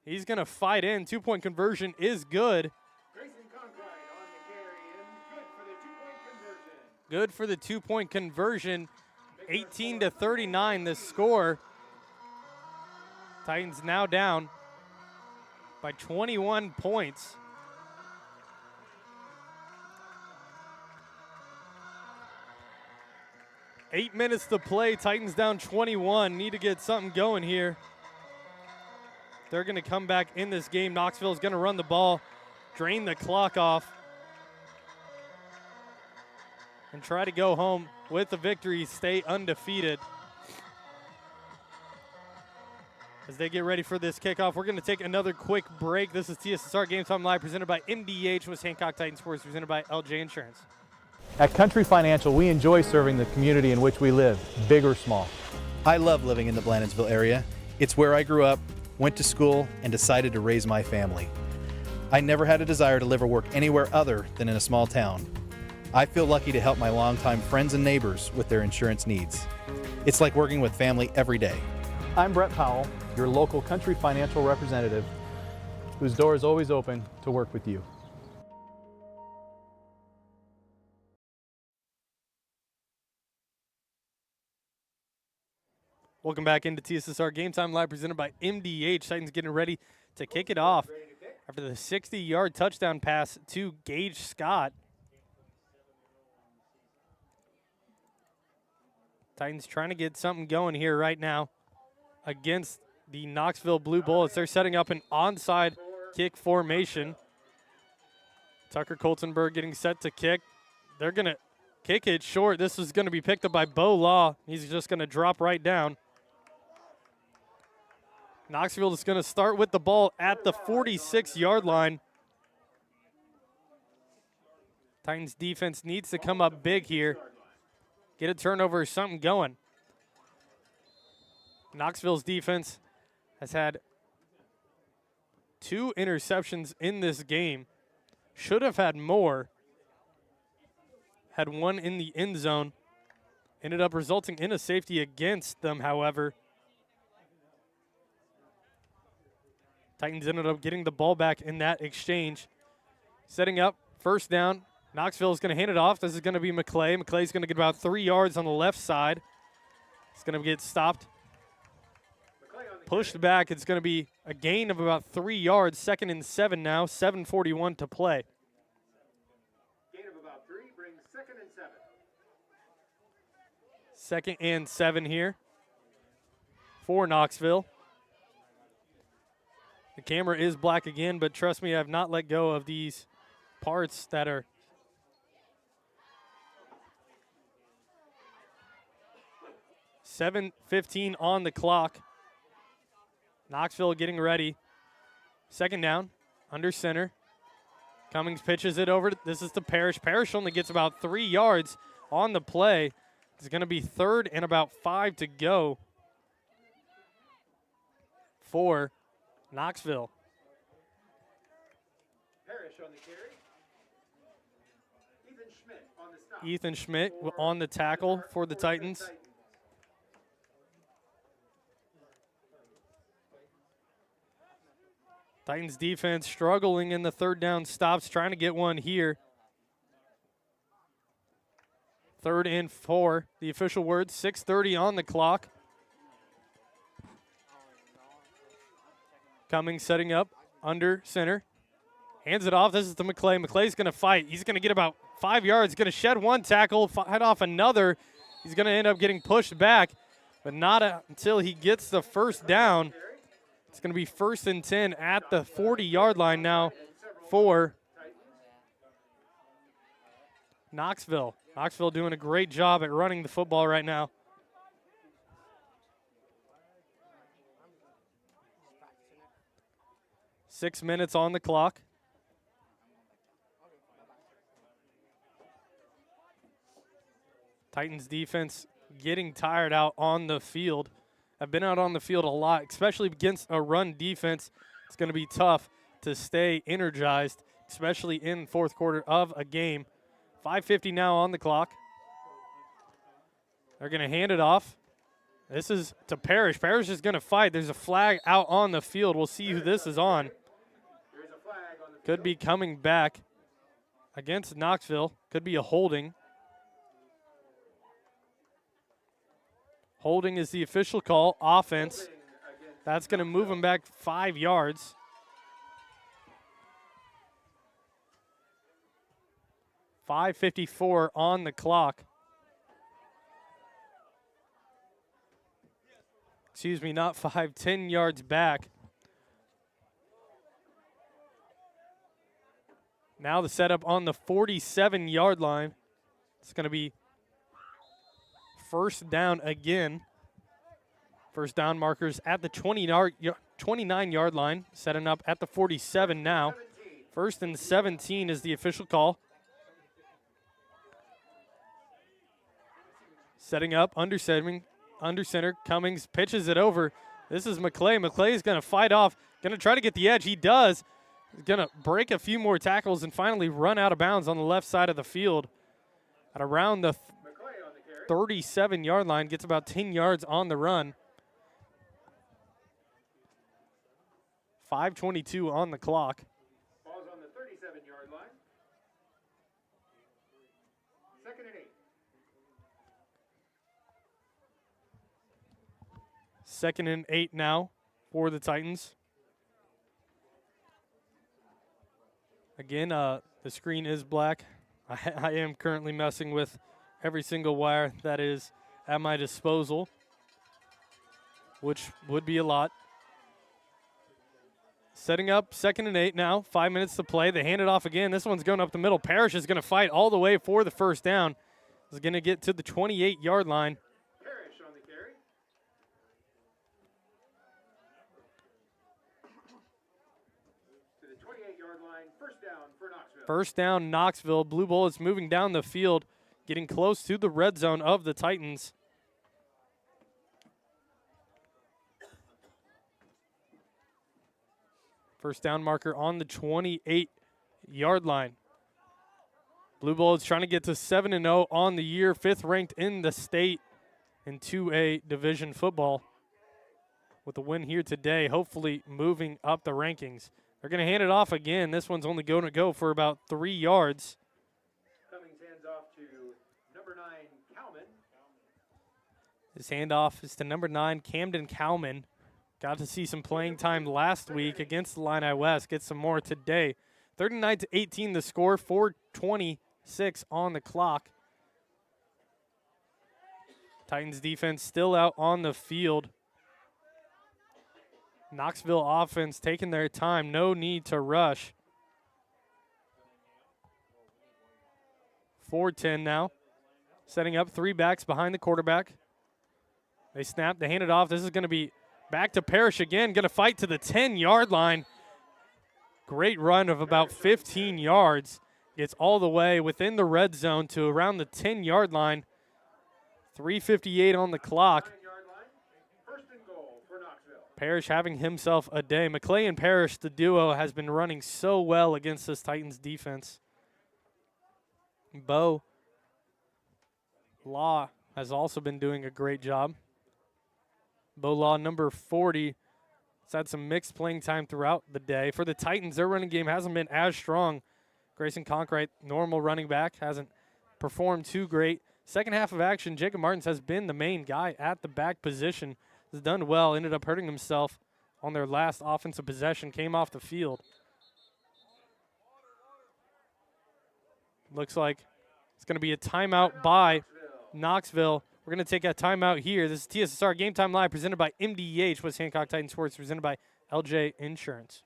He's gonna fight in. 2-point conversion is good. Good for the 2-point conversion. 18-39 the score. Titans now down by 21 points. 8 minutes to play. Titans down 21. Need to get something going here. They're going to come back in this game. Knoxville is going to run the ball, drain the clock off, and try to go home with the victory, stay undefeated. As they get ready for this kickoff, we're going to take another quick break. This is TSSR Game Time Live, presented by MDH, with Hancock Titan Sports, presented by LJ Insurance. At Country Financial, we enjoy serving the community in which we live, big or small. I love living in the Blandensville area. It's where I grew up, went to school, and decided to raise my family. I never had a desire to live or work anywhere other than in a small town. I feel lucky to help my longtime friends and neighbors with their insurance needs. It's like working with family every day. I'm Brett Powell, your local Country Financial representative, whose door is always open to work with you. Welcome back into TSSR Game Time Live, presented by MDH. Titans getting ready to kick it off after the 60-yard touchdown pass to Gage Scott. Titans trying to get something going here right now against the Knoxville Blue Bullets. They're setting up an onside kick formation. Tucker Coltenberg getting set to kick. They're going to kick it short. This is going to be picked up by Bo Law. He's just going to drop right down. Knoxville is going to start with the ball at the 46-yard line. Titans defense needs to come up big here. Get a turnover or something going. Knoxville's defense has had 2 interceptions in this game. Should have had more. Had one in the end zone. Ended up resulting in a safety against them, however. Titans ended up getting the ball back in that exchange. Setting up, first down. Knoxville is going to hand it off. This is going to be McClay. McClay's going to get about 3 yards on the left side. It's going to get stopped. Pushed back. It's going to be a gain of about 3 yards. 2nd and 7 now. 7:41 to play. Gain of about 3 brings 2nd and 7. 2nd and 7 here for Knoxville. The camera is black again, but trust me, I've not let go of these parts that are .7:15 on the clock. Knoxville getting ready. 2nd down, under center. Cummings pitches it over. This is to Parrish. Parrish only gets about 3 yards on the play. It's going to be 3rd and about 5 to go for Knoxville. Parrish on the carry. Ethan Schmidt on the stop. Ethan Schmidt on the tackle for the Titans. Titans defense struggling in the 3rd down stops, trying to get one here. 3rd and 4, the official word, 6:30 on the clock. Cummings setting up under center. Hands it off. This is to McClay. McClay's going to fight. He's going to get about 5 yards. Going to shed one tackle, head off another. He's going to end up getting pushed back, but not until he gets the 1st down. It's going to be 1st and 10 at the 40-yard line now for Knoxville. Knoxville doing a great job at running the football right now. Six minutes on the clock. Titans defense getting tired out on the field. I've been out on the field a lot, especially against a run defense. It's going to be tough to stay energized, especially in 4th quarter of a game. 5:50 now on the clock. They're going to hand it off. This is to Parrish. Parrish is going to fight. There's a flag out on the field. We'll see who this is on. Could be coming back against Knoxville. Could be a holding. Holding is the official call. Offense. That's going to move him back 5 yards. .5:54 on the clock. excuse me, not 5, 10 yards back. Now the setup on the 47-yard line. It's going to be first down again. First down markers at the 29-yard line, setting up at the 47 now. First and 17 is the official call. Setting up, under center, Cummings pitches it over. This is McClay. McClay is going to fight off, going to try to get the edge. He does. He's going to break a few more tackles and finally run out of bounds on the left side of the field. At around the 37-yard line, gets about 10 yards on the run. 5:22 on the clock. Ball's on the 37-yard line. 2nd and 8. 2nd and 8 now for the Titans. Again, the screen is black. I am currently messing with every single wire that is at my disposal, which would be a lot. Setting up 2nd and 8 now, 5 minutes to play. They hand it off again. This one's going up the middle. Parrish is going to fight all the way for the first down. He's going to get to the 28-yard line. Parrish on the carry. To the 28-yard line, first down for Knoxville. First down, Knoxville. Blue Bullets moving down the field, getting close to the red zone of the Titans. First down marker on the 28-yard line. Blue Bullets trying to get to 7-0 on the year, 5th ranked in the state in 2A division football. With a win here today, hopefully moving up the rankings. They're going to hand it off again. This one's only going to go for about 3 yards. Cummings hands off to number 9, Cowman. His handoff is to number 9, Camden Cowman. Got to see some playing time last week against the Illini West. Get some more today. 39-18 the score, 4:26 on the clock. Titans defense still out on the field. Knoxville offense taking their time. No need to rush. 4-10 now. Setting up 3 backs behind the quarterback. They snap, they hand it off. This is going to be back to Parrish again. Going to fight to the 10-yard line. Great run of about 15 yards. Gets all the way within the red zone to around the 10-yard line. 3:58 on the clock. Parrish having himself a day. McClay and Parrish, the duo, has been running so well against this Titans defense. Bo Law has also been doing a great job. Bo Law, number 40, has had some mixed playing time throughout the day. For the Titans, their running game hasn't been as strong. Grayson Conkright, normal running back, hasn't performed too great. Second half of action, Jacob Martins has been the main guy at the back position. Has done well, ended up hurting himself on their last offensive possession, came off the field. Looks like it's going to be a timeout by Knoxville. We're going to take a timeout here. This is TSSR Game Time Live, presented by MDH, West Hancock Titans Sports, presented by LJ Insurance.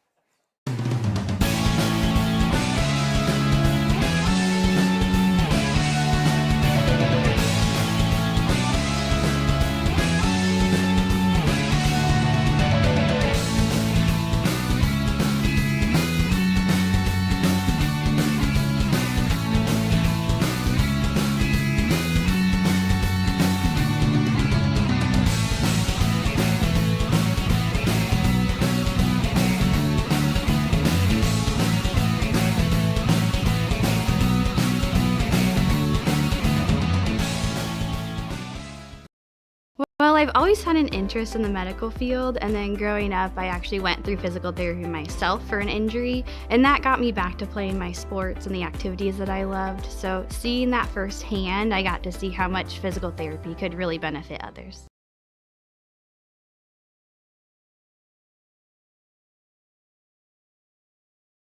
Well, I've always had an interest in the medical field, and then growing up, I actually went through physical therapy myself for an injury, and that got me back to playing my sports and the activities that I loved. So seeing that firsthand, I got to see how much physical therapy could really benefit others.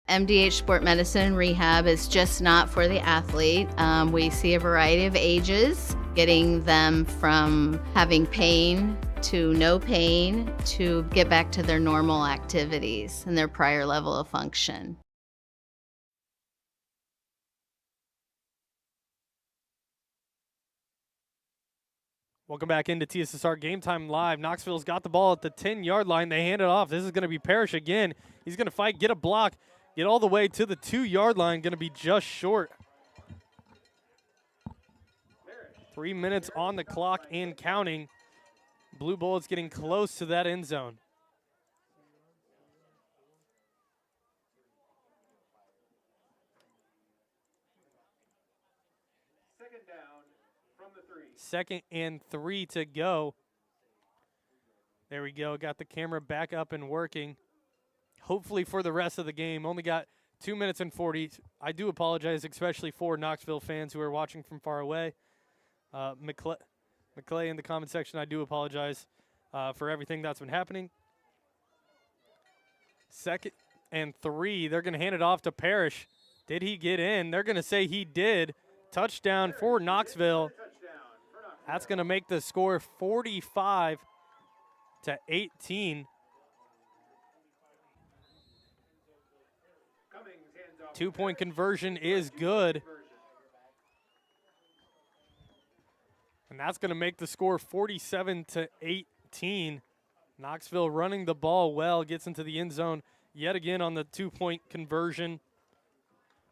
MDH Sport Medicine Rehab is just not for the athlete. We see a variety of ages, getting them from having pain to no pain to get back to their normal activities and their prior level of function. Welcome back into TSSR Game Time Live. Knoxville's got the ball at the 10-yard line. They hand it off. This is going to be Parrish again. He's going to fight, get a block, get all the way to the 2-yard line. Going to be just short. 3 minutes on the clock and counting. Blue Bullets getting close to that end zone. Second down from the 3. 2nd and 3 to go. There we go. Got the camera back up and working. Hopefully for the rest of the game. Only got 2 minutes and 40. I do apologize, especially for Knoxville fans who are watching from far away. McClay in the comment section, I do apologize for everything that's been happening. 2nd and 3. They're going to hand it off to Parrish. Did he get in? They're going to say he did. Touchdown for Knoxville. That's going to make the score 45-18. 2-point conversion is good. And that's going to make the score 47-18. Knoxville running the ball well, gets into the end zone yet again on the 2-point conversion.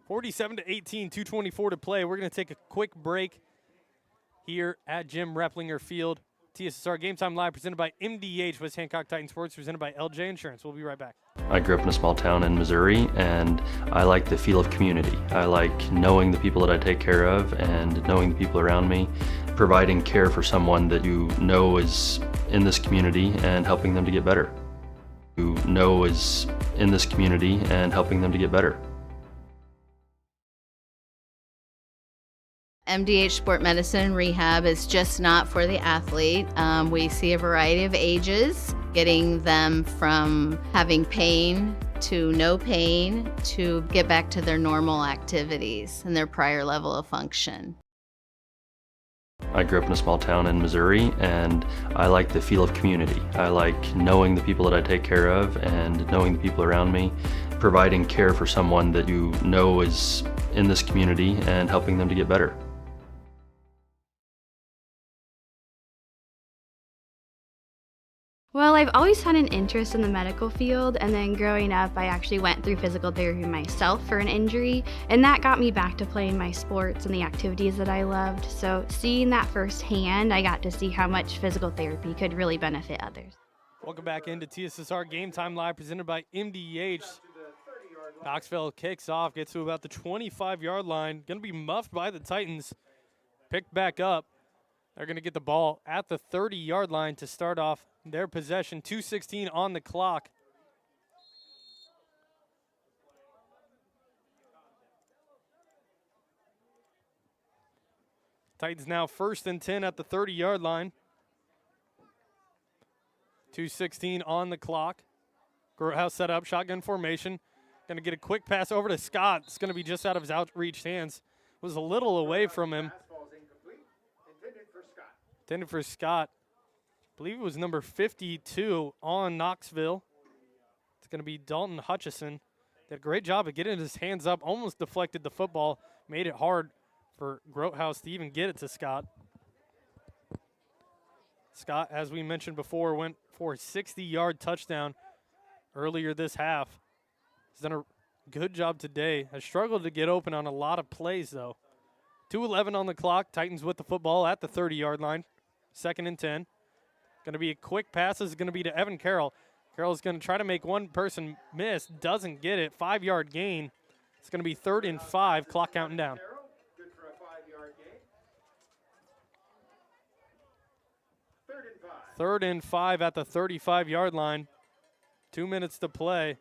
47-18, 2:24 to play. We're going to take a quick break here at Jim Replinger Field. TSSR Game Time Live presented by MDH, West Hancock Titan Sports, presented by LJ Insurance. We'll be right back. I grew up in a small town in Missouri, and I like the feel of community. I like knowing the people that I take care of and knowing the people around me, providing care for someone that you know is in this community and helping them to get better. You know is in this community and helping them to get better. MDH Sport Medicine and Rehab is just not for the athlete. We see a variety of ages, getting them from having pain to no pain to get back to their normal activities and their prior level of function. I grew up in a small town in Missouri, and I like the feel of community. I like knowing the people that I take care of and knowing the people around me, providing care for someone that you know is in this community and helping them to get better. Well, I've always had an interest in the medical field, and then growing up, I actually went through physical therapy myself for an injury, and that got me back to playing my sports and the activities that I loved. So seeing that firsthand, I got to see how much physical therapy could really benefit others. Welcome back into TSSR Game Time Live presented by MDH. Knoxville kicks off, gets to about the 25-yard line. Going to be muffed by the Titans. Picked back up. They're going to get the ball at the 30-yard line to start off their possession. 2:16 on the clock. Titans now 1st and 10 at the 30-yard line. 2:16 on the clock. Grotehouse set up, shotgun formation. Going to get a quick pass over to Scott. It's going to be just out of his outreached hands. Was a little away from him. Intended for Scott. I believe it was number 52 on Knoxville. It's going to be Dalton Hutchison. Did a great job of getting his hands up, almost deflected the football, made it hard for Grotehouse to even get it to Scott. Scott, as we mentioned before, went for a 60-yard touchdown earlier this half. He's done a good job today. Has struggled to get open on a lot of plays, though. 2:11 on the clock. Titans with the football at the 30-yard line. 2nd and 10. Going to be a quick pass. This is going to be to Evan Carroll. Carroll's going to try to make one person miss. Doesn't get it. 5-yard gain. It's going to be 3rd and 5. Clock counting down. Good for a 5-yard gain. 3rd and 5 at the 35-yard line. 2 minutes to play.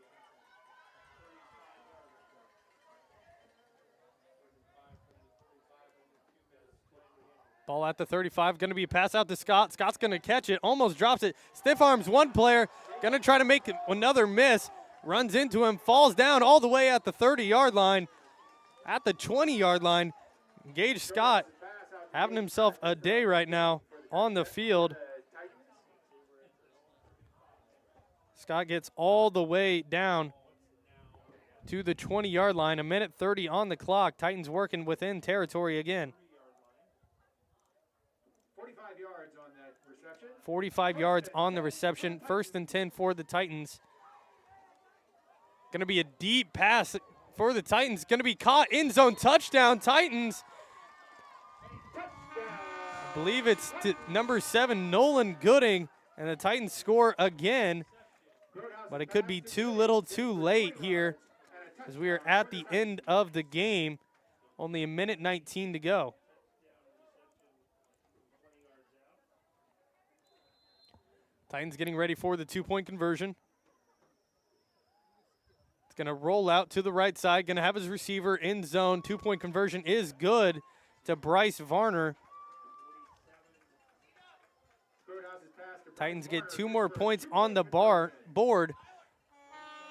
Ball at the 35, going to be a pass out to Scott. Scott's going to catch it, almost drops it. Stiff arms one player, going to try to make another miss. Runs into him, falls down all the way at the 30-yard line. At the 20-yard line, Gage Scott having himself a day right now on the field. Scott gets all the way down to the 20-yard line. 1:30 on the clock. Titans working within territory again. 45 yards on that reception. 45 yards on the reception. 1st and 10 for the Titans. Going to be a deep pass for the Titans. Going to be caught. End zone touchdown, Titans. I believe it's to number 7, Nolan Gooding, and the Titans score again. But it could be too little too late here as we are at the end of the game. Only 1:19 to go. Titans getting ready for the 2-point conversion. It's going to roll out to the right side. Going to have his receiver in zone. 2-point conversion is good to Bryce Varner. Titans get 2 more points on the board.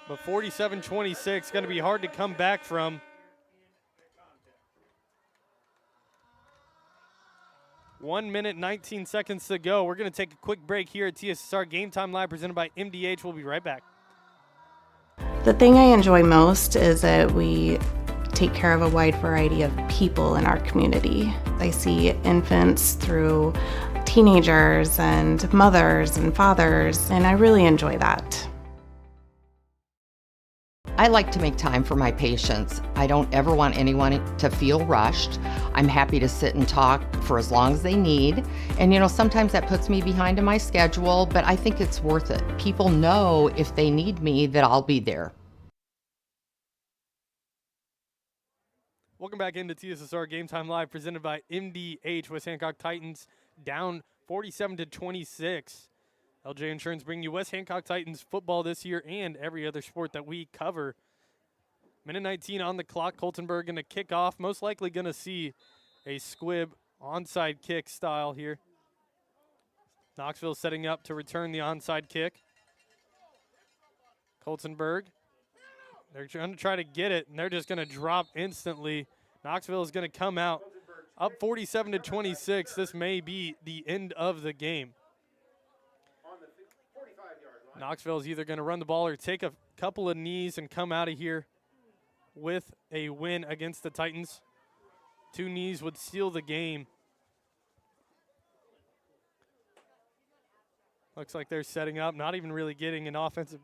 But 47-26, going to be hard to come back from. 1 minute, 19 seconds to go. We're going to take a quick break here at TSSR Game Time Live, presented by MDH. We'll be right back. The thing I enjoy most is that we take care of a wide variety of people in our community. I see infants through teenagers and mothers and fathers, and I really enjoy that. I like to make time for my patients. I don't ever want anyone to feel rushed. I'm happy to sit and talk for as long as they need. And sometimes that puts me behind in my schedule, but I think it's worth it. People know if they need me that I'll be there. Welcome back into TSSR Game Time Live, presented by MDH. West Hancock Titans down 47-26. LJ Insurance bringing you West Hancock Titans football this year and every other sport that we cover. 1:19 on the clock. Coltonburg going to kick off. Most likely going to see a squib onside kick style here. Knoxville setting up to return the onside kick. Coltonburg, they're going to try to get it, and they're just going to drop instantly. Knoxville is going to come out up 47-26. This may be the end of the game. Knoxville is either going to run the ball or take a couple of knees and come out of here with a win against the Titans. 2 knees would seal the game. Looks like they're setting up, not even really getting an offensive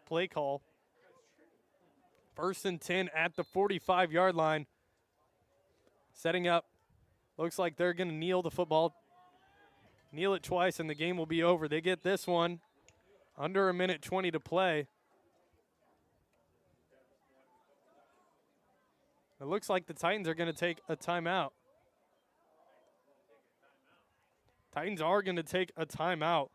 play call. 1st and 10 at the 45-yard line. Setting up. Looks like they're going to kneel the football. Kneel it twice and the game will be over. They get this one. Under 1:20 to play. It looks like the Titans are going to take a timeout. Titans are going to take a timeout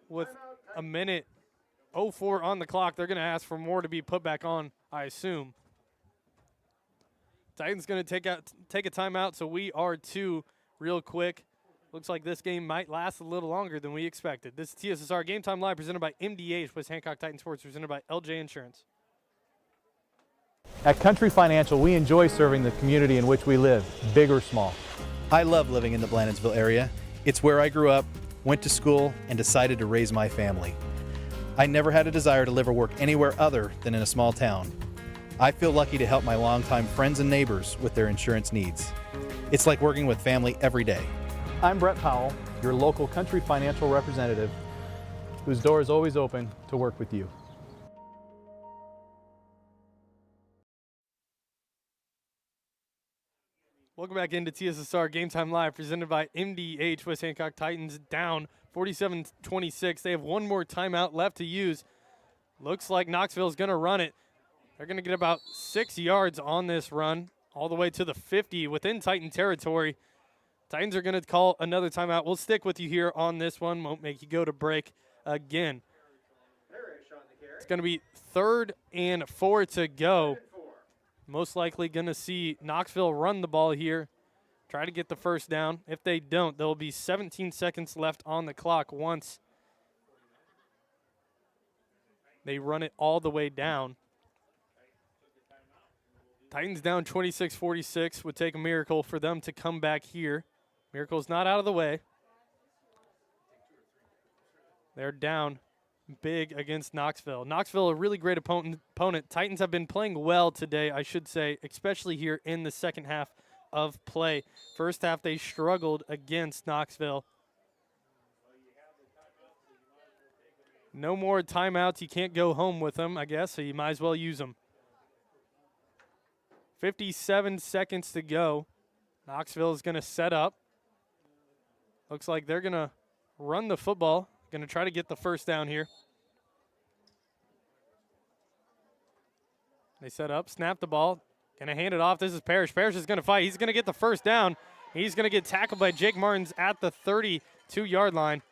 with 1:04 on the clock. They're going to ask for more to be put back on, I assume. Titans going to take a timeout, so we are 2 real quick. Looks like this game might last a little longer than we expected. This is TSSR Game Time Live, presented by MDH, West Hancock Titan Sports, presented by LJ Insurance. At Country Financial, we enjoy serving the community in which we live, big or small. I love living in the Blandensville area. It's where I grew up, went to school, and decided to raise my family. I never had a desire to live or work anywhere other than in a small town. I feel lucky to help my longtime friends and neighbors with their insurance needs. It's like working with family every day. I'm Brett Powell, your local Country Financial representative, whose door is always open to work with you. Welcome back into TSSR Game Time Live, presented by MDH. West Hancock Titans down 47-26. They have 1 more timeout left to use. Looks like Knoxville is going to run it. They're going to get about 6 yards on this run, all the way to the 50 within Titan territory. Titans are going to call another timeout. We'll stick with you here on this one. Won't make you go to break again. It's going to be 3rd and 4 to go. Most likely going to see Knoxville run the ball here. Try to get the first down. If they don't, there will be 17 seconds left on the clock once they run it all the way down. Titans down 26-46. Would take a miracle for them to come back here. Miracle's not out of the way. They're down big against Knoxville. Knoxville, a really great opponent. Titans have been playing well today, I should say, especially here in the second half of play. First half, they struggled against Knoxville. No more timeouts. You can't go home with them, I guess, so you might as well use them. 57 seconds to go. Knoxville is going to set up. Looks like they're going to run the football. Going to try to get the first down here. They set up, snap the ball. Going to hand it off. This is Parrish. Parrish is going to fight. He's going to get the first down. He's going to get tackled by Jake Martins at the 32-yard line.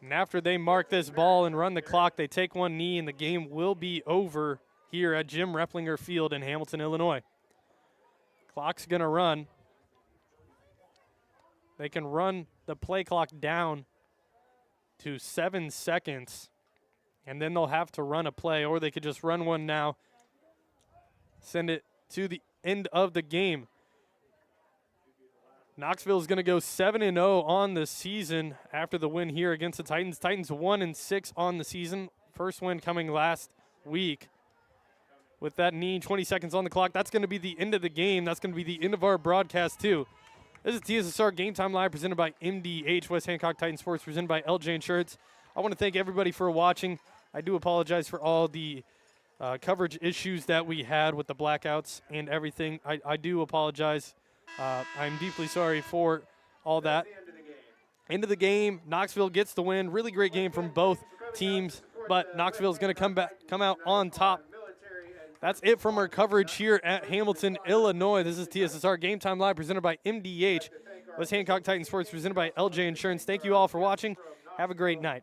And after they mark this ball and run the clock, they take one knee, and the game will be over here at Jim Replinger Field in Hamilton, Illinois. Clock's going to run. They can run the play clock down to 7 seconds, and then they'll have to run a play, or they could just run one now, send it to the end of the game. Knoxville is going to go 7-0 on the season after the win here against the Titans. Titans 1-6 on the season. First win coming last week. With that knee, 20 seconds on the clock, that's going to be the end of the game. That's going to be the end of our broadcast, too. This is TSSR Game Time Live presented by MDH, West Hancock Titan Sports, presented by LJ Insurance. I want to thank everybody for watching. I do apologize for all the coverage issues that we had with the blackouts and everything. I do apologize. I'm deeply sorry for all that. End of the game, Knoxville gets the win. Really great game from both teams, but Knoxville is going to come out on top. That's it from our coverage here at Hamilton, Illinois. This is TSSR Game Time Live presented by MDH. West Hancock Titan Sports presented by LJ Insurance. Thank you all for watching. Have a great night.